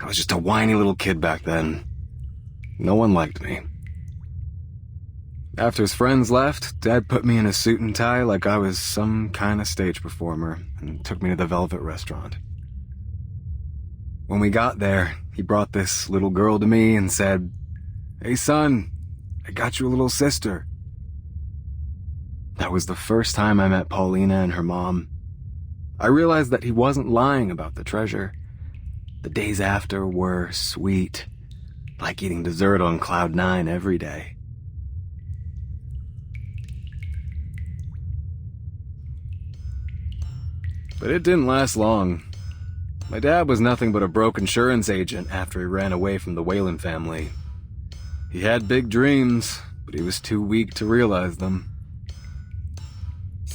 I was just a whiny little kid back then. No one liked me. After his friends left, Dad put me in a suit and tie like I was some kind of stage performer and took me to the Velvet Restaurant. When we got there, he brought this little girl to me and said, "Hey son, I got you a little sister." That was the first time I met Paulina and her mom. I realized that he wasn't lying about the treasure. The days after were sweet, like eating dessert on Cloud 9 every day. But it didn't last long. My dad was nothing but a broke insurance agent after he ran away from the Whalen family. He had big dreams, but he was too weak to realize them.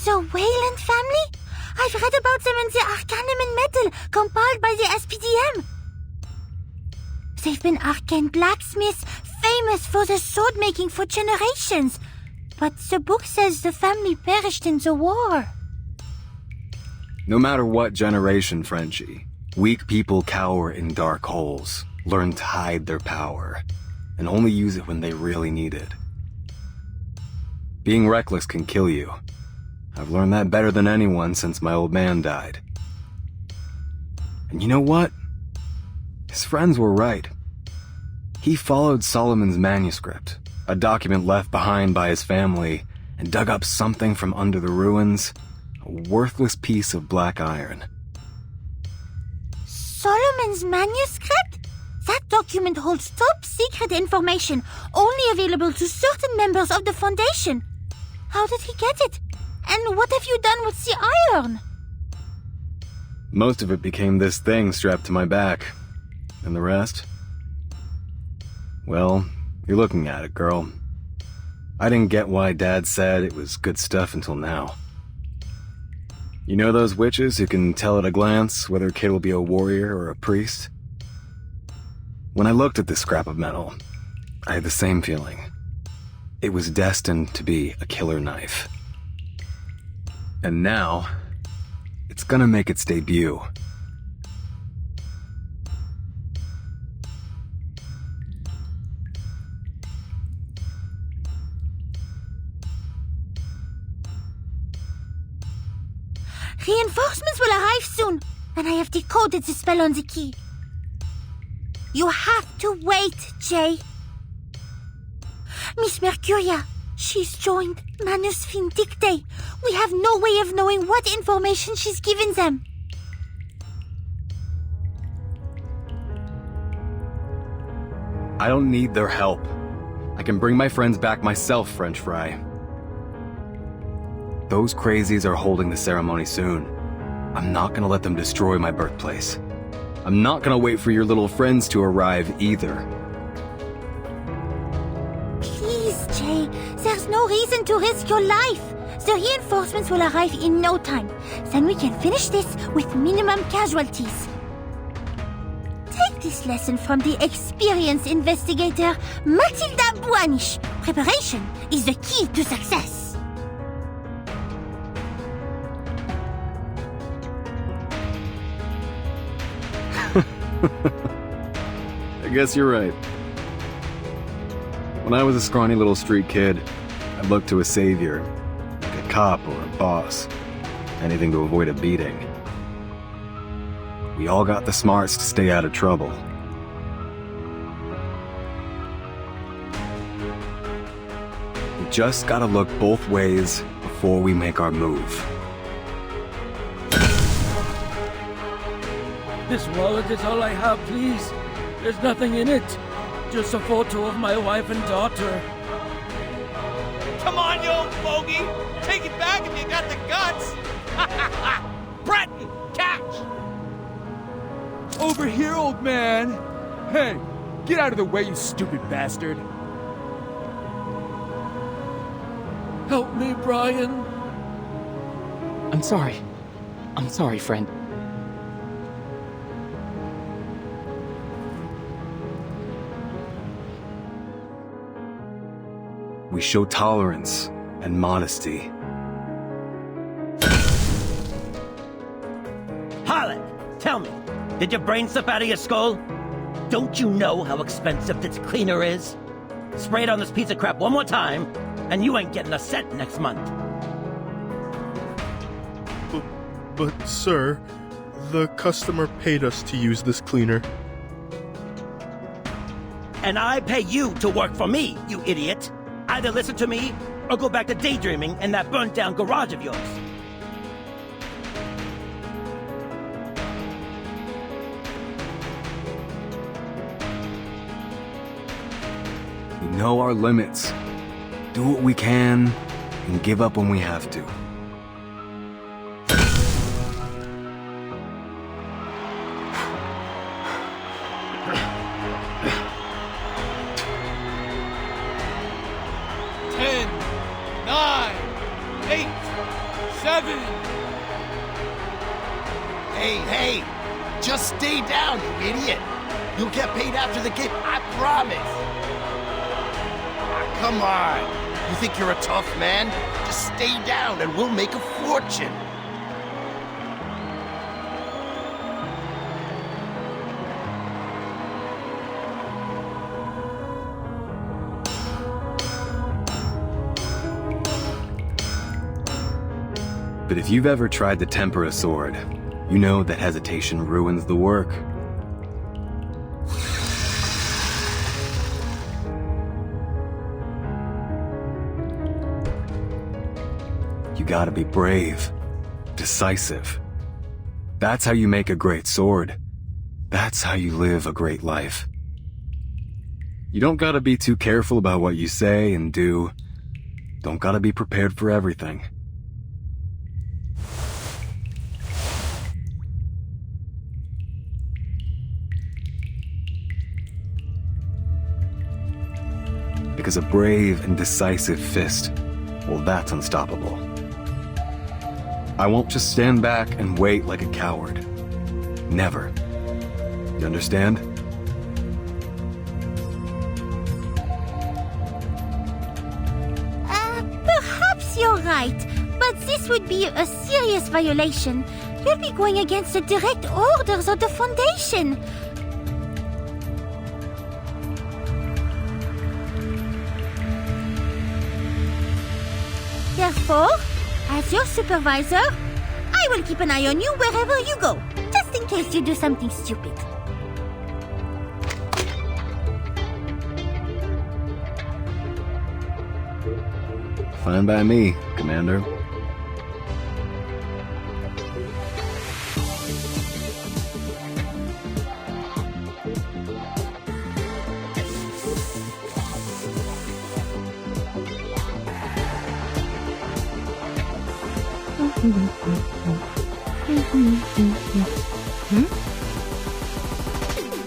The Whalen family? I've read about them in the Arcanum and Metal compiled by the SPDM. They've been arcane blacksmiths, famous for their sword making for generations. But the book says the family perished in the war. No matter what generation, Frenchie, weak people cower in dark holes, learn to hide their power, and only use it when they really need it. Being reckless can kill you. I've learned that better than anyone since my old man died. And you know what? His friends were right. He followed Solomon's manuscript, a document left behind by his family, and dug up something from under the ruins, a worthless piece of black iron. Solomon's manuscript? That document holds top secret information, only available to certain members of the Foundation. How did he get it? And what have you done with the iron? Most of it became this thing strapped to my back. And the rest? Well, you're looking at it, girl. I didn't get why Dad said it was good stuff until now. You know those witches who can tell at a glance whether a kid will be a warrior or a priest? When I looked at this scrap of metal, I had the same feeling. It was destined to be a killer knife. And now, it's gonna make its debut. Reinforcements will arrive soon, and I have decoded the spell on the key. You have to wait, Jay. Miss Mercuria, she's joined Manus Vindicte. We have no way of knowing what information she's given them. I don't need their help. I can bring my friends back myself, French fry. Those crazies are holding the ceremony soon. I'm not gonna let them destroy my birthplace. I'm not gonna wait for your little friends to arrive either. Please, Jay, there's no reason to risk your life. The reinforcements will arrive in no time. Then we can finish this with minimum casualties. Take this lesson from the experienced investigator, Matilda Buanish. Preparation is the key to success. I guess you're right. When I was a scrawny little street kid, I looked to a savior, like a cop or a boss. Anything to avoid a beating. We all got the smarts to stay out of trouble. We just gotta look both ways before we make our move. This wallet is all I have, please. There's nothing in it. Just a photo of my wife and daughter. Come on, you old bogey! Take it back if you got the guts! Breton, catch! Over here, old man! Hey, get out of the way, you stupid bastard! Help me, Brian. I'm sorry. I'm sorry, friend. We show tolerance and modesty. Harlan, tell me, did your brain slip out of your skull? Don't you know how expensive this cleaner is? Spray it on this piece of crap one more time, and you ain't getting a cent next month. But sir, the customer paid us to use this cleaner. And I pay you to work for me, you idiot! Either listen to me, or go back to daydreaming in that burnt-down garage of yours. We know our limits. Do what we can, and give up when we have to. Hey, just stay down, you idiot. You'll get paid after the game, I promise. Ah, come on. You think you're a tough man? Just stay down and we'll make a fortune. But if you've ever tried to temper a sword, you know that hesitation ruins the work. You gotta be brave, decisive. That's how you make a great sword. That's how you live a great life. You don't gotta be too careful about what you say and do. don't gotta be prepared for everything. Because a brave and decisive fist, well, that's unstoppable. I won't just stand back and wait like a coward. Never. You understand? Perhaps you're right, but this would be a serious violation. You'll be going against the direct orders of the Foundation. Therefore, as your supervisor, I will keep an eye on you wherever you go, just in case you do something stupid. Fine by me, Commander.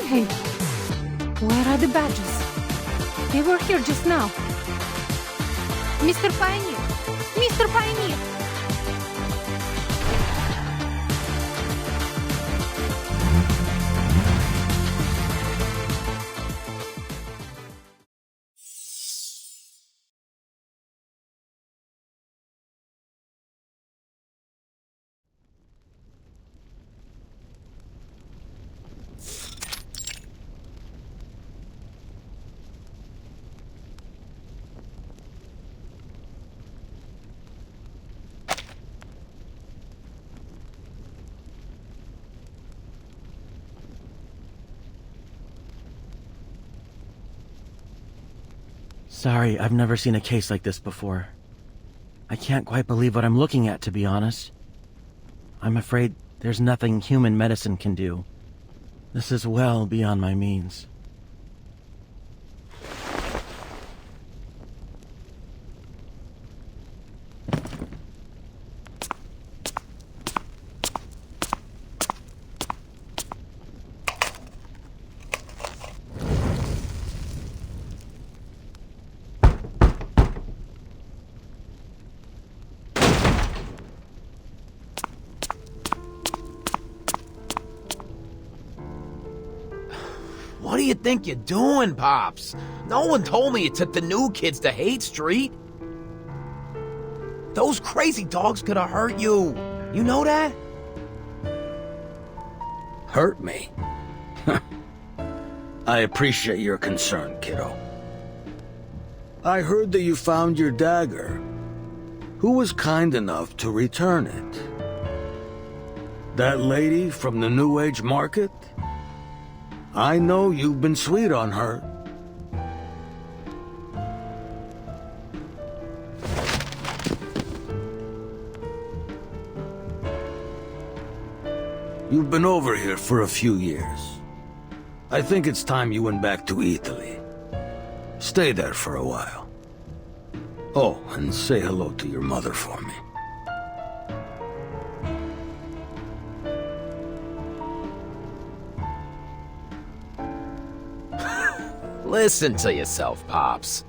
Hey, where are the badges? They were here just now. Mr. Pioneer! Mr. Pioneer! Sorry, I've never seen a case like this before. I can't quite believe what I'm looking at, to be honest. I'm afraid there's nothing human medicine can do. This is well beyond my means. What do you think you're doing, Pops? No one told me you took the new kids to Haight Street. Those crazy dogs could have hurt you. You know that? Hurt me? I appreciate your concern, kiddo. I heard that you found your dagger. Who was kind enough to return it? That lady from the New Age Market? I know you've been sweet on her. You've been over here for a few years. I think it's time you went back to Italy. Stay there for a while. Oh, and say hello to your mother for me. Listen to yourself, Pops.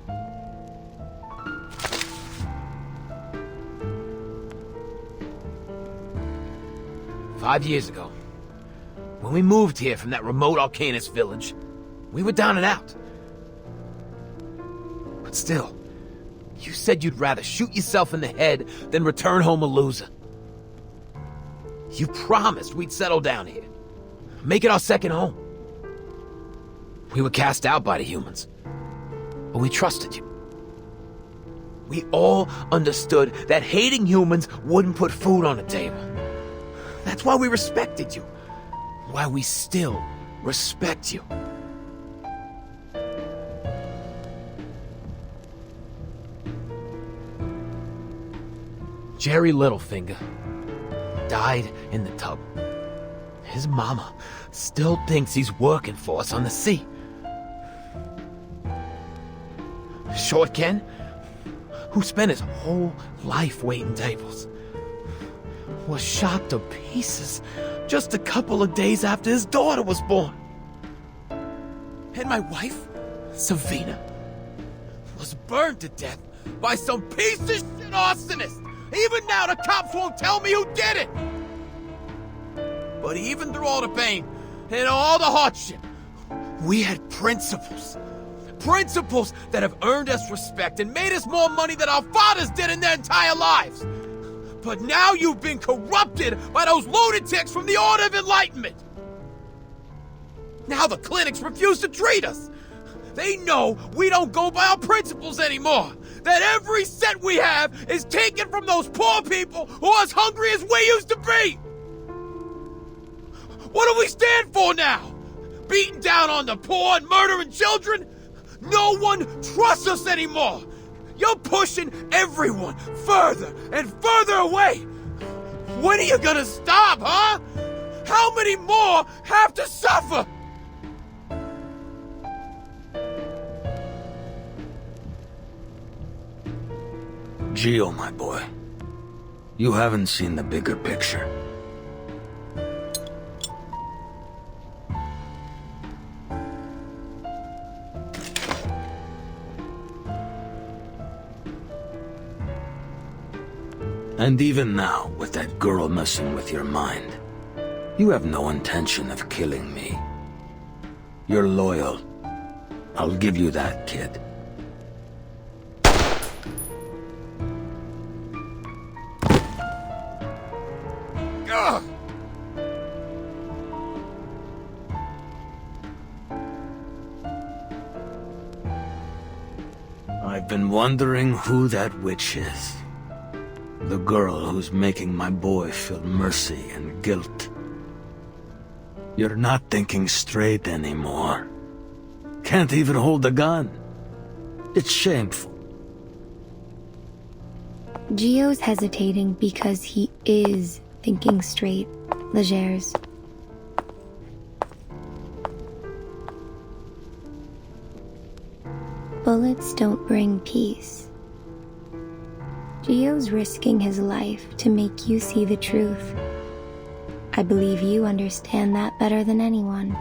"5 years ago, when we moved here from that remote Arcanist village, we were down and out. But still, you said you'd rather shoot yourself in the head than return home a loser. You promised we'd settle down here, make it our second home. We were cast out by the humans, but we trusted you. We all understood that hating humans wouldn't put food on the table. That's why we respected you. Why we still respect you. Jerry Littlefinger died in the tub. His mama still thinks he's working for us on the sea. Short Ken who spent his whole life waiting tables, was shot to pieces just a couple of days after his daughter was born. And my wife, Savina, was burned to death by some piece of shit arsonist. Even now, the cops won't tell me who did it. But even through all the pain and all the hardship, we had principles. Principles that have earned us respect and made us more money than our fathers did in their entire lives. But now you've been corrupted by those lunatics from the Order of Enlightenment. Now the clinics refuse to treat us. They know we don't go by our principles anymore. That every cent we have is taken from those poor people who are as hungry as we used to be. What do we stand for now? Beating down on the poor and murdering children? No one trusts us anymore. You're pushing everyone further and further away. When are you gonna stop, huh? How many more have to suffer? Gio, my boy, you haven't seen the bigger picture. And even now, with that girl messing with your mind, you have no intention of killing me. You're loyal. I'll give you that, kid. Ugh! I've been wondering who that witch is. The girl who's making my boy feel mercy and guilt. You're not thinking straight anymore. Can't even hold a gun. It's shameful. Gio's hesitating because he is thinking straight, Legers. Bullets don't bring peace. Gio's risking his life to make you see the truth. I believe you understand that better than anyone.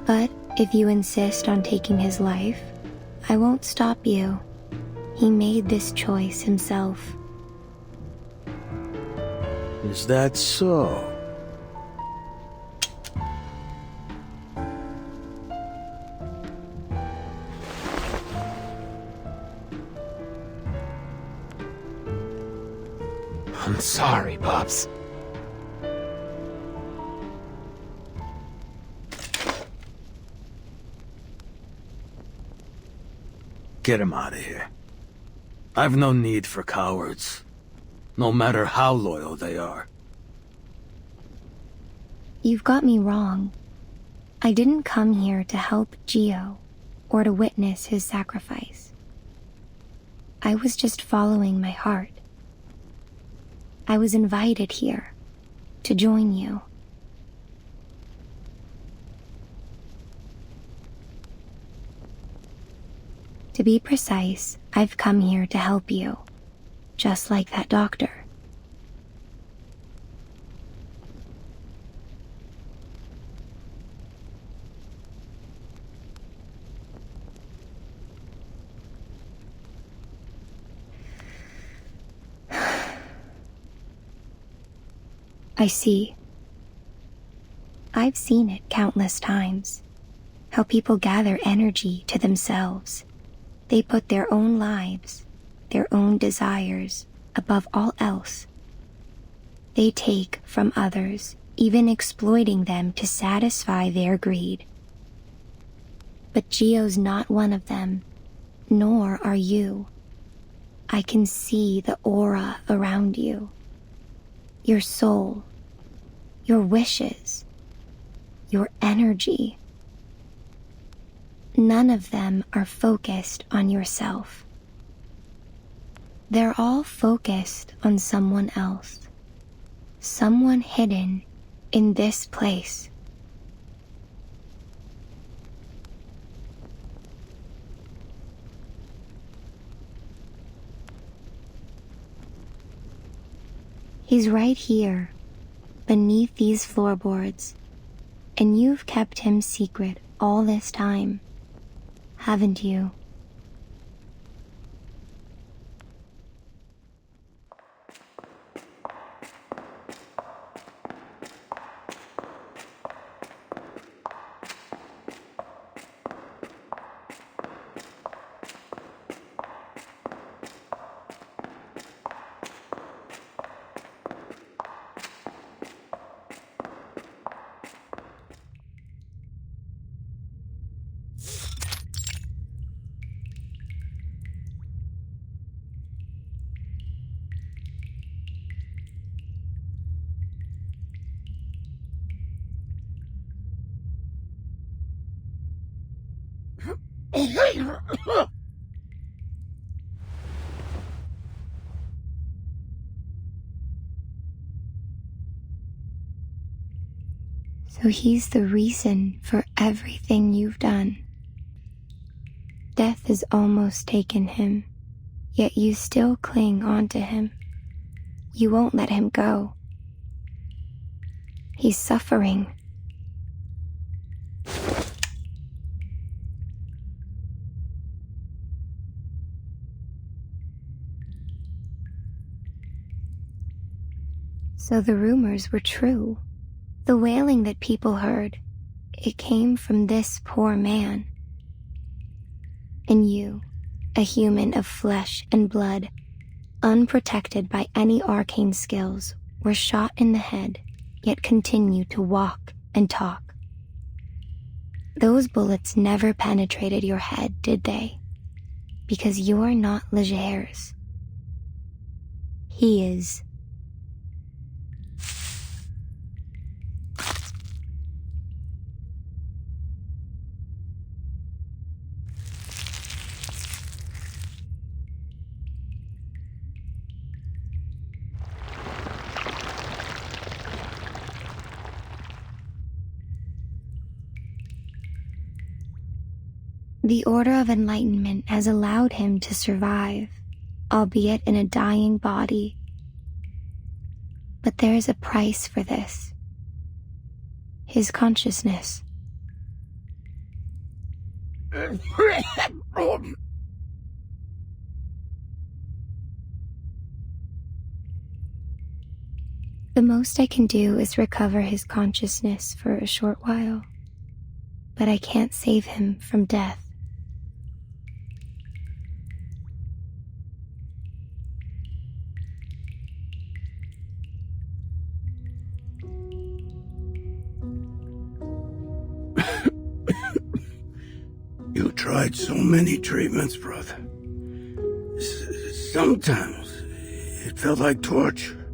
But if you insist on taking his life, I won't stop you. He made this choice himself. Is that so? I'm sorry, Pops. Get him out of here. I've no need for cowards, no matter how loyal they are. You've got me wrong. I didn't come here to help Gio or to witness his sacrifice. I was just following my heart. I was invited here to join you. To be precise, I've come here to help you, just like that doctor. I see. I've seen it countless times. How people gather energy to themselves. They put their own lives, their own desires, above all else. They take from others, even exploiting them to satisfy their greed. But Gio's not one of them, nor are you. I can see the aura around you. Your soul, your wishes, your energy. None of them are focused on yourself. They're all focused on someone else. Someone hidden in this place. He's right here, beneath these floorboards. And you've kept him secret all this time, haven't you? So he's the reason for everything you've done. Death has almost taken him, yet you still cling onto him. You won't let him go. He's suffering. So the rumors were true. The wailing that people heard, it came from this poor man. And you, a human of flesh and blood, unprotected by any arcane skills, were shot in the head, yet continue to walk and talk. Those bullets never penetrated your head, did they? Because you're not Legers. He is. The Order of Enlightenment has allowed him to survive, albeit in a dying body. But there is a price for this. His consciousness. The most I can do is recover his consciousness for a short while, but I can't save him from death. You tried so many treatments, brother. Sometimes it felt like torture.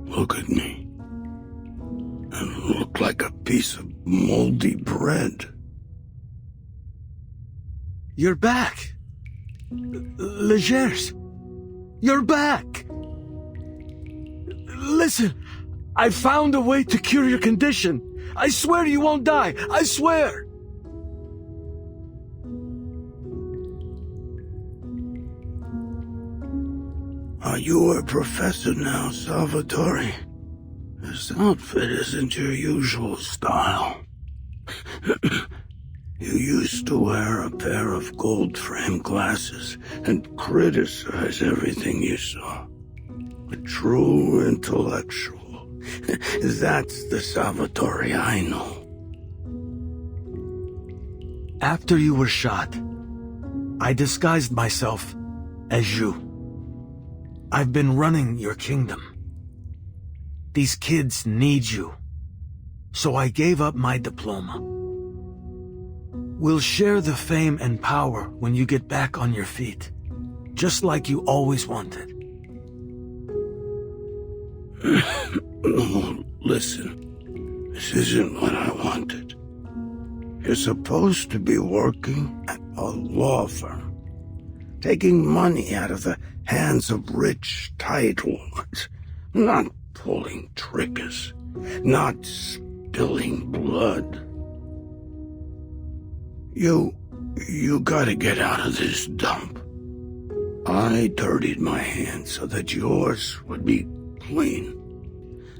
Look at me. I look like a piece of moldy bread. You're back. Legers. You're back. Listen, I found a way to cure your condition. I swear you won't die. I swear. Are you a professor now, Salvatore? This outfit isn't your usual style. You used to wear a pair of gold-framed glasses and criticize everything you saw. A true intellectual. That's the Salvatore I know. After you were shot, I disguised myself as you. I've been running your kingdom. These kids need you. So I gave up my diploma. We'll share the fame and power when you get back on your feet, just like you always wanted. Listen, this isn't what I wanted. You're supposed to be working at a law firm, taking money out of the hands of rich tightwads, not pulling triggers, not spilling blood. You gotta get out of this dump. I dirtied my hands so that yours would be clean,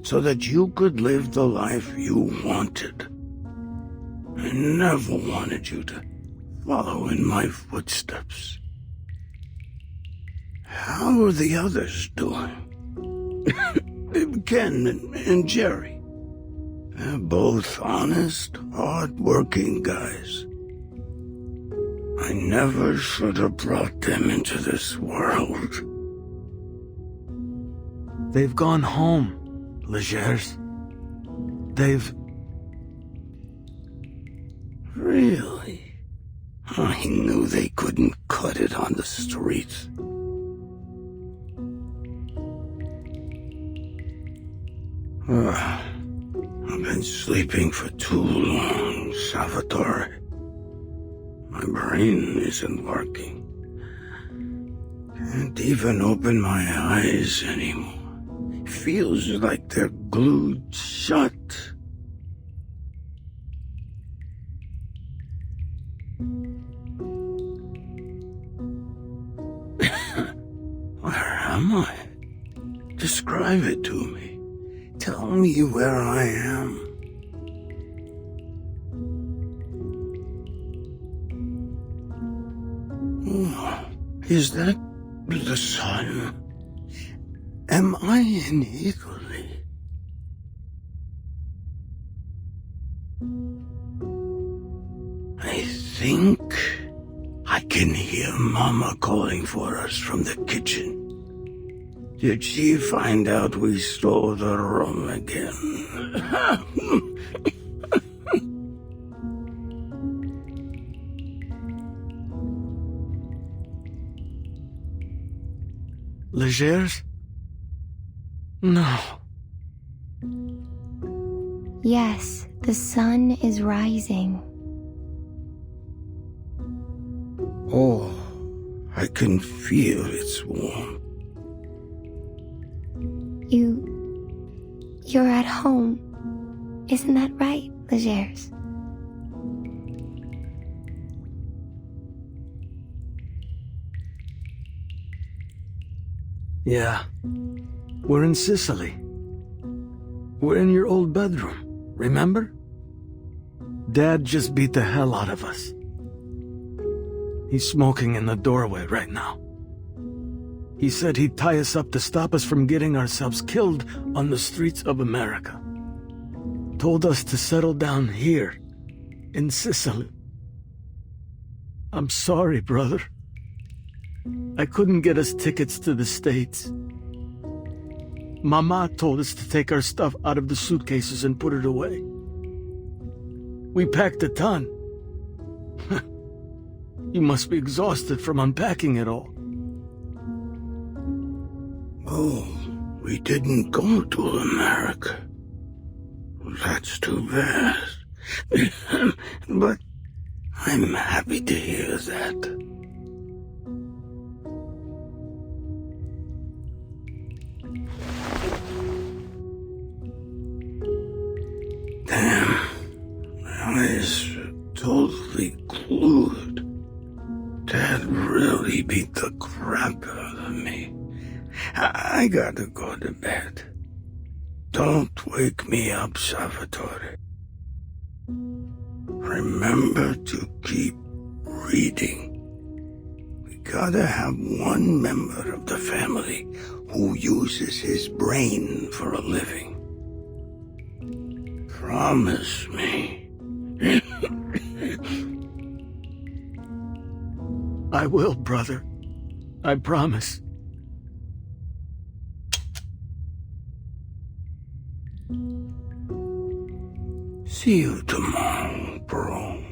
so that you could live the life you wanted. I never wanted you to follow in my footsteps. How are the others doing? Ken and Jerry. They're both honest, hard-working guys. I never should have brought them into this world. They've gone home, Legers. They've... Really? I knew they couldn't cut it on the streets. I've been sleeping for too long, Salvatore. My brain isn't working. Can't even open my eyes anymore. Feels like they're glued shut. Where am I? Describe it to me. Tell me where I am. Oh, is that the sun? Am I in Italy? I think I can hear Mama calling for us from the kitchen. Did she find out we stole the room again? Legers? No. Yes, the sun is rising. Oh, I can feel its warmth. You're at home. Isn't that right, Legers? Yeah. We're in Sicily. We're in your old bedroom, remember? Dad just beat the hell out of us. He's smoking in the doorway right now. He said he'd tie us up to stop us from getting ourselves killed on the streets of America. Told us to settle down here, in Sicily. I'm sorry, brother. I couldn't get us tickets to the States. Mama told us to take our stuff out of the suitcases and put it away. We packed a ton. You must be exhausted from unpacking it all. Oh, we didn't go to America. That's too bad. But I'm happy to hear that. Damn, my eyes are totally glued. Dad really beat the crap out of me. I gotta go to bed. Don't wake me up, Salvatore. Remember to keep reading. We gotta have one member of the family who uses his brain for a living. Promise me. I will, brother. I promise. See you tomorrow, bro.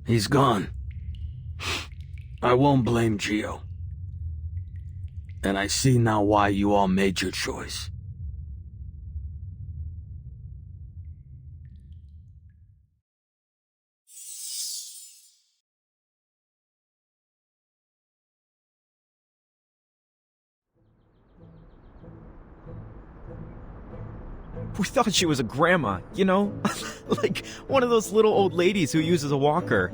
He's gone. I won't blame Gio. And I see now why you all made your choice. We thought she was a grandma, you know? Like one of those little old ladies who uses a walker.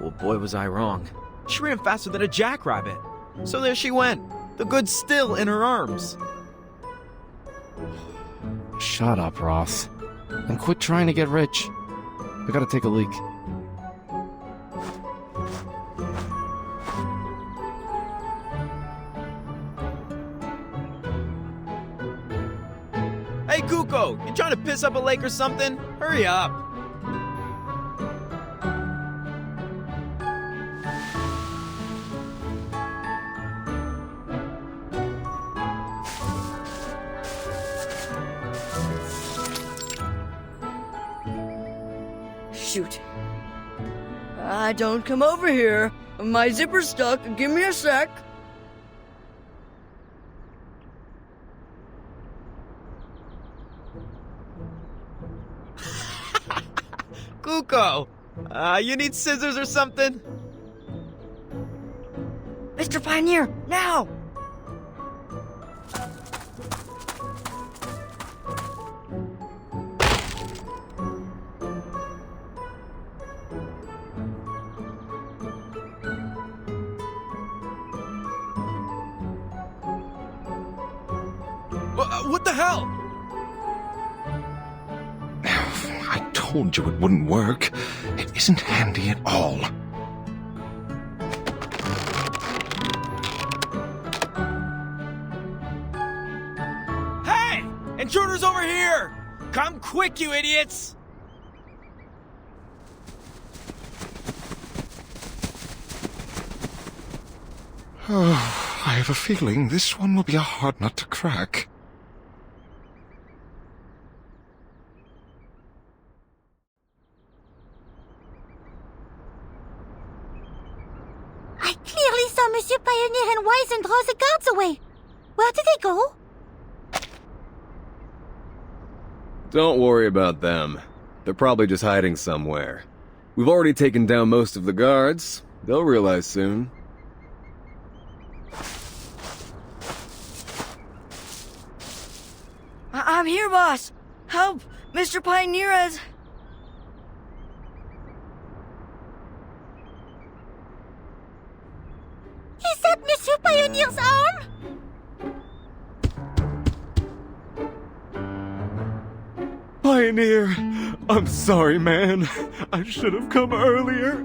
Well, boy, was I wrong. She ran faster than a jackrabbit. So there she went, the goods still in her arms. Shut up, Ross. And quit trying to get rich. I gotta take a leak. Hey, Kuko, you trying to piss up a lake or something? Hurry up. Shoot. Don't come over here. My zipper's stuck. Give me a sec. Kuko, you need scissors or something? Mr. Pioneer, now! What the hell? I told you it wouldn't work. It isn't handy at all. Hey! Intruders over here! Come quick, you idiots! Oh, I have a feeling this one will be a hard nut to crack. I clearly saw Monsieur Pioneer and Wise and draw the guards away. Where did they go? Don't worry about them. They're probably just hiding somewhere. We've already taken down most of the guards. They'll realize soon. I'm here, boss. Help! Mr. Pioneer has... Is that Monsieur Pioneer's arm? Pioneer, I'm sorry, man. I should have come earlier.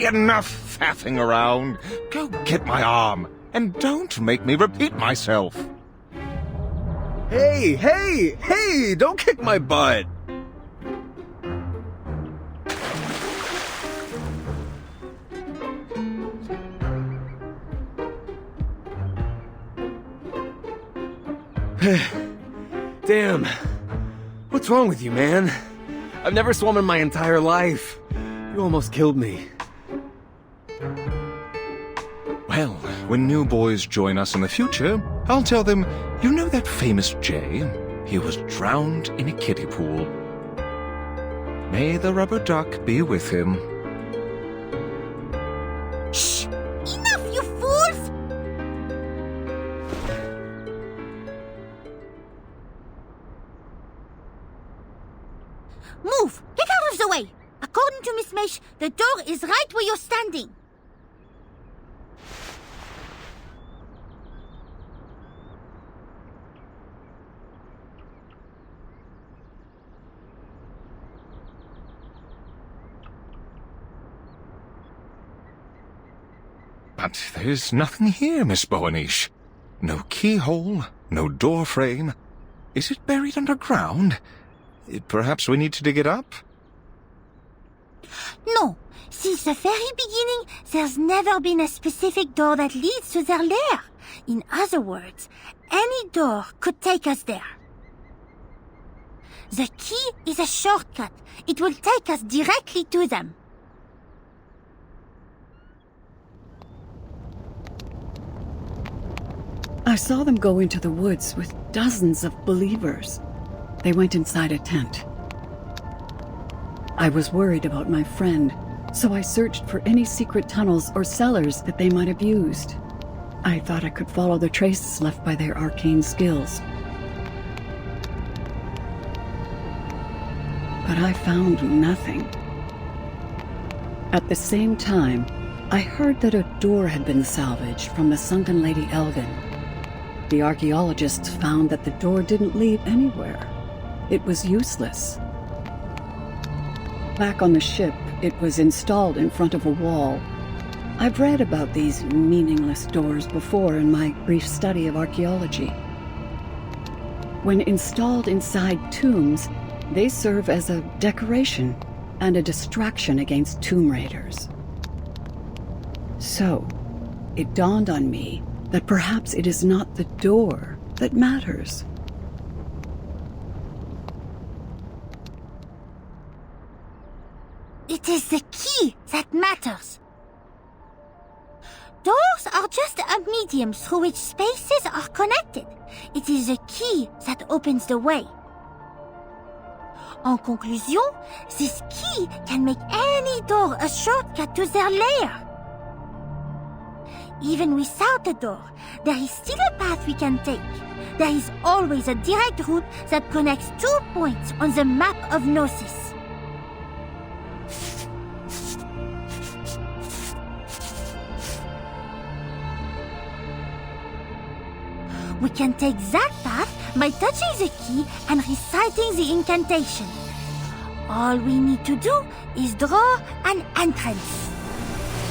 Enough faffing around. Go get my arm, and don't make me repeat myself. Hey, hey, hey! Don't kick my butt! Damn. What's wrong with you, man? I've never swum in my entire life. You almost killed me. Well, when new boys join us in the future, I'll tell them, you know that famous Jay? He was drowned in a kiddie pool. May the rubber duck be with him. Shh! Enough, you fools! Move! Get out of the way! According to Miss Meish, the door is right where you're standing. But there's nothing here, Miss Boanish. No keyhole, no door frame. Is it buried underground? Perhaps we need to dig it up? No. Since the very beginning, there's never been a specific door that leads to their lair. In other words, any door could take us there. The key is a shortcut. It will take us directly to them. I saw them go into the woods with dozens of believers. They went inside a tent. I was worried about my friend, so I searched for any secret tunnels or cellars that they might have used. I thought I could follow the traces left by their arcane skills. But I found nothing. At the same time, I heard that a door had been salvaged from the sunken Lady Elgin. The archaeologists found that the door didn't lead anywhere. It was useless. Back on the ship, it was installed in front of a wall. I've read about these meaningless doors before in my brief study of archaeology. When installed inside tombs, they serve as a decoration and a distraction against tomb raiders. So, it dawned on me that perhaps it is not the door that matters. It is the key that matters. Doors are just a medium through which spaces are connected. It is the key that opens the way. En conclusion, this key can make any door a shortcut to their lair. Even without a door, there is still a path we can take. There is always a direct route that connects 2 points on the map of Gnosis. We can take that path by touching the key and reciting the incantation. All we need to do is draw an entrance.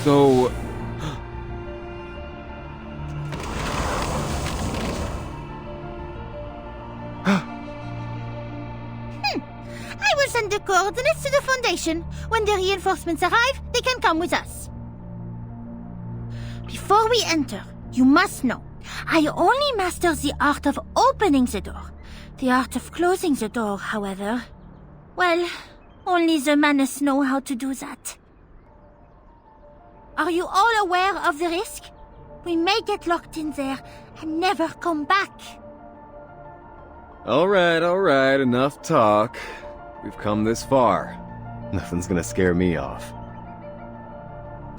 So... I will send the coordinates to the Foundation. When the reinforcements arrive, they can come with us. Before we enter, you must know, I only master the art of opening the door. The art of closing the door, however, well, only the Manus know how to do that. Are you all aware of the risk? We may get locked in there and never come back. All right, enough talk. We've come this far. Nothing's gonna scare me off.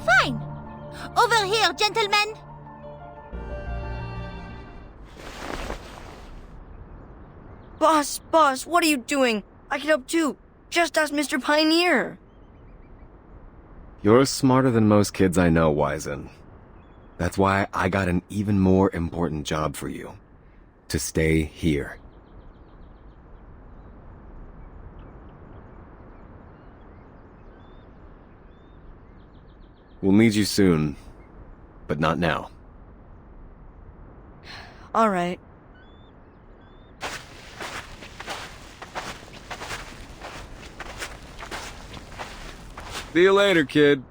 Fine. Over here, gentlemen. Boss, what are you doing? I can help too. Just ask Mr. Pioneer. You're smarter than most kids I know, Wizen. That's why I got an even more important job for you. To stay here. We'll need you soon, but not now. All right. See you later, kid.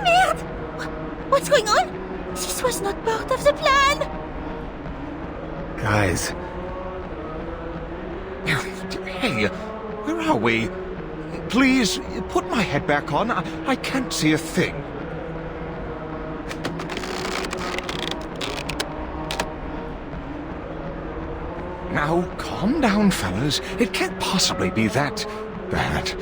Merde! What's going on? This was not part of the plan! Guys. Hey, where are we? Please, put my head back on. I can't see a thing. Now, calm down, fellas. It can't possibly be that bad.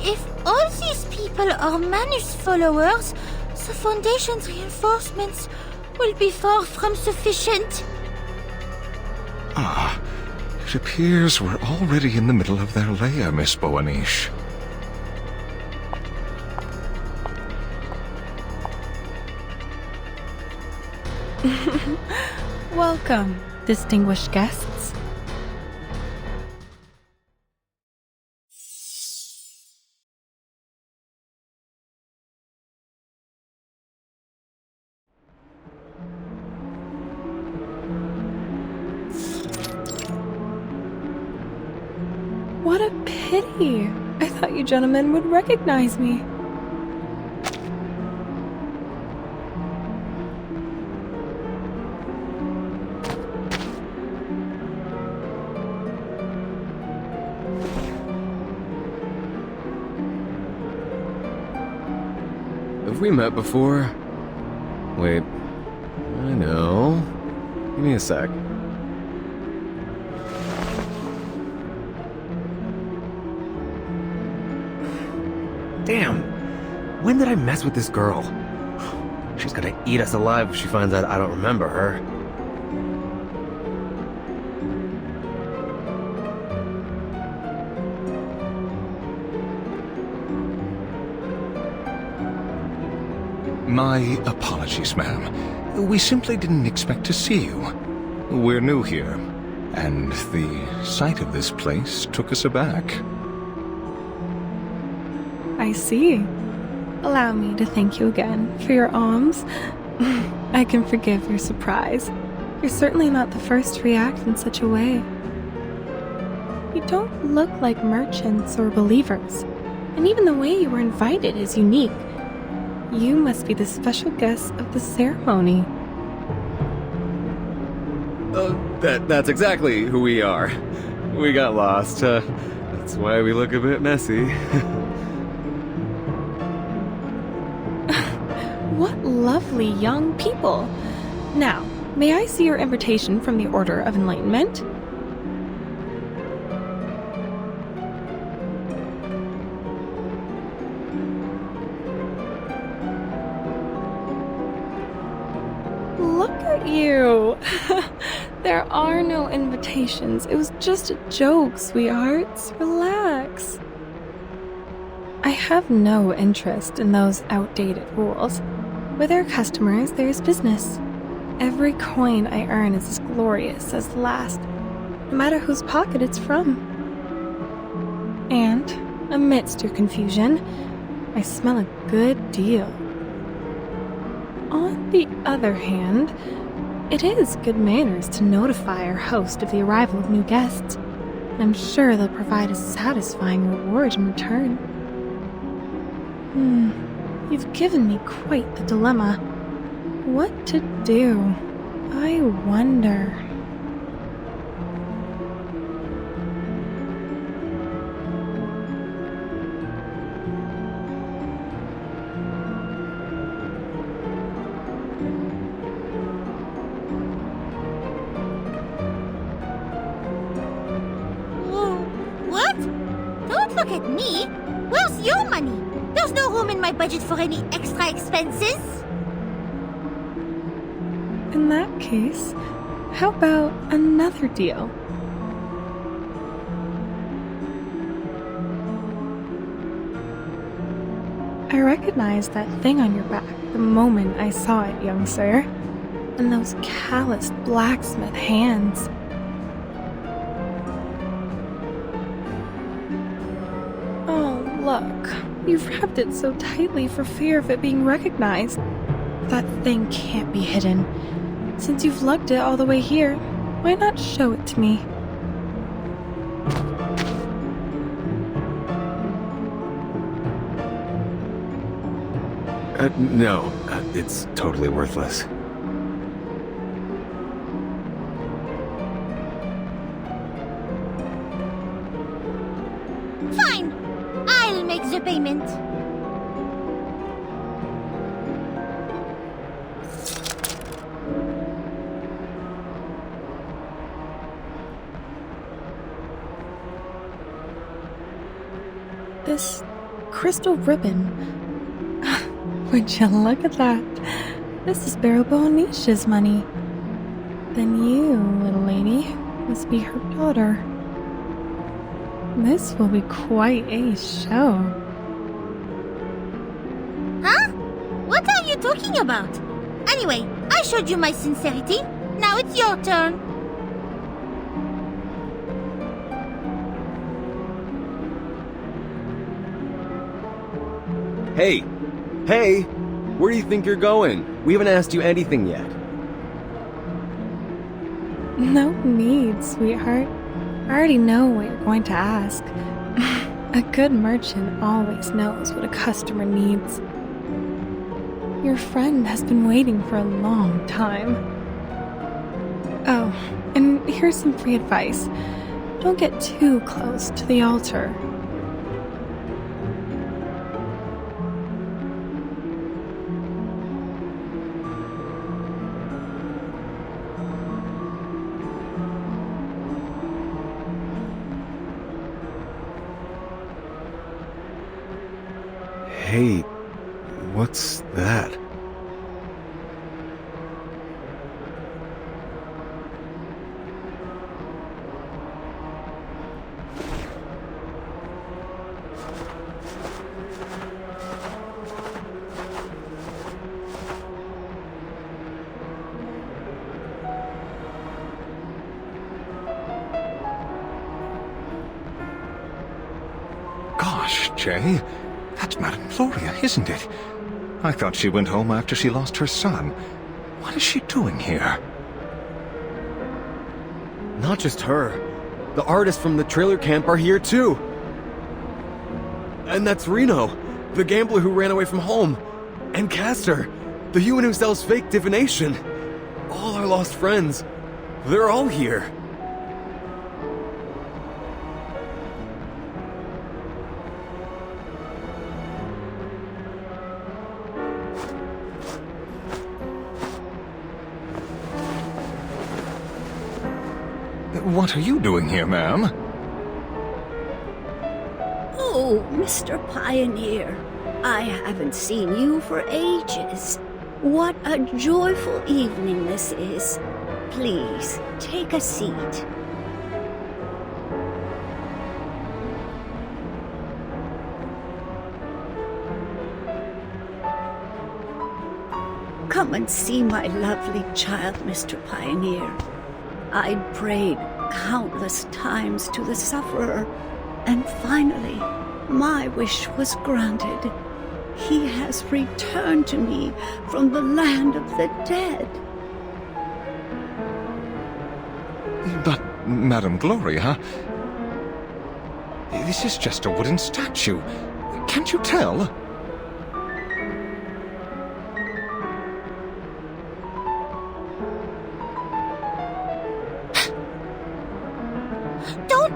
If all these people are Manus followers, the Foundation's reinforcements will be far from sufficient. Ah, It appears we're already in the middle of their lair, Miss Boanish. Welcome, distinguished guests. What a pity. I thought you gentlemen would recognize me. Have we met before? Wait. I know. Give me a sec. Damn. When did I mess with this girl? She's gonna eat us alive if she finds out I don't remember her. My apologies, ma'am. We simply didn't expect to see you. We're new here, and the sight of this place took us aback. I see. Allow me to thank you again for your alms. I can forgive your surprise. You're certainly not the first to react in such a way. You don't look like merchants or believers, and even the way you were invited is unique. You must be the special guest of the ceremony. That's exactly who we are. We got lost. That's why we look a bit messy. What lovely young people. Now, may I see your invitation from the Order of Enlightenment? Look at you. There are no invitations. It was just a joke, sweethearts. Relax. I have no interest in those outdated rules. With our customers, there is business. Every coin I earn is as glorious as the last, no matter whose pocket it's from. And, amidst your confusion, I smell a good deal. On the other hand, it is good manners to notify our host of the arrival of new guests, and I'm sure they'll provide a satisfying reward in return. You've given me quite the dilemma. What to do? I wonder. What? Don't look at me. Where's your money? There's no room in my budget for any extra expenses. In that case, how about another deal? I recognized that thing on your back the moment I saw it, young sir. And those calloused blacksmith hands. Oh, look. You've wrapped it so tightly for fear of it being recognized. That thing can't be hidden. Since you've lugged it all the way here, why not show it to me? No, it's totally worthless. Fine. I'll make the payment. This crystal ribbon. Would you look at that? This is Baron Bonish's money. Then you, little lady, must be her daughter. This will be quite a show. Huh? What are you talking about? Anyway, I showed you my sincerity. Now it's your turn. Hey! Hey! Where do you think you're going? We haven't asked you anything yet. No need, sweetheart. I already know what you're going to ask. A good merchant always knows what a customer needs. Your friend has been waiting for a long time. Oh, and here's some free advice. Don't get too close to the altar. Hey, what's that? Gosh, Jay. That's Madame Gloria, isn't it? I thought she went home after she lost her son. What is she doing here? Not just her. The artists from the trailer camp are here too. And that's Reno, the gambler who ran away from home. And Castor, the human who sells fake divination. All our lost friends. They're all here. What are you doing here, ma'am? Oh, Mr. Pioneer. I haven't seen you for ages. What a joyful evening this is. Please, take a seat. Come and see my lovely child, Mr. Pioneer. I'd prayed countless times to the sufferer, and finally, my wish was granted. He has returned to me from the land of the dead. But, Madame Gloria, this is just a wooden statue. Can't you tell?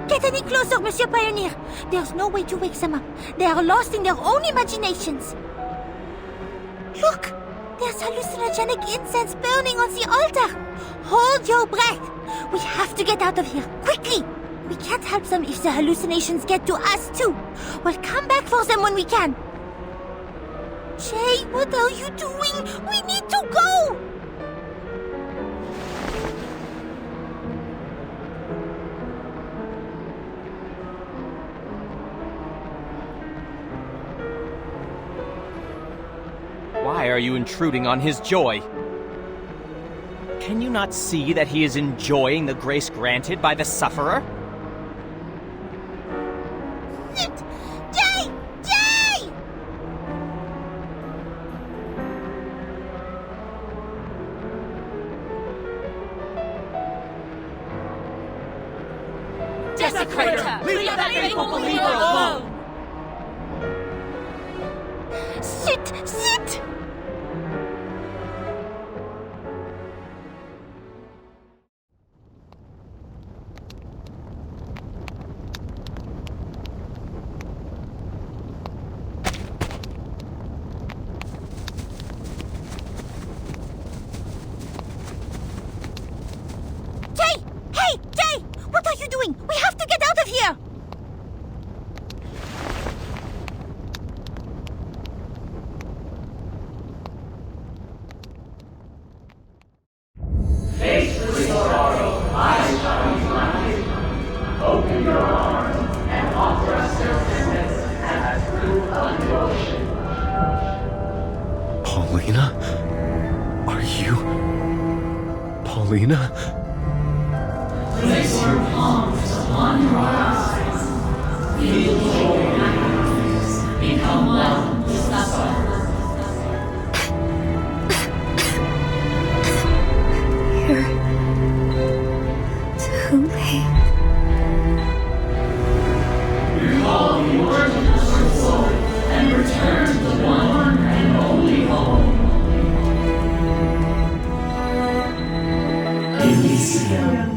Get any closer, Monsieur Pioneer. There's no way to wake them up. They are lost in their own imaginations. Look! There's hallucinogenic incense burning on the altar. Hold your breath. We have to get out of here, quickly. We can't help them if the hallucinations get to us, too. We'll come back for them when we can. Jay, what are you doing? We need to go! Why are you intruding on his joy? Can you not see that he is enjoying the grace granted by the sufferer? Shit! Jay! Jay! Desecrator! Leave that faithful believer alone! Sit! Sit! Jay! Hey! Jay! What are you doing? We have to get out of here! Are you... Paulina? Place your palms upon your eyes. Feel joy and happiness. Become one with the sorrow. You're too late. Recall the origin of your soul and return to the one and only home. Elysium.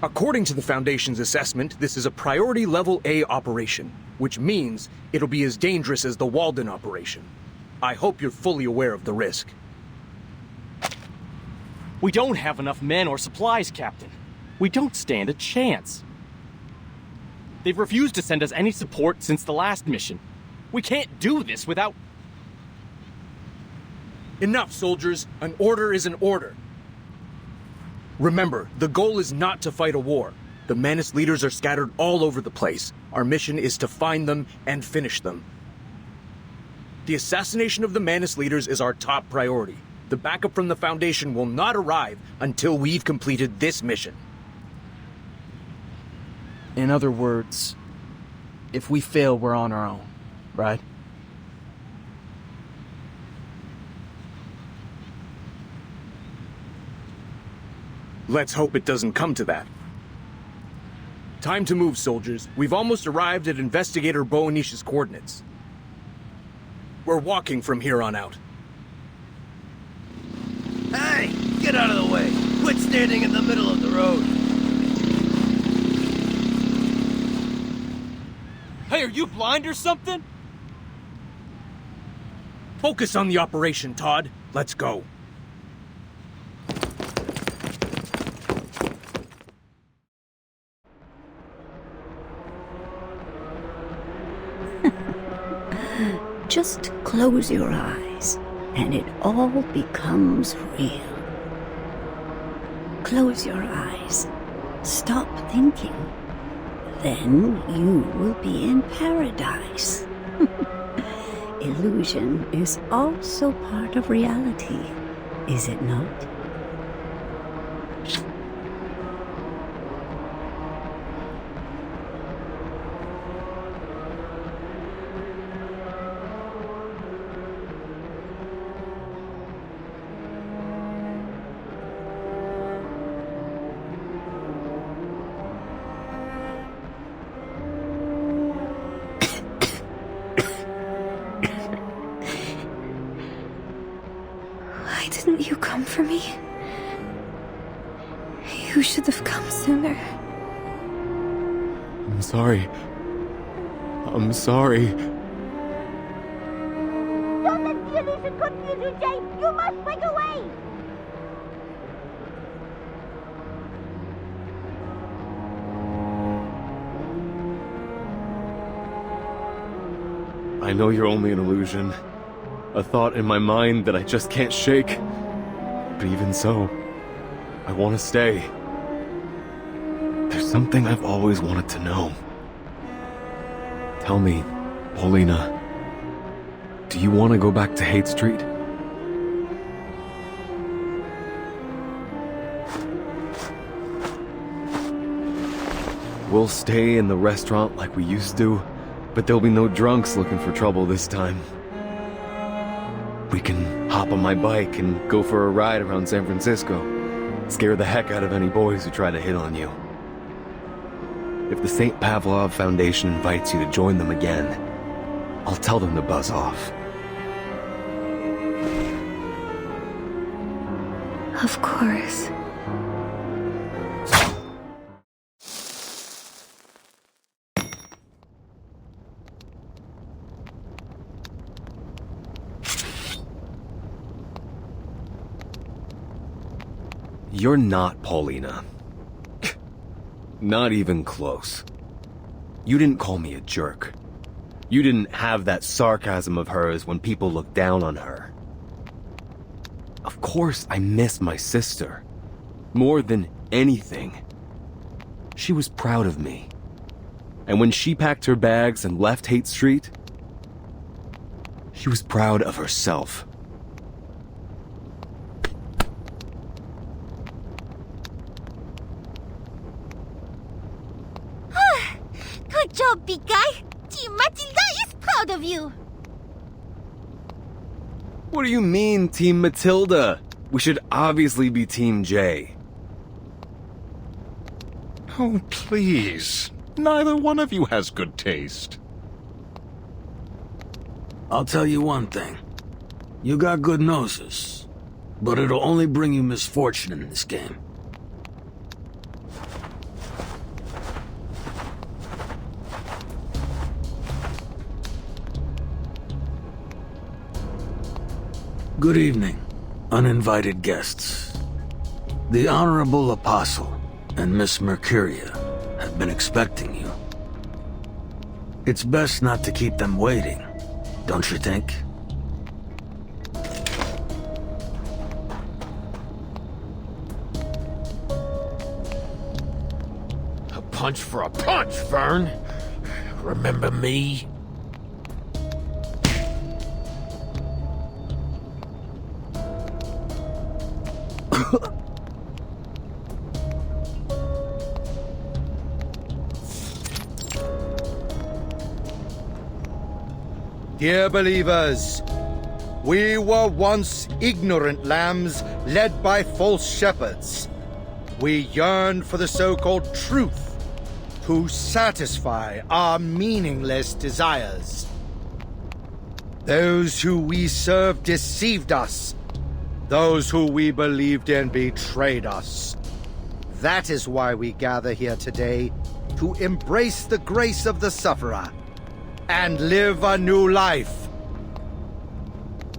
According to the Foundation's assessment, this is a priority level A operation, which means it'll be as dangerous as the Walden operation. I hope you're fully aware of the risk. We don't have enough men or supplies, Captain. We don't stand a chance. They've refused to send us any support since the last mission. We can't do this without... Enough, soldiers. An order is an order. Remember, the goal is not to fight a war. The Menace leaders are scattered all over the place. Our mission is to find them and finish them. The assassination of the Menace leaders is our top priority. The backup from the Foundation will not arrive until we've completed this mission. In other words, if we fail, we're on our own, right? Let's hope it doesn't come to that. Time to move, soldiers. We've almost arrived at Investigator Boanish's coordinates. We're walking from here on out. Hey, get out of the way. Quit standing in the middle of the road. Hey, are you blind or something? Focus on the operation, Todd. Let's go. Just close your eyes, and it all becomes real. Close your eyes. Stop thinking. Then you will be in paradise. Illusion is also part of reality, is it not? Why didn't you come for me? You should have come sooner. I'm sorry. I'm sorry. Don't let the illusion confuse you, Jay! You must break away! I know you're only an illusion. A thought in my mind that I just can't shake. But even so, I want to stay. There's something I've always wanted to know. Tell me, Paulina, do you want to go back to Hate Street? We'll stay in the restaurant like we used to, but there'll be no drunks looking for trouble this time. We can hop on my bike and go for a ride around San Francisco. Scare the heck out of any boys who try to hit on you. If the St. Pavlov Foundation invites you to join them again, I'll tell them to buzz off. Of course. You're not Paulina. Not even close. You didn't call me a jerk. You didn't have that sarcasm of hers when people look down on her. Of course I miss my sister. More than anything. She was proud of me. And when she packed her bags and left Haight Street, she was proud of herself. Good job, big guy. Team Matilda is proud of you. What do you mean, Team Matilda? We should obviously be Team J. Oh, please. Neither one of you has good taste. I'll tell you one thing. You got good noses, but it'll only bring you misfortune in this game. Good evening, uninvited guests. The Honorable Apostle and Miss Mercuria have been expecting you. It's best not to keep them waiting, don't you think? A punch for a punch, Vern. Remember me? Dear believers, we were once ignorant lambs led by false shepherds. We yearned for the so-called truth to satisfy our meaningless desires. Those who we served deceived us. Those who we believed in betrayed us. That is why we gather here today, to embrace the grace of the sufferer and live a new life.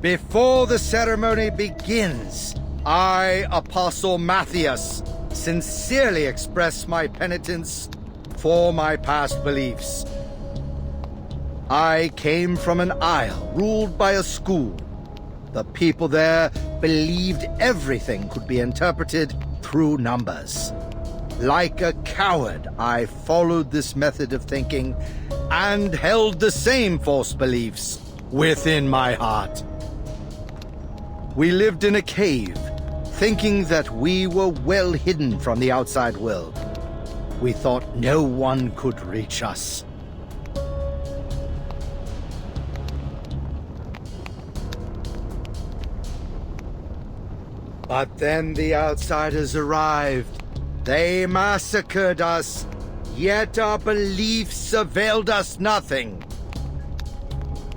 Before the ceremony begins, I, Apostle Matthias, sincerely express my penitence for my past beliefs. I came from an isle ruled by a school. The people there believed everything could be interpreted through numbers. Like a coward, I followed this method of thinking and held the same false beliefs within my heart. We lived in a cave, thinking that we were well hidden from the outside world. We thought no one could reach us. But then the outsiders arrived. They massacred us, yet our beliefs availed us nothing.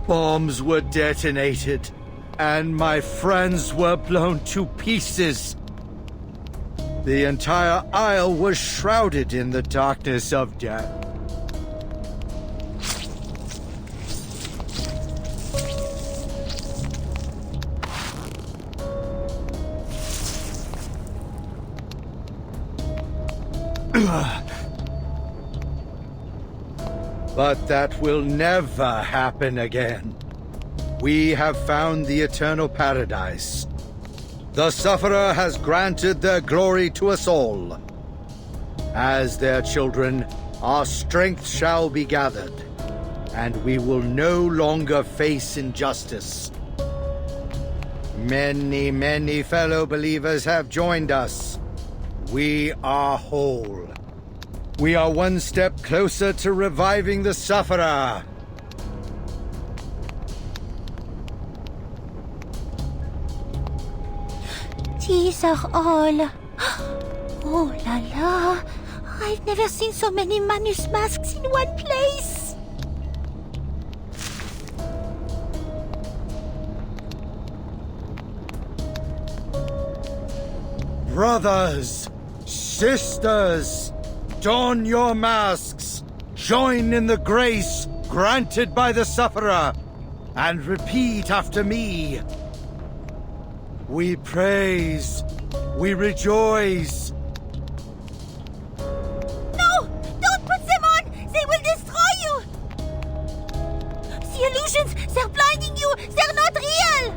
Bombs were detonated, and my friends were blown to pieces. The entire isle was shrouded in the darkness of death. But that will never happen again. We have found the eternal paradise. The sufferer has granted their glory to us all. As their children, our strength shall be gathered, and we will no longer face injustice. Many, many fellow believers have joined us. We are whole. We are one step closer to reviving the sufferer. These are all... Oh la la! I've never seen so many Manus masks in one place! Brothers, sisters, don your masks, join in the grace granted by the sufferer, and repeat after me. We praise, we rejoice. No! Don't put them on! They will destroy you! The illusions, they're blinding you! They're not real!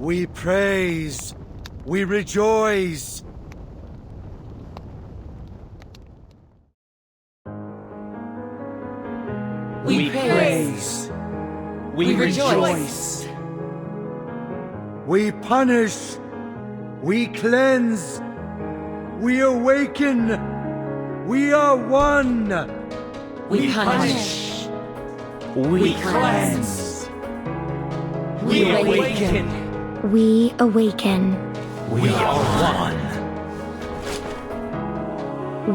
We praise. We rejoice. We praise. We rejoice. We punish. We cleanse. We awaken. We are one. We punish. We cleanse. We awaken. We awaken. We are one.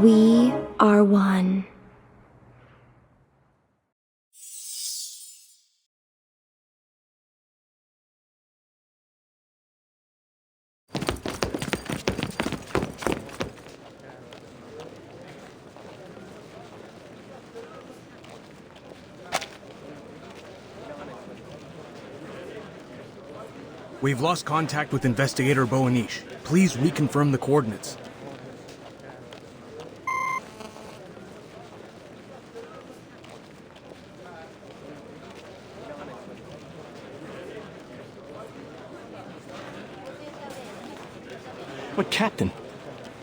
We are one. We've lost contact with Investigator Boanish. Please reconfirm the coordinates. But Captain,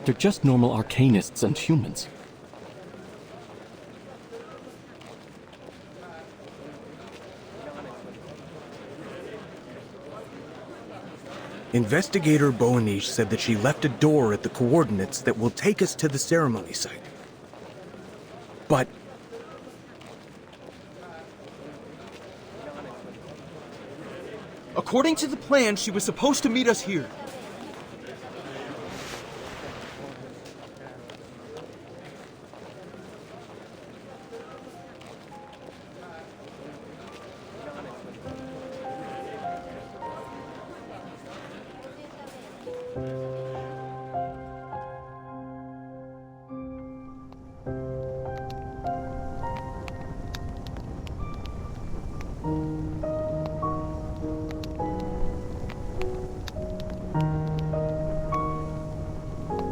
they're just normal arcanists and humans. Investigator Boanish said that she left a door at the coordinates that will take us to the ceremony site. But... according to the plan, she was supposed to meet us here.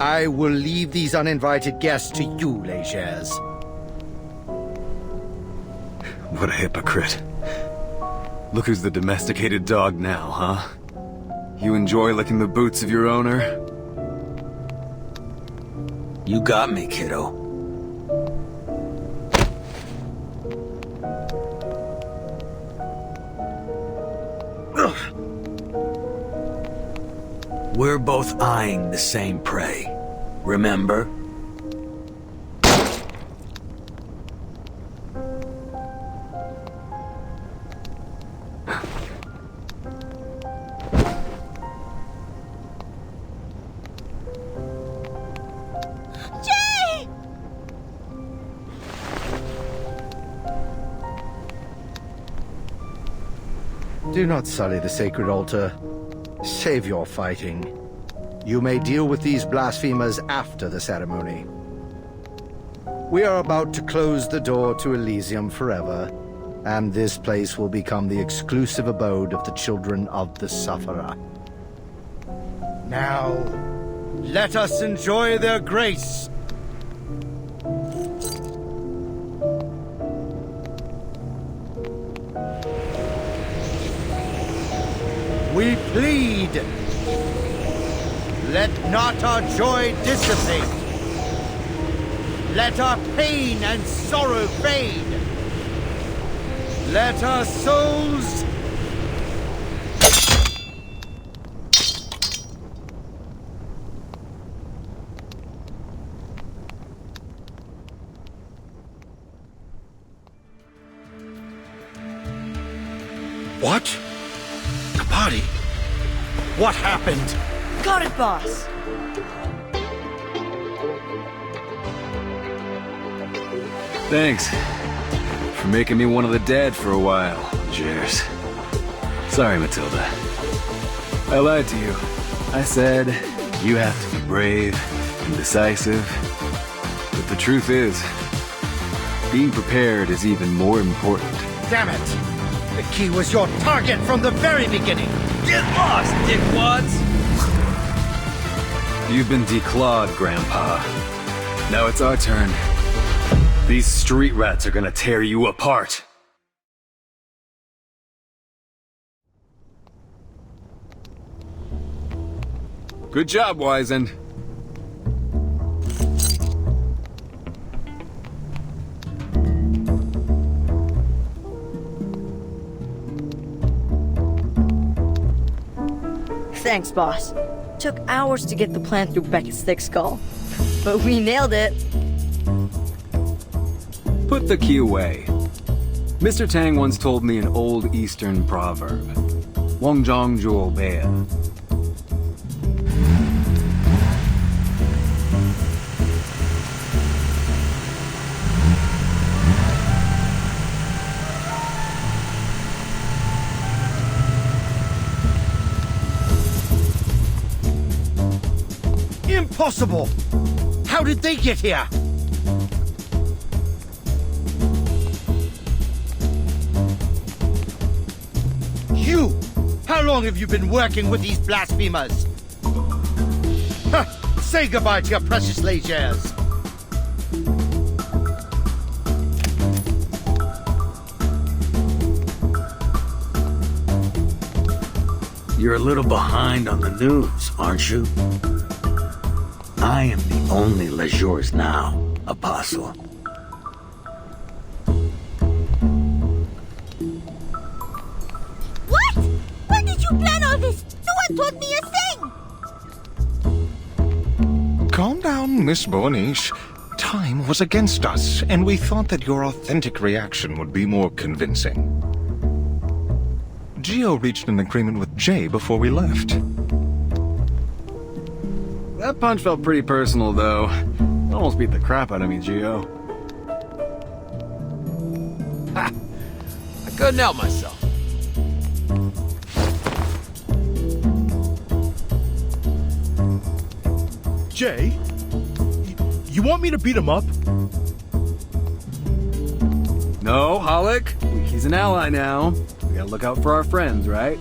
I will leave these uninvited guests to you, Legers. What a hypocrite. Look who's the domesticated dog now, huh? You enjoy licking the boots of your owner? You got me, kiddo. We're both eyeing the same prey. Remember? Jay! Do not sully the sacred altar. Save your fighting. You may deal with these blasphemers after the ceremony. We are about to close the door to Elysium forever, and this place will become the exclusive abode of the children of the Sufferer. Now, let us enjoy their grace. We plead. Let not our joy dissipate. Let our pain and sorrow fade. Let our souls... What? The body? What happened? Got it, boss. Thanks for making me one of the dead for a while, Jers. Sorry, Matilda. I lied to you. I said you have to be brave and decisive. But the truth is, being prepared is even more important. Damn it! The key was your target from the very beginning! Get lost, dickwads! You've been declawed, Grandpa. Now it's our turn. These street rats are gonna tear you apart. Good job, Wizen. Thanks, boss. Took hours to get the plan through Beckett's thick skull. But we nailed it. Put the key away. Mr. Tang once told me an old Eastern proverb. Wong Zhong Zhuo Bea. Impossible! How did they get here? You! How long have you been working with these blasphemers? Huh, say goodbye to your precious Legers. You're a little behind on the news, aren't you? I am the only Legers now, Apostle. What? When did you plan all this? No one told me a thing! Calm down, Miss Borniche. Time was against us, and we thought that your authentic reaction would be more convincing. Gio reached an agreement with Jay before we left. That punch felt pretty personal, though. It almost beat the crap out of me, Gio. Ha! I couldn't help myself. Jay? You want me to beat him up? No, Hollick. He's an ally now. We gotta look out for our friends, right?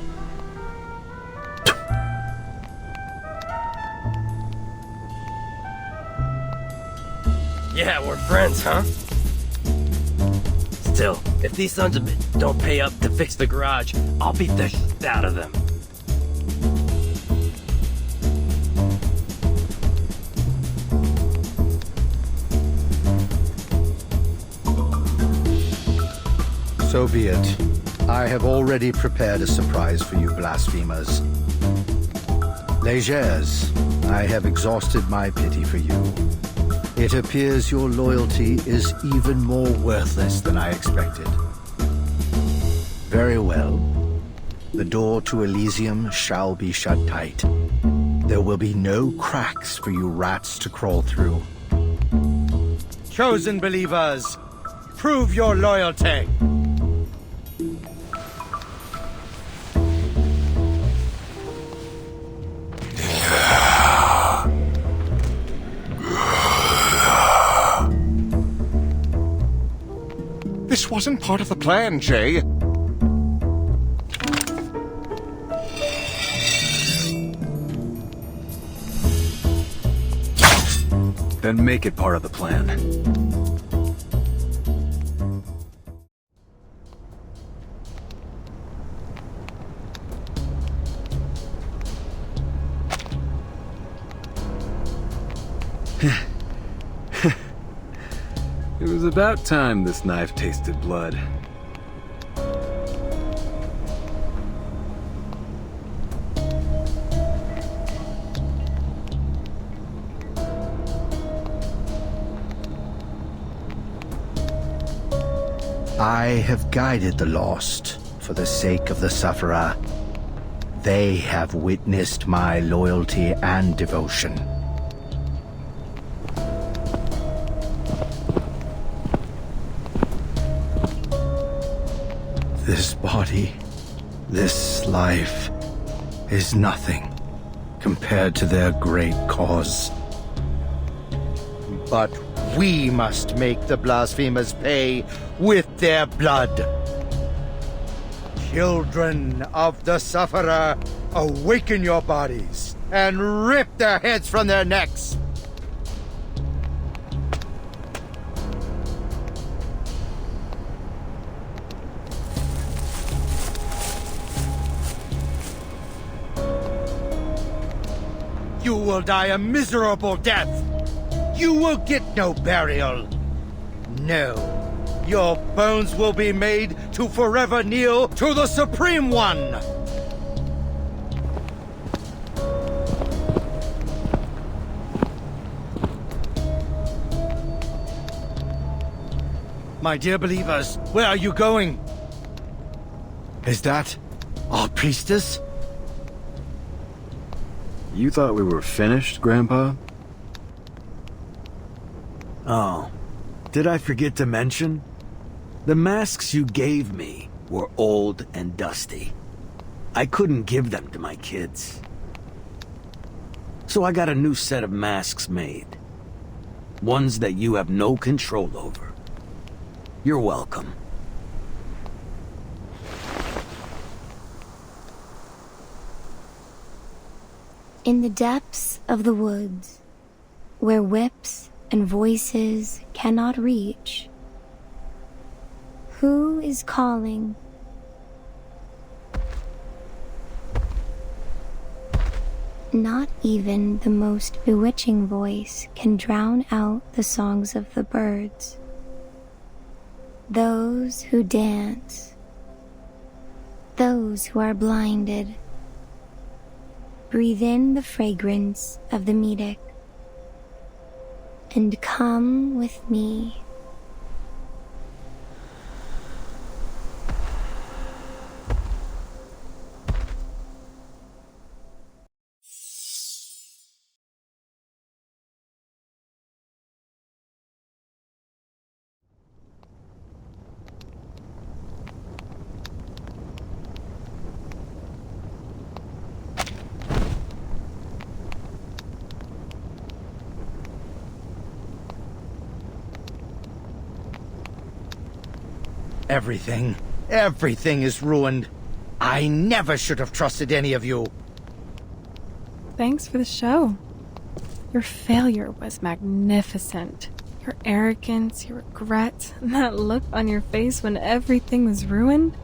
Yeah, we're friends, huh? Still, if these sons of bitches don't pay up to fix the garage, I'll beat the shit out of them. So be it. I have already prepared a surprise for you blasphemers. Legers, I have exhausted my pity for you. It appears your loyalty is even more worthless than I expected. Very well. The door to Elysium shall be shut tight. There will be no cracks for you rats to crawl through. Chosen believers, prove your loyalty! This wasn't part of the plan, Jay. Then make it part of the plan. It was about time this knife tasted blood. I have guided the lost for the sake of the sufferer. They have witnessed my loyalty and devotion. This body, this life, is nothing compared to their great cause. But we must make the blasphemers pay with their blood. Children of the sufferer, awaken your bodies and rip their heads from their necks. will die a miserable death. You will get no burial. No, your bones will be made to forever kneel to the Supreme One. My dear believers, where are you going? Is that our priestess? You thought we were finished, Grandpa? Oh, did I forget to mention? The masks you gave me were old and dusty. I couldn't give them to my kids. So I got a new set of masks made. Ones that you have no control over. You're welcome. In the depths of the woods, where whips and voices cannot reach, who is calling? Not even the most bewitching voice can drown out the songs of the birds. Those who dance, those who are blinded, breathe in the fragrance of the Medic and come with me. Everything is ruined. I never should have trusted any of you. Thanks for the show. Your failure was magnificent. Your arrogance, your regret, and that look on your face when everything was ruined,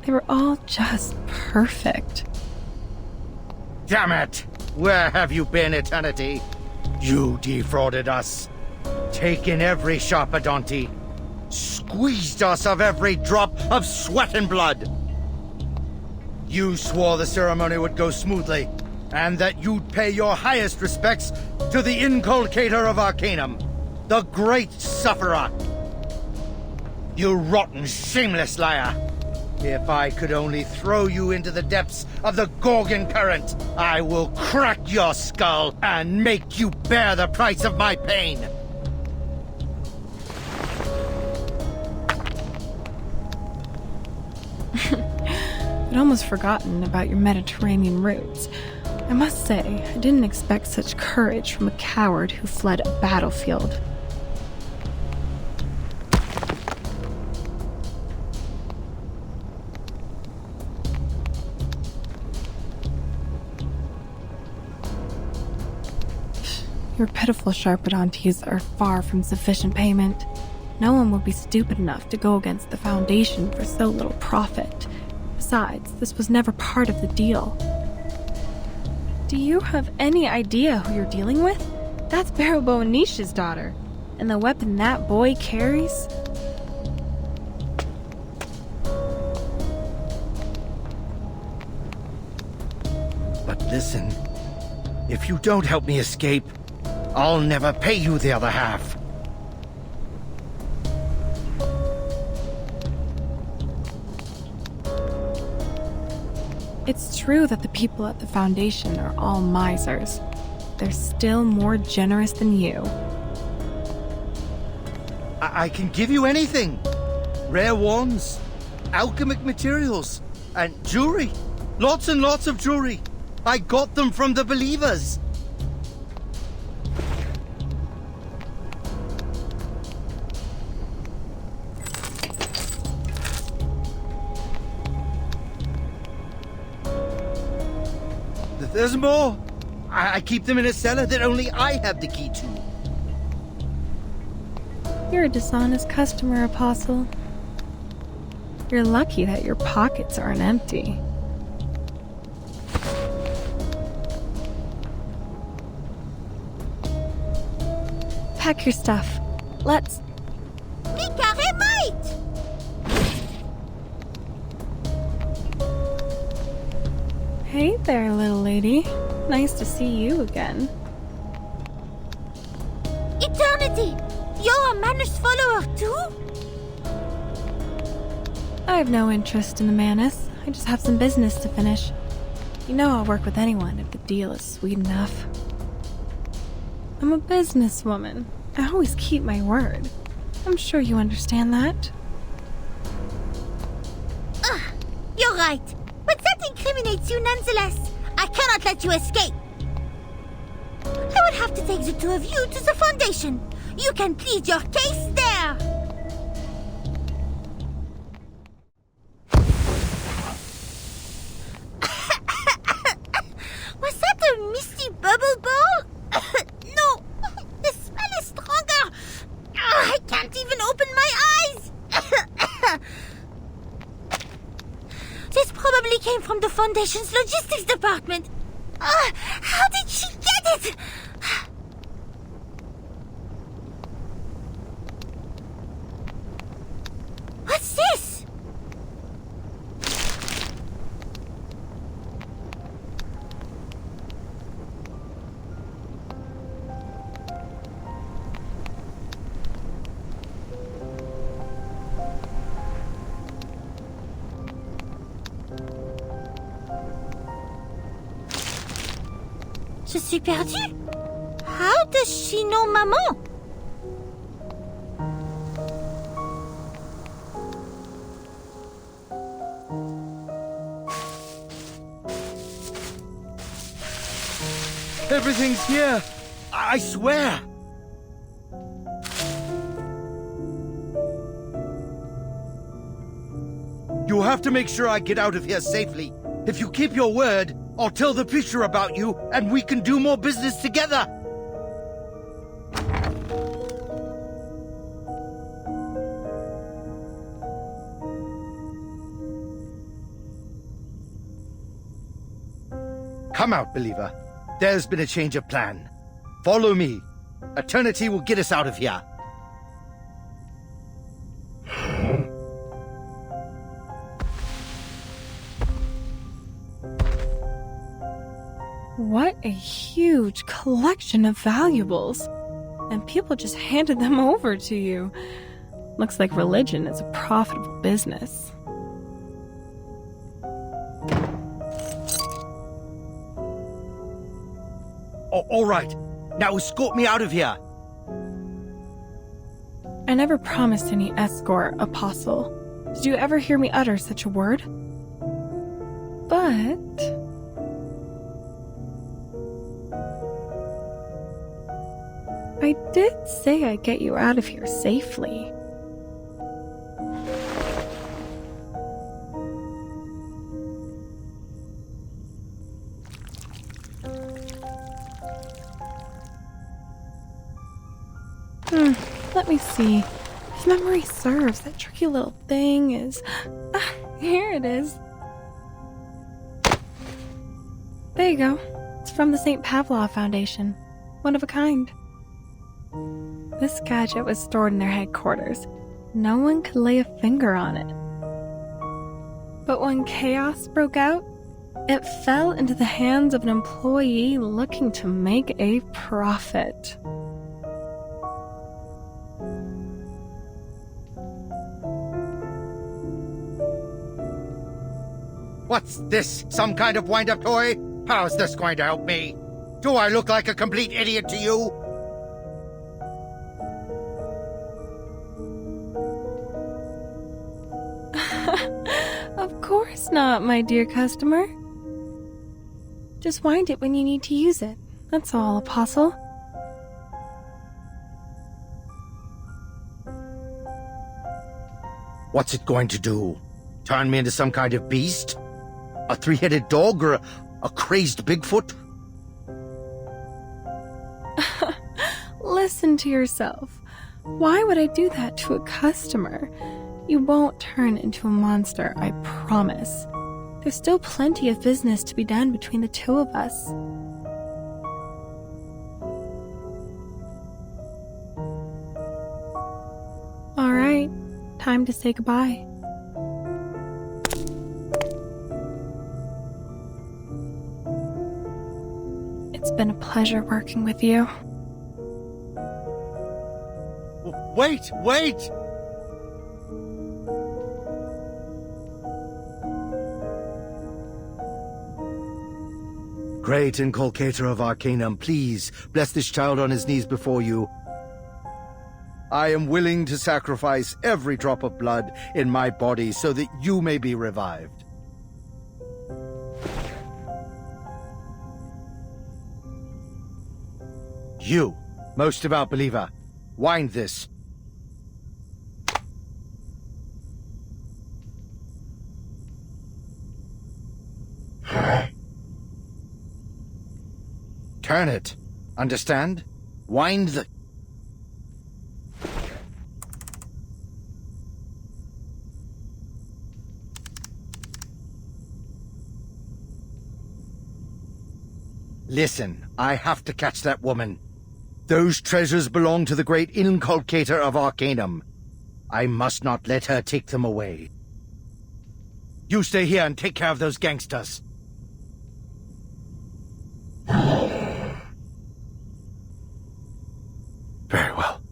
they were all just perfect. Damn it! Where have you been, Eternity? You defrauded us. Taken every Sharpadonti. Squeezed us of every drop of sweat and blood. You swore the ceremony would go smoothly, and that you'd pay your highest respects to the inculcator of Arcanum, the great sufferer. You rotten, shameless liar. If I could only throw you into the depths of the Gorgon current, I will crack your skull and make you bear the price of my pain. I'd almost forgotten about your Mediterranean roots. I must say, I didn't expect such courage from a coward who fled a battlefield. Your pitiful Sharpadontes are far from sufficient payment. No one would be stupid enough to go against the Foundation for so little profit. Besides, this was never part of the deal. Do you have any idea who you're dealing with? That's Barrow Nisha's daughter. And the weapon that boy carries? But listen, if you don't help me escape, I'll never pay you the other half. It's true that the people at the Foundation are all misers. They're still more generous than you. I can give you anything. Rare wands, alchemic materials, and jewelry. Lots and lots of jewelry. I got them from the believers. There's more. I keep them in a cellar that only I have the key to. You're a dishonest customer, Apostle. You're lucky that your pockets aren't empty. pack your stuff. Let's... Hey there, little lady. Nice to see you again. Eternity! You're a Manus follower too? I have no interest in the Manus. I just have some business to finish. You know I'll work with anyone if the deal is sweet enough. I'm a businesswoman. I always keep my word. I'm sure you understand that. You're right. But that incriminates you nonetheless. I cannot let you escape. I will have to take the two of you to the Foundation. You can plead your case there. Was that a misty bubble ball? No, the smell is stronger. I can't even open my eyes. This probably came from the Foundation's logistics department. How did she get it? What's this? Je suis perdue. How does she know Maman? Everything's here. I swear. You have to make sure I get out of here safely. If you keep your word, I'll tell the preacher about you, and we can do more business together. Come out, believer. There's been a change of plan. Follow me. Eternity will get us out of here. What a huge collection of valuables. And people just handed them over to you. Looks like religion is a profitable business. All right. Now escort me out of here. I never promised any escort, Apostle. Did you ever hear me utter such a word? But... I did say I'd get you out of here safely. Let me see. If memory serves, that tricky little thing is... here it is. There you go. It's from the St. Pavlov Foundation. One of a kind. This gadget was stored in their headquarters. No one could lay a finger on it. But when chaos broke out, it fell into the hands of an employee looking to make a profit. What's this? Some kind of wind-up toy? How's this going to help me? Do I look like a complete idiot to you? Of course not, my dear customer. Just wind it when you need to use it. That's all, Apostle. What's it going to do? Turn me into some kind of beast? A three-headed dog or a crazed Bigfoot? Listen to yourself. Why would I do that to a customer? You won't turn into a monster, I promise. There's still plenty of business to be done between the two of us. time to say goodbye. It's been a pleasure working with you. Wait! Wait! Great Inculcator of Arcanum, please bless this child on his knees before you. I am willing to sacrifice every drop of blood in my body so that you may be revived. You, most devout believer, wind this. Turn it. Understand? Wind the... Listen, I have to catch that woman. Those treasures belong to the great Inculcator of Arcanum. I must not let her take them away. You stay here and take care of those gangsters. Very well.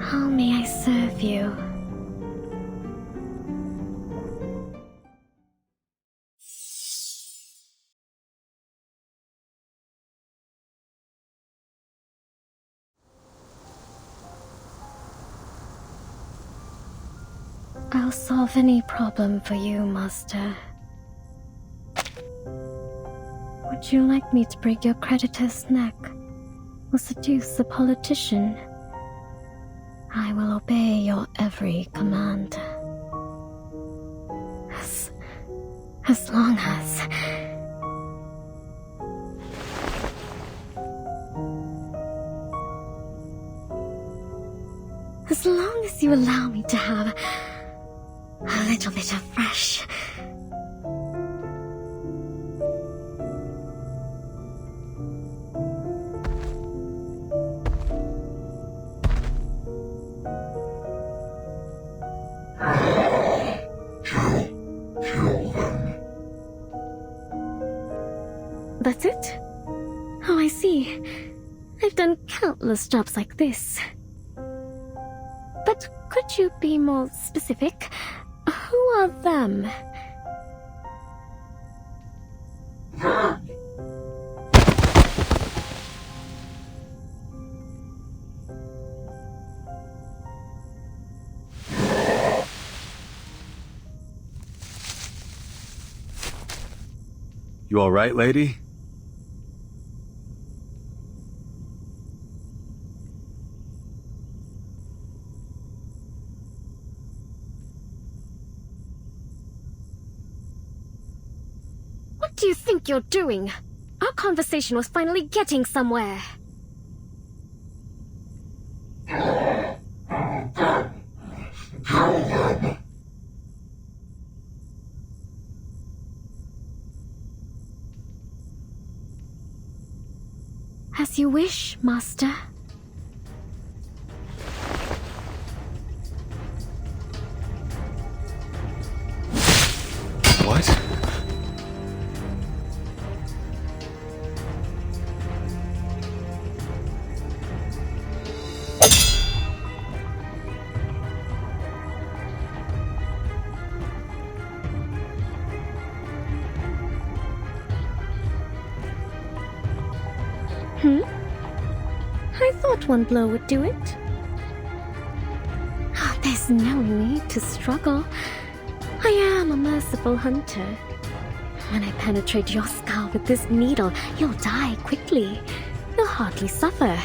How may I serve you? I'll solve any problem for you, Master. Would you like me to break your creditor's neck or seduce a politician? I will obey your every command. As long as... As long as you allow me to have a little bit of fresh... Kill them. That's it? Oh, I see. I've done countless jobs like this. But could you be more specific? Who are them? You all right, lady? What do you think you're doing? I'll conversation was finally getting somewhere. Kill them. As you wish, Master. What? I thought one blow would do it. There's no need to struggle. I am a merciful hunter. When I penetrate your skull with this needle, you'll die quickly. You'll hardly suffer.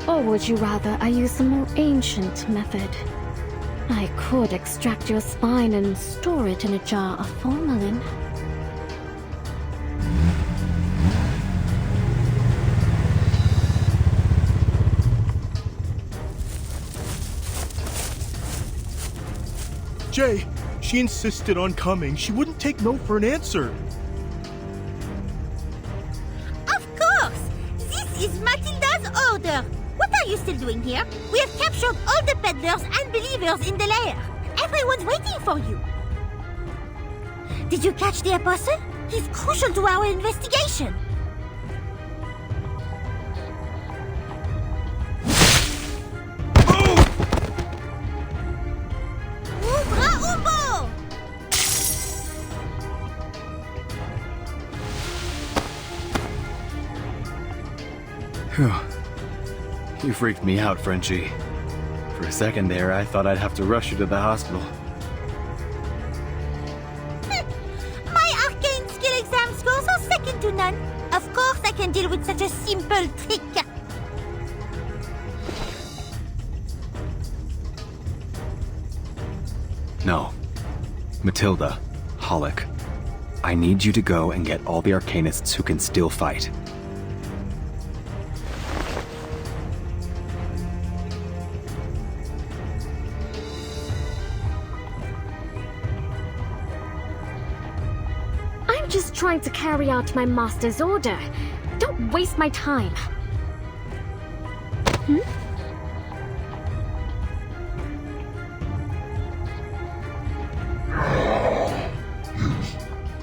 Or would you rather I use a more ancient method? I could extract your spine and store it in a jar of formalin. Jay, she insisted on coming. She wouldn't take no for an answer. Of course! This is Matilda's order. What are you still doing here? We have captured all the peddlers and believers in the lair. Everyone's waiting for you. Did you catch the apostle? He's crucial to our investigation. Phew. You freaked me out, Frenchie. For a second there, I thought I'd have to rush you to the hospital. My arcane skill exam scores are second to none. Of course I can deal with such a simple trick. No. Matilda, Hollick, I need you to go and get all the Arcanists who can still fight. I'm just trying to carry out my master's order. Don't waste my time.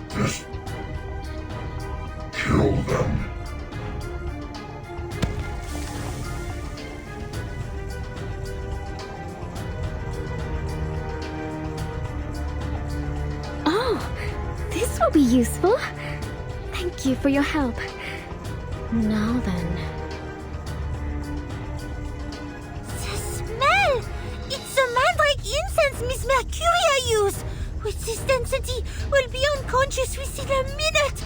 Just kill them. Oh, this will be useful. Thank you for your help. Now then. The smell! It's the mandrake incense Miss Mercuria used! With this density, we'll be unconscious within a minute!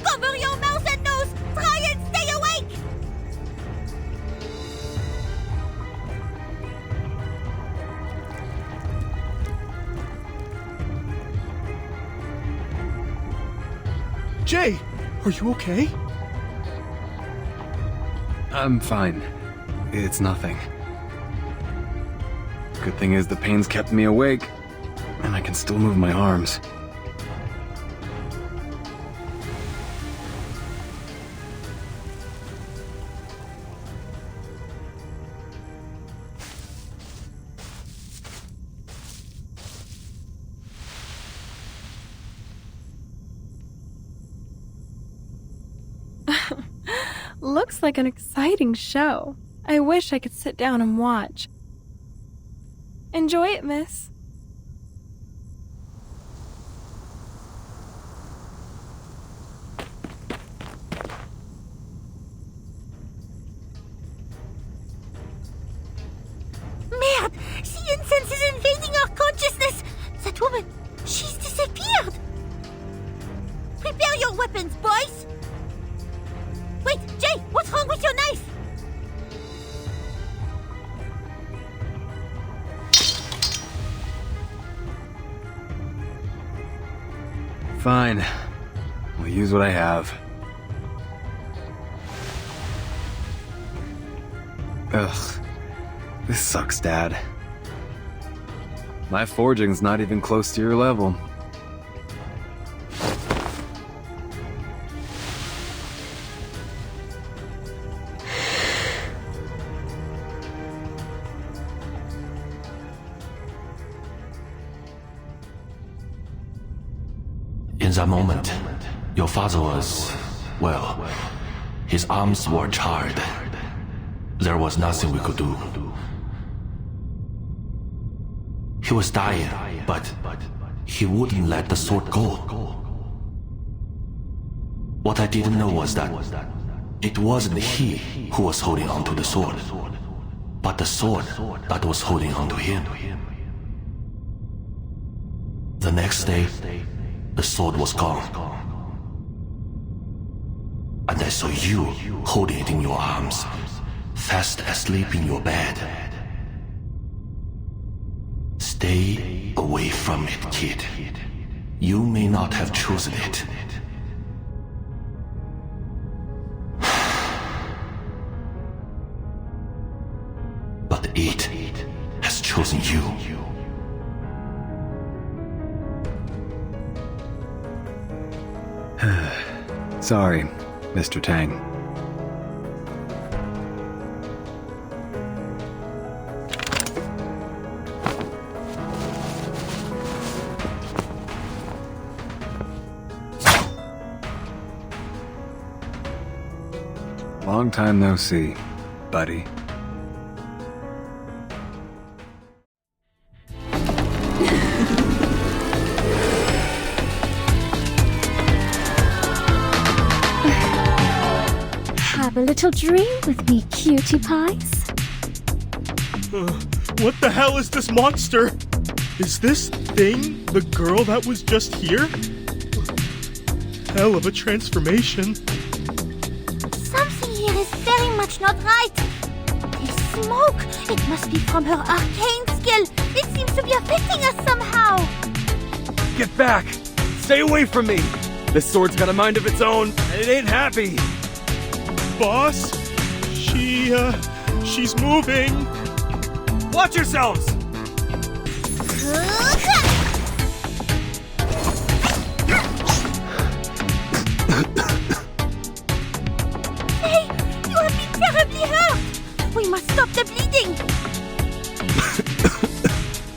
Cover your mouth and nose! Try and stay awake! Jay, are you okay? I'm fine. It's nothing. Good thing is the pain's kept me awake, and I can still move my arms. Looks like an exciting show. I wish I could sit down and watch. Enjoy it, miss. Merde! The incense is invading our consciousness! That woman, she's disappeared! Prepare your weapons, boys! Wait, Jay, what's wrong with your knife? fine. We'll use what I have. Ugh. This sucks, Dad. My forging's not even close to your level. In that moment, your father was, well, his arms were charred. There was nothing we could do. He was dying, but he wouldn't let the sword go. What I didn't know was that it wasn't he who was holding onto the sword, but the sword that was holding onto him. The next day, the sword was gone. And I saw you holding it in your arms, fast asleep in your bed. Stay away from it, kid. You may not have chosen it. But it has chosen you. Sorry, Mr. Tang. Long time no see, buddy. Have a little dream with me, cutie pies. What the hell is this monster? Is this thing the girl that was just here? Hell of a transformation. Something here is very much not right. This smoke, it must be from her arcane skill. It seems to be affecting us somehow. Get back! Stay away from me! This sword's got a mind of its own, and it ain't happy! Boss? She's moving. Watch yourselves! Hey, you have been terribly hurt! We must stop the bleeding!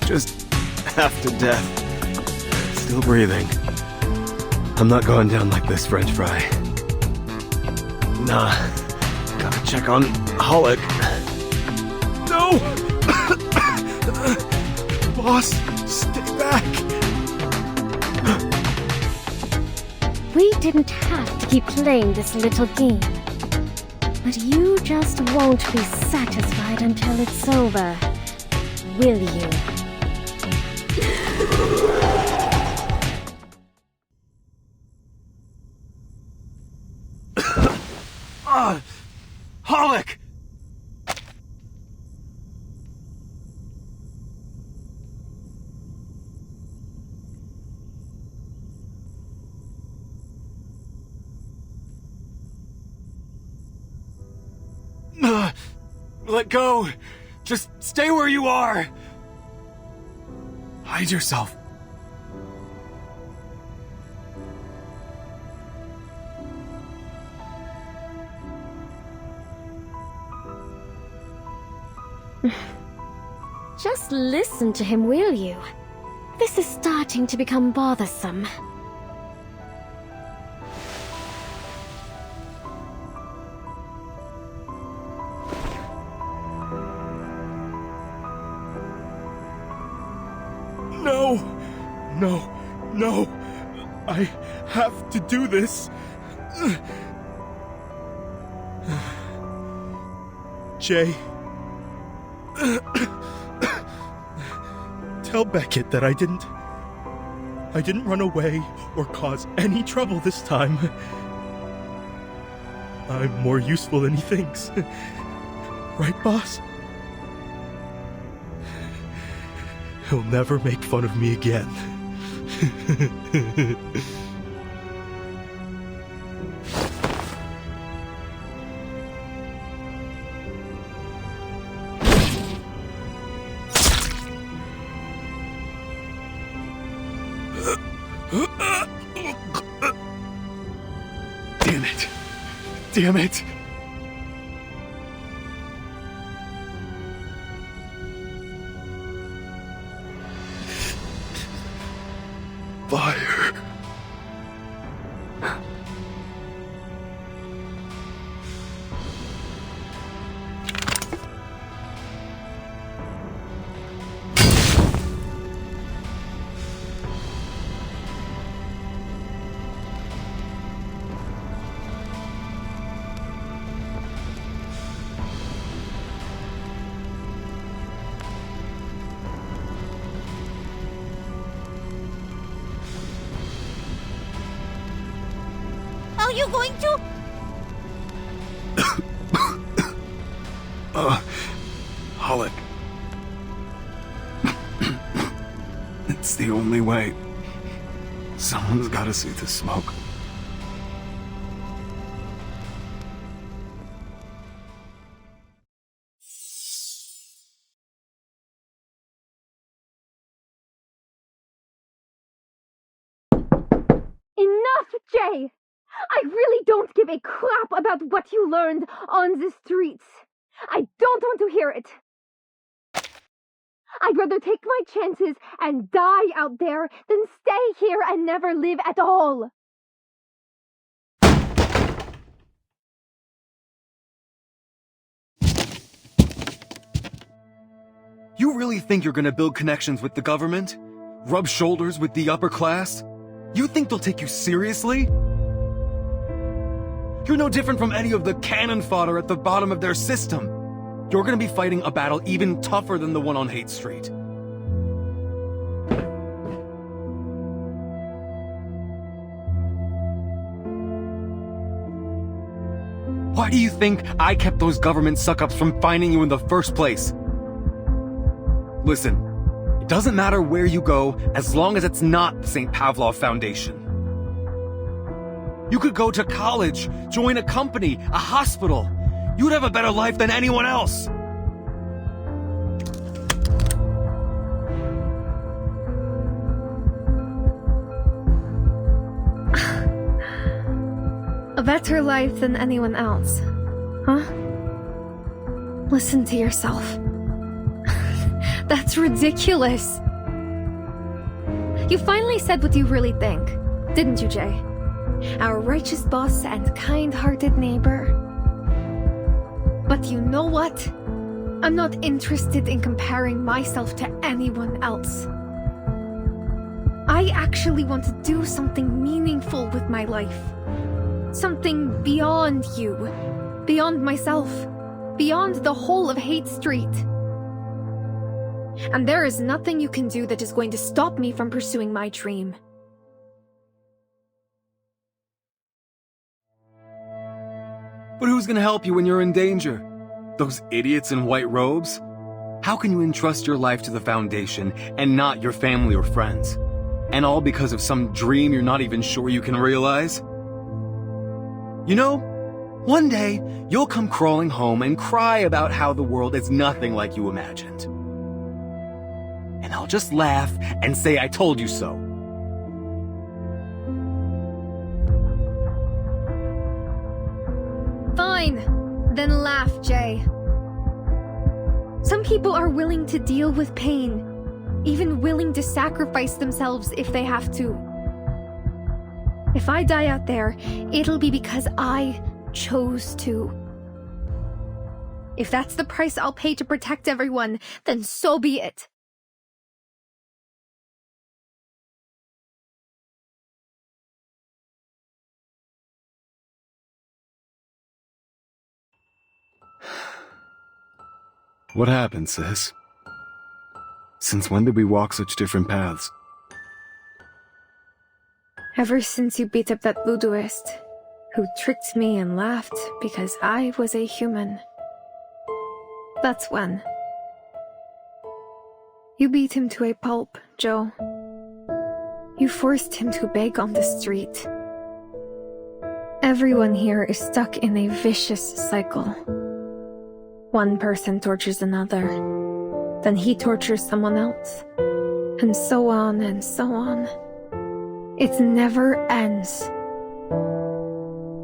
Just half to death. Still breathing. I'm not going down like this, French fry. Nah. Gotta check on Holic. No! Boss, stay back. We didn't have to keep playing this little game. But you just won't be satisfied until it's over, will you? Holic! Let go! Just stay where you are! Hide yourself. Just listen to him, will you? This is starting to become bothersome. No. I have to do this. Jay. Tell Beckett that I didn't run away or cause any trouble this time. I'm more useful than he thinks. Right, boss? He'll never make fun of me again. Damn it. Damn it. Fire. Are you going to? Hollick. It's the only way. Someone's gotta see the smoke. Enough, Jay! I really don't give a crap about what you learned on the streets. I don't want to hear it. I'd rather take my chances and die out there than stay here and never live at all. You really think you're gonna build connections with the government? Rub shoulders with the upper class? You think they'll take you seriously? You're no different from any of the cannon fodder at the bottom of their system. You're gonna be fighting a battle even tougher than the one on Hate Street. Why do you think I kept those government suck-ups from finding you in the first place? Listen, it doesn't matter where you go as long as it's not the St. Pavlov Foundation. You could go to college, join a company, a hospital. You'd have a better life than anyone else. A better life than anyone else, huh? Listen to yourself. That's ridiculous. You finally said what you really think, didn't you, Jay? Our righteous boss and kind-hearted neighbor. But you know what? I'm not interested in comparing myself to anyone else. I actually want to do something meaningful with my life. Something beyond you, beyond myself, beyond the whole of Hate Street. And there is nothing you can do that is going to stop me from pursuing my dream. But who's gonna help you when you're in danger? Those idiots in white robes? How can you entrust your life to the Foundation and not your family or friends? And all because of some dream you're not even sure you can realize? You know, one day you'll come crawling home and cry about how the world is nothing like you imagined. And I'll just laugh and say I told you so. Fine, then laugh, Jay. Some people are willing to deal with pain, even willing to sacrifice themselves if they have to. If I die out there, it'll be because I chose to. If that's the price I'll pay to protect everyone, then so be it. What happened, sis? Since when did we walk such different paths? Ever since you beat up that voodooist, who tricked me and laughed because I was a human. That's when. You beat him to a pulp, Joe. You forced him to beg on the street. Everyone here is stuck in a vicious cycle. One person tortures another, then he tortures someone else, and so on and so on. It never ends.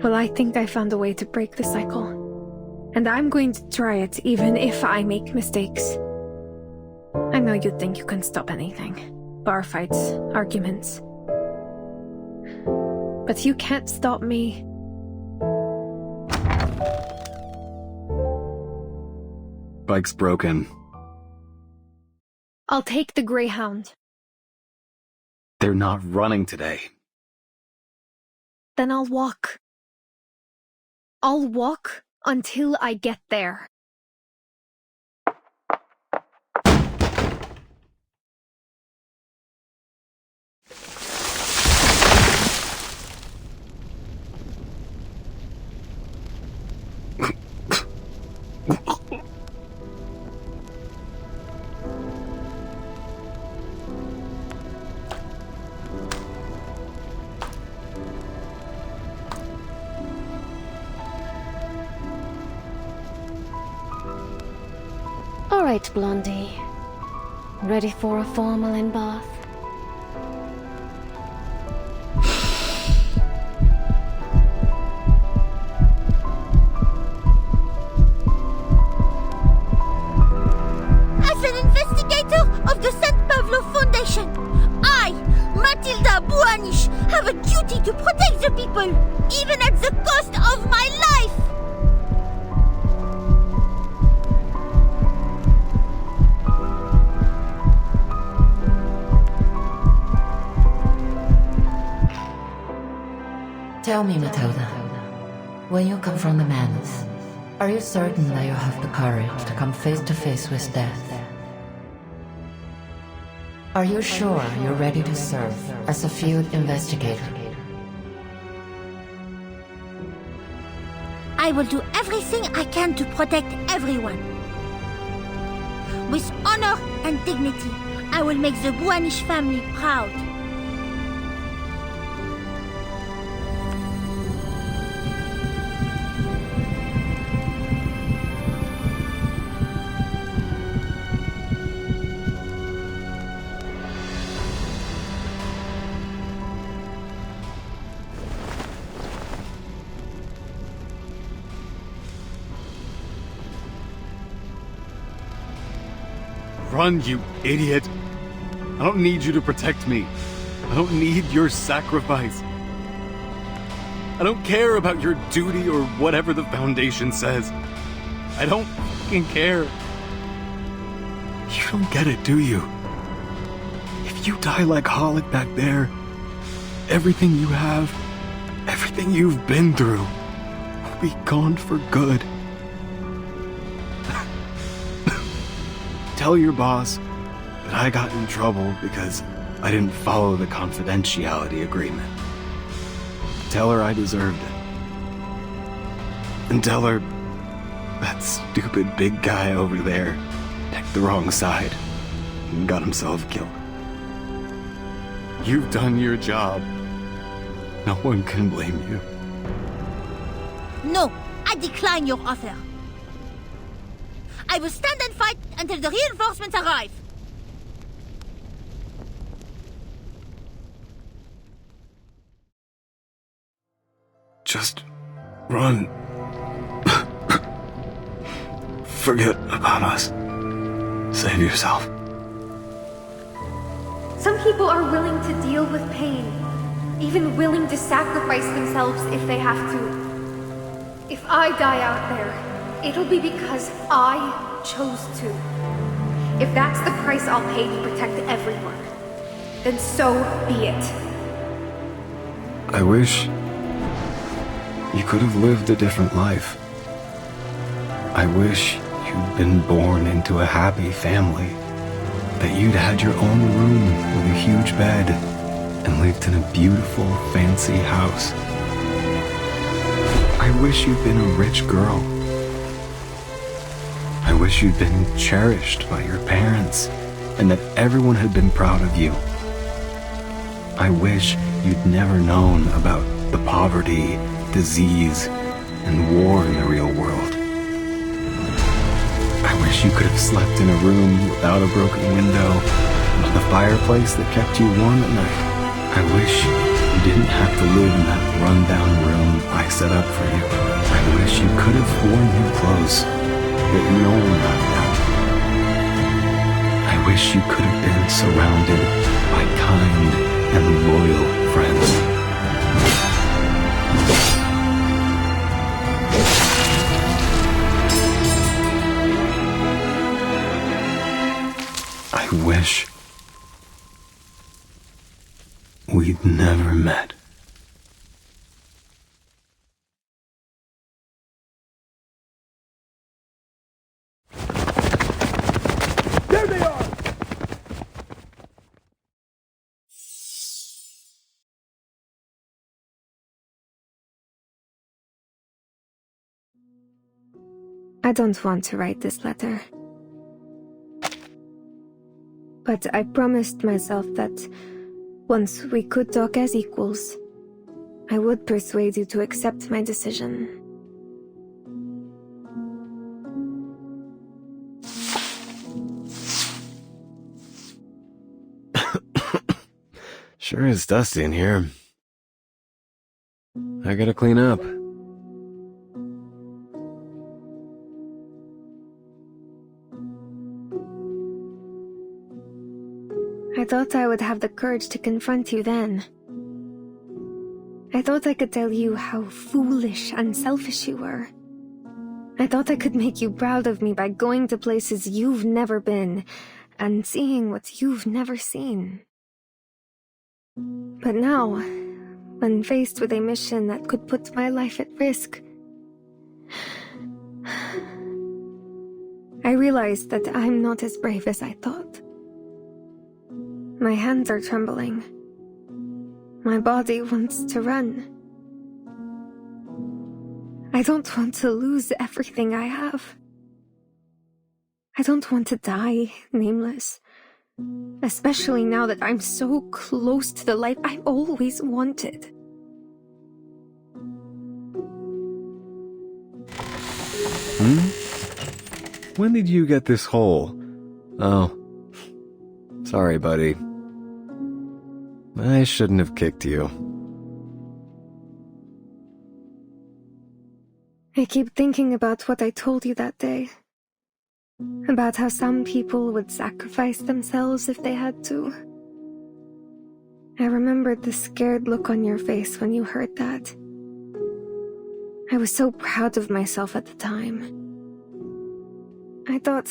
Well, I think I found a way to break the cycle. And I'm going to try it even if I make mistakes. I know you think you can stop anything. Bar fights, arguments. But you can't stop me. Bike's broken. I'll take the Greyhound. They're not running today. Then I'll walk. I'll walk until I get there. Alright, Blondie. Ready for a formal in-bath? As an investigator of the St. Pavlo Foundation, I, Matilda Buanish, have a duty to protect the people, even at the cost of my life! Tell me, Matilda, when you confront the menace, are you certain that you have the courage to come face to face with death? Are you sure you're ready to serve as a field investigator? I will do everything I can to protect everyone. With honor and dignity, I will make the Buanish family proud. Run, you idiot! I don't need you to protect me. I don't need your sacrifice. I don't care about your duty or whatever the Foundation says. I don't fucking care. You don't get it, do you? If you die like Holic back there, everything you have, everything you've been through, will be gone for good. Tell your boss that I got in trouble because I didn't follow the confidentiality agreement. Tell her I deserved it. And tell her that stupid big guy over there picked the wrong side and got himself killed. You've done your job. No one can blame you. No, I decline your offer. I will stand and fight until the reinforcements arrive. Just run. Forget about us. Save yourself. Some people are willing to deal with pain, even willing to sacrifice themselves if they have to. If I die out there, it'll be because I chose to. If that's the price I'll pay to protect everyone, then so be it. I wish you could have lived a different life. I wish you'd been born into a happy family, that you'd had your own room with a huge bed and lived in a beautiful, fancy house. I wish you'd been a rich girl. I wish you'd been cherished by your parents and that everyone had been proud of you. I wish you'd never known about the poverty, disease, and war in the real world. I wish you could have slept in a room without a broken window, with a fireplace that kept you warm at night. I wish you didn't have to live in that rundown room I set up for you. I wish you could have worn your clothes, that no one left out. I wish you could have been surrounded by kind and loyal friends. I wish we'd never met. There they are! I don't want to write this letter. But I promised myself that once we could talk as equals, I would persuade you to accept my decision. Sure is dusty in here. I gotta clean up. I thought I would have the courage to confront you then. I thought I could tell you how foolish and selfish you were. I thought I could make you proud of me by going to places you've never been and seeing what you've never seen. But now, when faced with a mission that could put my life at risk, I realized that I'm not as brave as I thought. My hands are trembling. My body wants to run. I don't want to lose everything I have. I don't want to die nameless. Especially now that I'm so close to the life I've always wanted. When did you get this hole? Oh. Sorry, buddy. I shouldn't have kicked you. I keep thinking about what I told you that day. About how some people would sacrifice themselves if they had to. I remembered the scared look on your face when you heard that. I was so proud of myself at the time. I thought,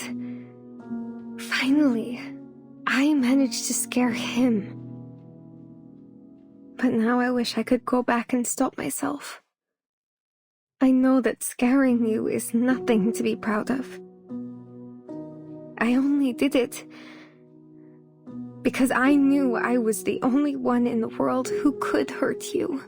finally, I managed to scare him. But now I wish I could go back and stop myself. I know that scaring you is nothing to be proud of. I only did it because I knew I was the only one in the world who could hurt you.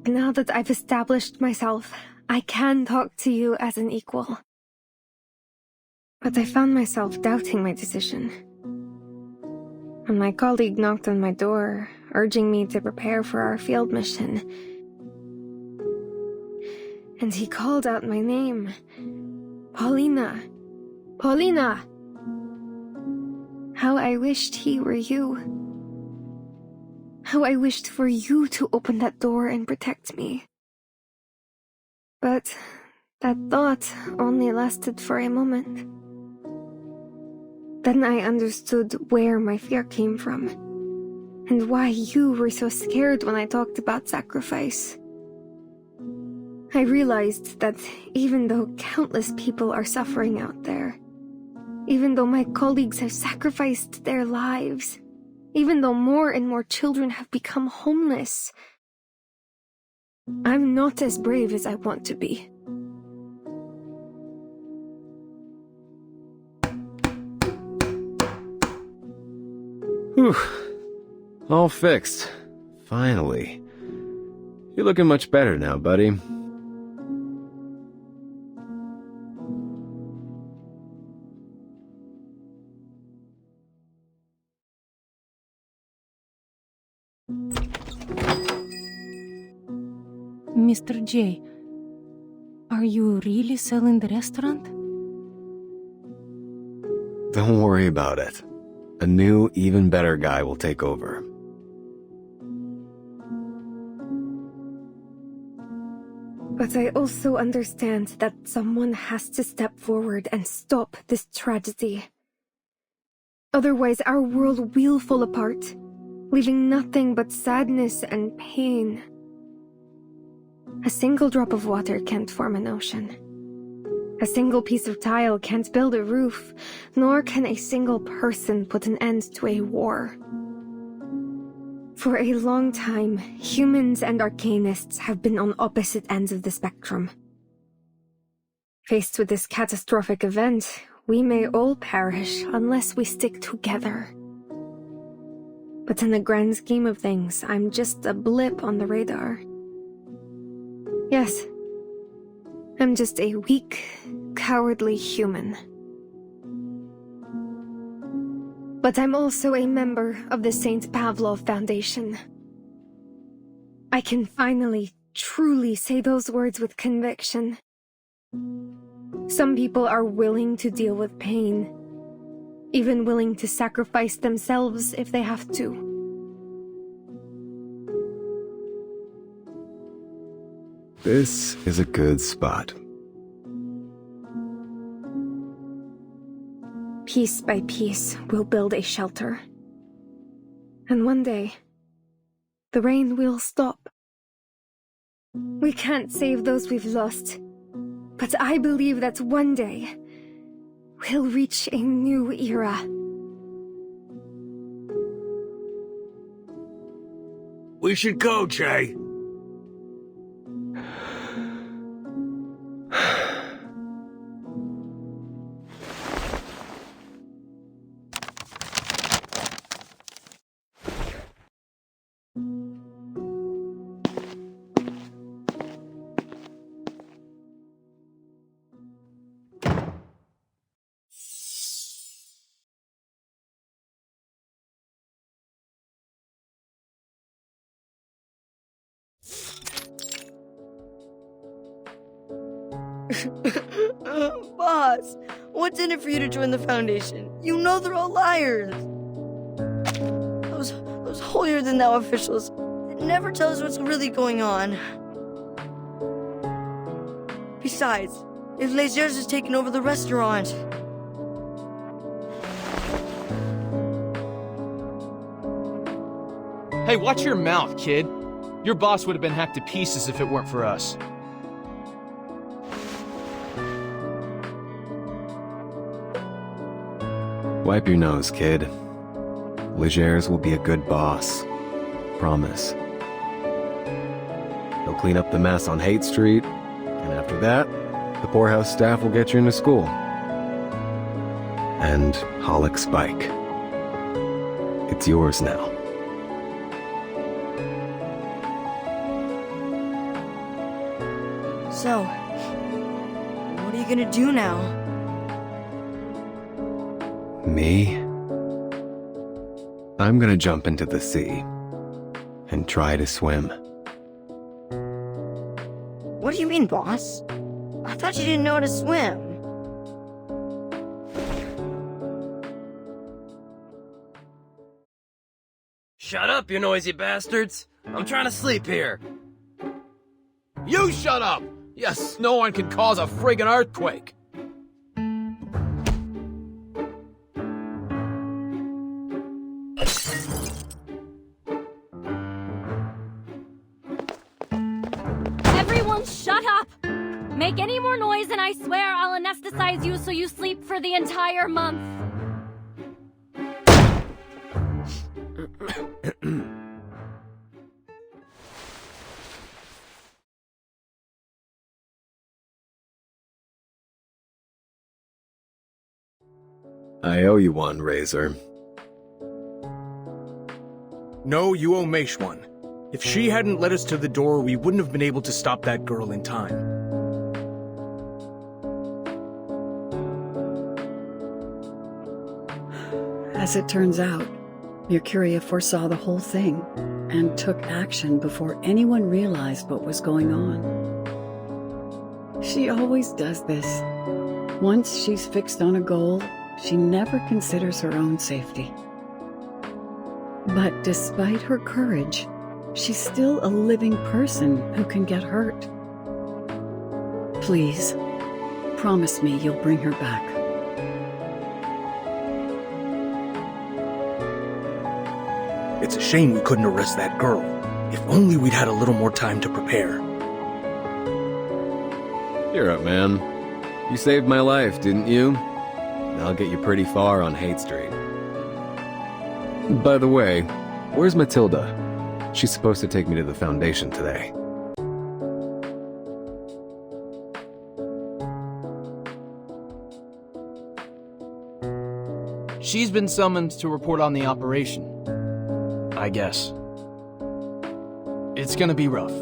Now that I've established myself, I can talk to you as an equal. But I found myself doubting my decision. When my colleague knocked on my door, urging me to prepare for our field mission, and he called out my name, Paulina, Paulina! How I wished he were you. How I wished for you to open that door and protect me. But that thought only lasted for a moment. Then I understood where my fear came from, and why you were so scared when I talked about sacrifice. I realized that even though countless people are suffering out there, even though my colleagues have sacrificed their lives, even though more and more children have become homeless, I'm not as brave as I want to be. Whew. All fixed. Finally. You're looking much better now, buddy. Mr. J, Are you really selling the restaurant? Don't worry about it. A new, even better guy will take over. But I also understand that someone has to step forward and stop this tragedy. Otherwise, our world will fall apart, leaving nothing but sadness and pain. A single drop of water can't form an ocean. A single piece of tile can't build a roof, nor can a single person put an end to a war. For a long time, humans and arcanists have been on opposite ends of the spectrum. Faced with this catastrophic event, we may all perish unless we stick together. But in the grand scheme of things, I'm just a blip on the radar. Yes, I'm just a weak, cowardly human. But I'm also a member of the St. Pavlov Foundation. I can finally, truly say those words with conviction. Some people are willing to deal with pain, even willing to sacrifice themselves if they have to. This is a good spot. Piece by piece, we'll build a shelter. And one day, the rain will stop. We can't save those we've lost, but I believe that one day, we'll reach a new era. We should go, Jay. Boss, what's in it for you to join the Foundation? You know they're all liars. Those holier-than-thou officials never tell us what's really going on. Besides, if Lasers has taken over the restaurant... Hey, watch your mouth, kid. Your boss would have been hacked to pieces if it weren't for us. Wipe your nose, kid. Legers will be a good boss. Promise. He'll clean up the mess on Haight Street, and after that, the poorhouse staff will get you into school. And Holic Spike. It's yours now. So, what are you gonna do now? Me? I'm gonna jump into the sea and try to swim. What do you mean, boss? I thought you didn't know how to swim. Shut up, you noisy bastards. I'm trying to sleep here. You shut up! Yes, no one can cause a friggin' earthquake. Everyone shut up! Make any more noise and I swear I'll anesthetize you so you sleep for the entire month. I owe you one, Razor. No, you owe Meish one. If she hadn't led us to the door, we wouldn't have been able to stop that girl in time. As it turns out, Mercuria foresaw the whole thing and took action before anyone realized what was going on. She always does this. Once she's fixed on a goal, she never considers her own safety. But despite her courage, she's still a living person who can get hurt. Please, promise me you'll bring her back. It's a shame we couldn't arrest that girl. If only we'd had a little more time to prepare. Cheer up, man. You saved my life, didn't you? I'll get you pretty far on Hate Street. By the way, where's Matilda? She's supposed to take me to the Foundation today. She's been summoned to report on the operation. I guess. It's gonna be rough.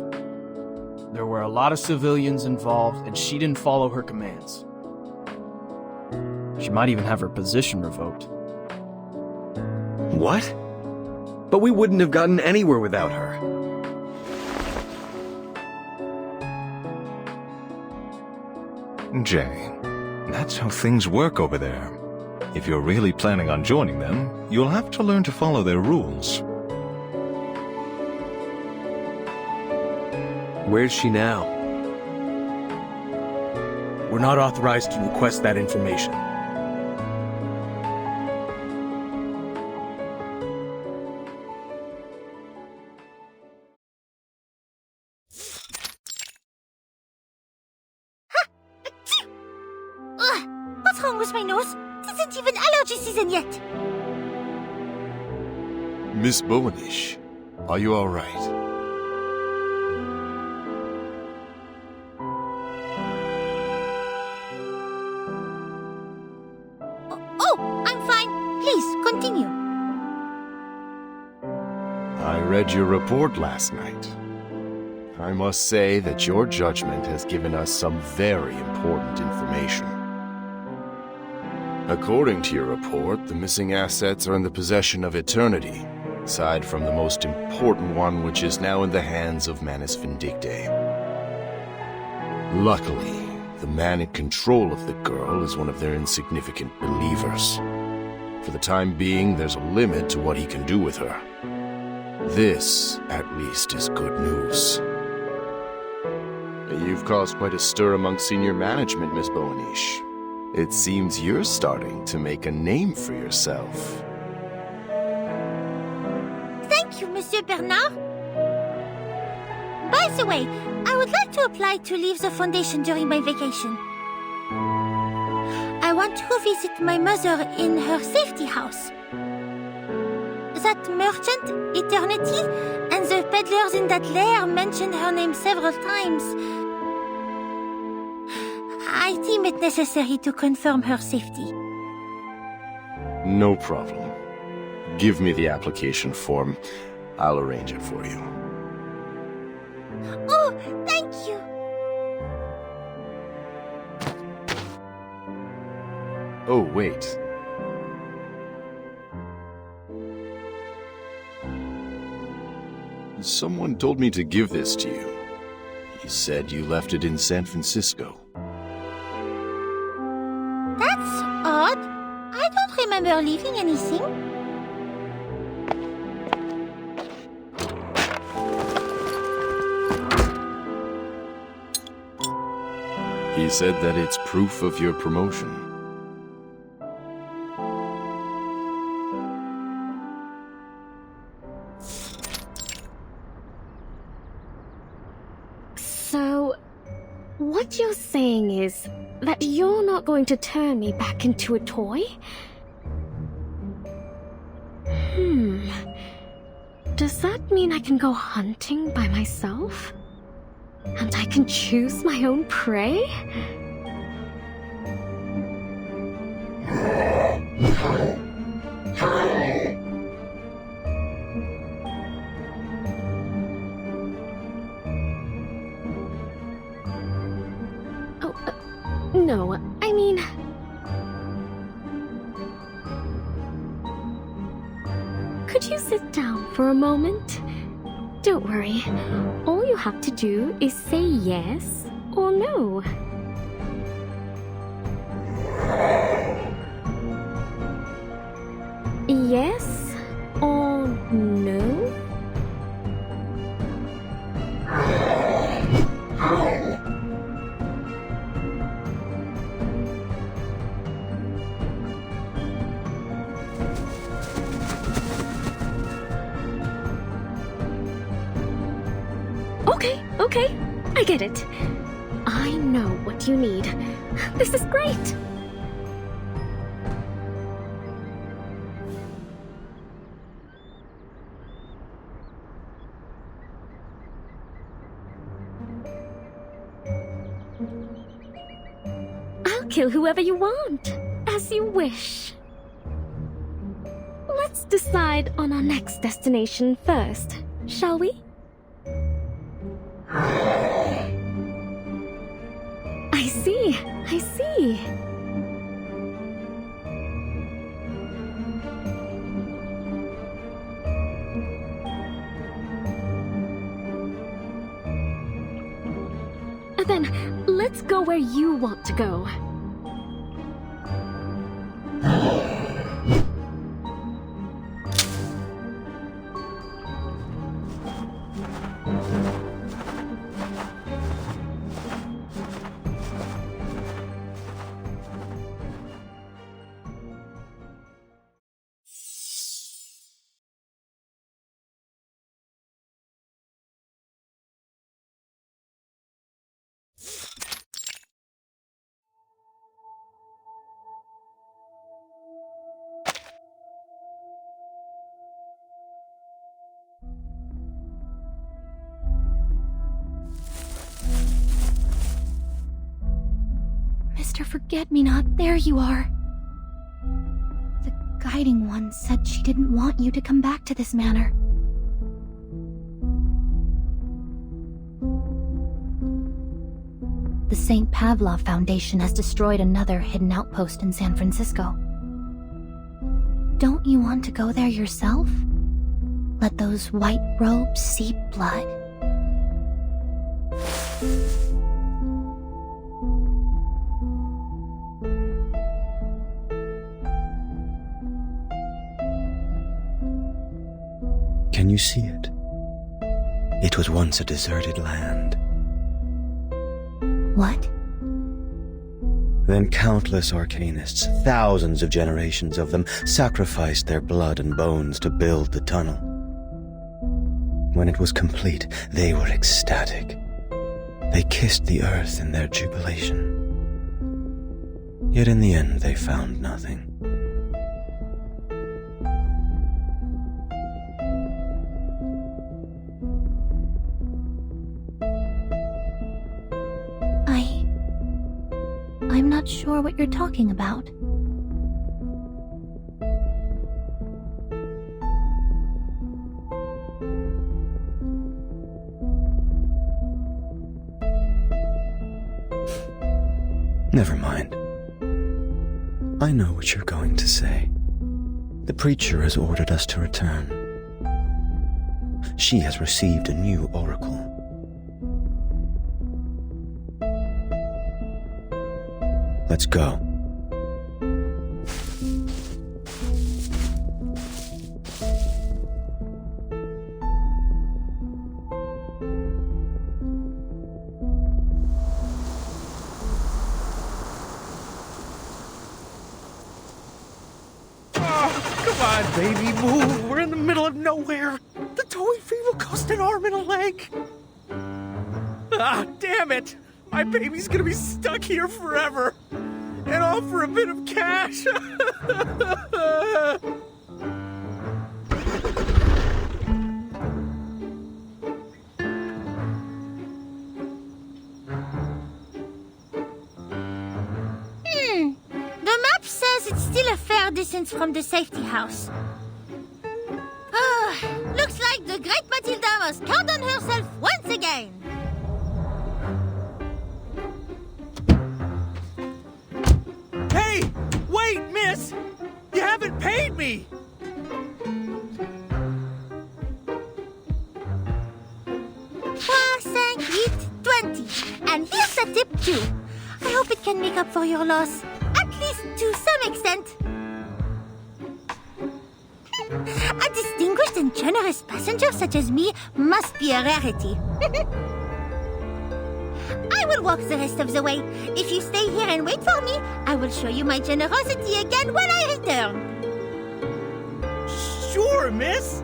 There were a lot of civilians involved, and she didn't follow her commands. She might even have her position revoked. What? But we wouldn't have gotten anywhere without her. Jay, that's how things work over there. If you're really planning on joining them, you'll have to learn to follow their rules. Where's she now? We're not authorized to request that information. Ugh, what's wrong with my nose? It isn't even allergy season yet. Miss Bowenish, are you all right? Oh, I'm fine. Please, continue. I read your report last night. I must say that your judgment has given us some very important information. According to your report, the missing assets are in the possession of Eternity, aside from the most important one, which is now in the hands of Manus Vindicte. Luckily, the man in control of the girl is one of their insignificant believers. For the time being, there's a limit to what he can do with her. This, at least, is good news. You've caused quite a stir among senior management, Miss Bowenish. It seems you're starting to make a name for yourself. Thank you, Monsieur Bernard. By the way, I would like to apply to leave the Foundation during my vacation. I want to visit my mother in her safety house. That merchant, Eternity, and the peddlers in that lair mentioned her name several times. I deem it necessary to confirm her safety. No problem. Give me the application form. I'll arrange it for you. Oh, thank you. Oh, wait. Someone told me to give this to you. He said you left it in San Francisco. That's odd. I don't remember leaving anything. He said that it's proof of your promotion. So, what you're saying is that you're not going to turn me back into a toy? Does that mean I can go hunting by myself? And I can choose my own prey? No, I mean... Could you sit down for a moment? Don't worry. All you have to do is say yes or no. Yes or no? Okay, I get it. I know what you need. This is great. I'll kill whoever you want, as you wish. Let's decide on our next destination first, shall we? I see. Then, let's go where you want to go. Mr. Forget-Me-Not, there you are. The Guiding One said she didn't want you to come back to this manor. The St. Pavlov Foundation has destroyed another hidden outpost in San Francisco. Don't you want to go there yourself? Let those white robes seep blood. Can you see it? It was once a deserted land. What? Then countless arcanists, thousands of generations of them, sacrificed their blood and bones to build the tunnel. When it was complete, they were ecstatic. They kissed the earth in their jubilation. Yet in the end, they found nothing. I'm not sure what you're talking about. Never mind. I know what you're going to say. The preacher has ordered us to return. She has received a new oracle. Let's go. Come on, baby, move. We're in the middle of nowhere. The towing fee will cost an arm and a leg. Ah, damn it. My baby's gonna be stuck here forever. And all for a bit of cash. The map says it's still a fair distance from the safety house. Looks like the great Matilda must count on herself once again. Hey! Wait, miss! You haven't paid me! $4, $5, $8, $20. And here's a tip too. I hope it can make up for your loss. At least accent. A distinguished and generous passenger such as me must be a rarity. I will walk the rest of the way. If you stay here and wait for me, I will show you my generosity again when I return. Sure, miss.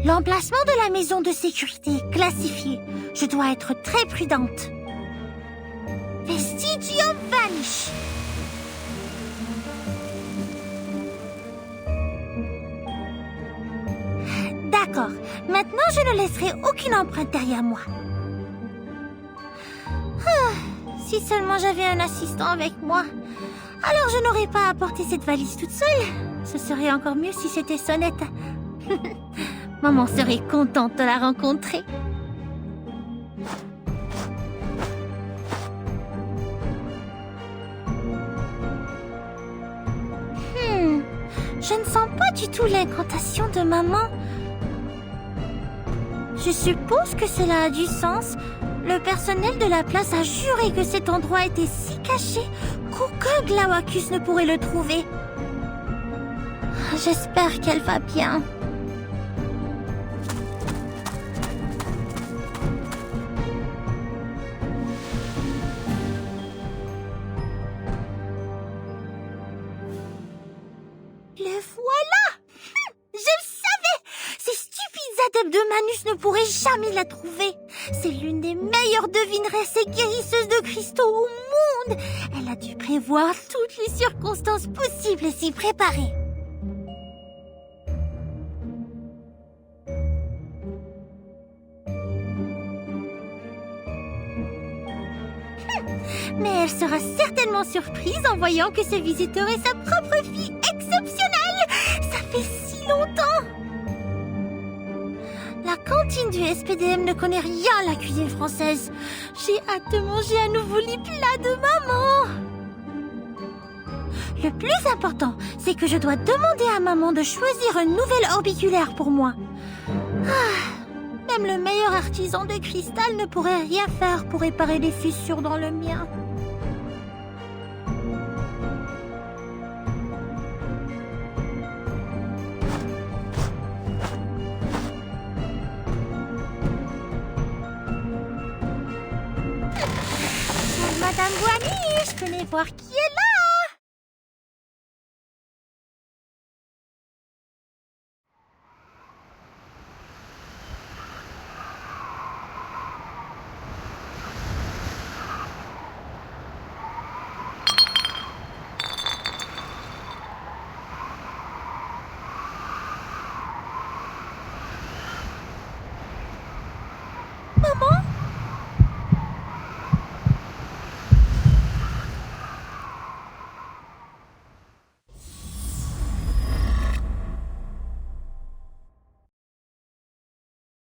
L'emplacement de la maison de sécurité est classifié. Je dois être très prudente. Vestigium vanish. D'accord. Maintenant, je ne laisserai aucune empreinte derrière moi. Si seulement j'avais un assistant avec moi. Alors je n'aurais pas à porter cette valise toute seule. Ce serait encore mieux si c'était Sonnette. Maman serait contente de la rencontrer. Je ne sens pas du tout l'incantation de maman. Je suppose que cela a du sens. Le personnel de la place a juré que cet endroit était si caché qu'aucun Glaucus ne pourrait le trouver. J'espère qu'elle va bien. De Manus ne pourrait jamais la trouver. C'est l'une des meilleures devineresses et guérisseuses de cristaux au monde. Elle a dû prévoir toutes les circonstances possibles et s'y préparer. Mais elle sera certainement surprise en voyant que ce visiteur est sa propre fille exceptionnelle. Ça fait si longtemps. La cantine du SPDM ne connaît rien à la cuisine française. J'ai hâte de manger à nouveau les plats de maman. Le plus important, c'est que je dois demander à maman de choisir un nouvel orbiculaire pour moi. Même le meilleur artisan de cristal ne pourrait rien faire pour réparer les fissures dans le mien. Madame Boigny, je venais voir qui est là.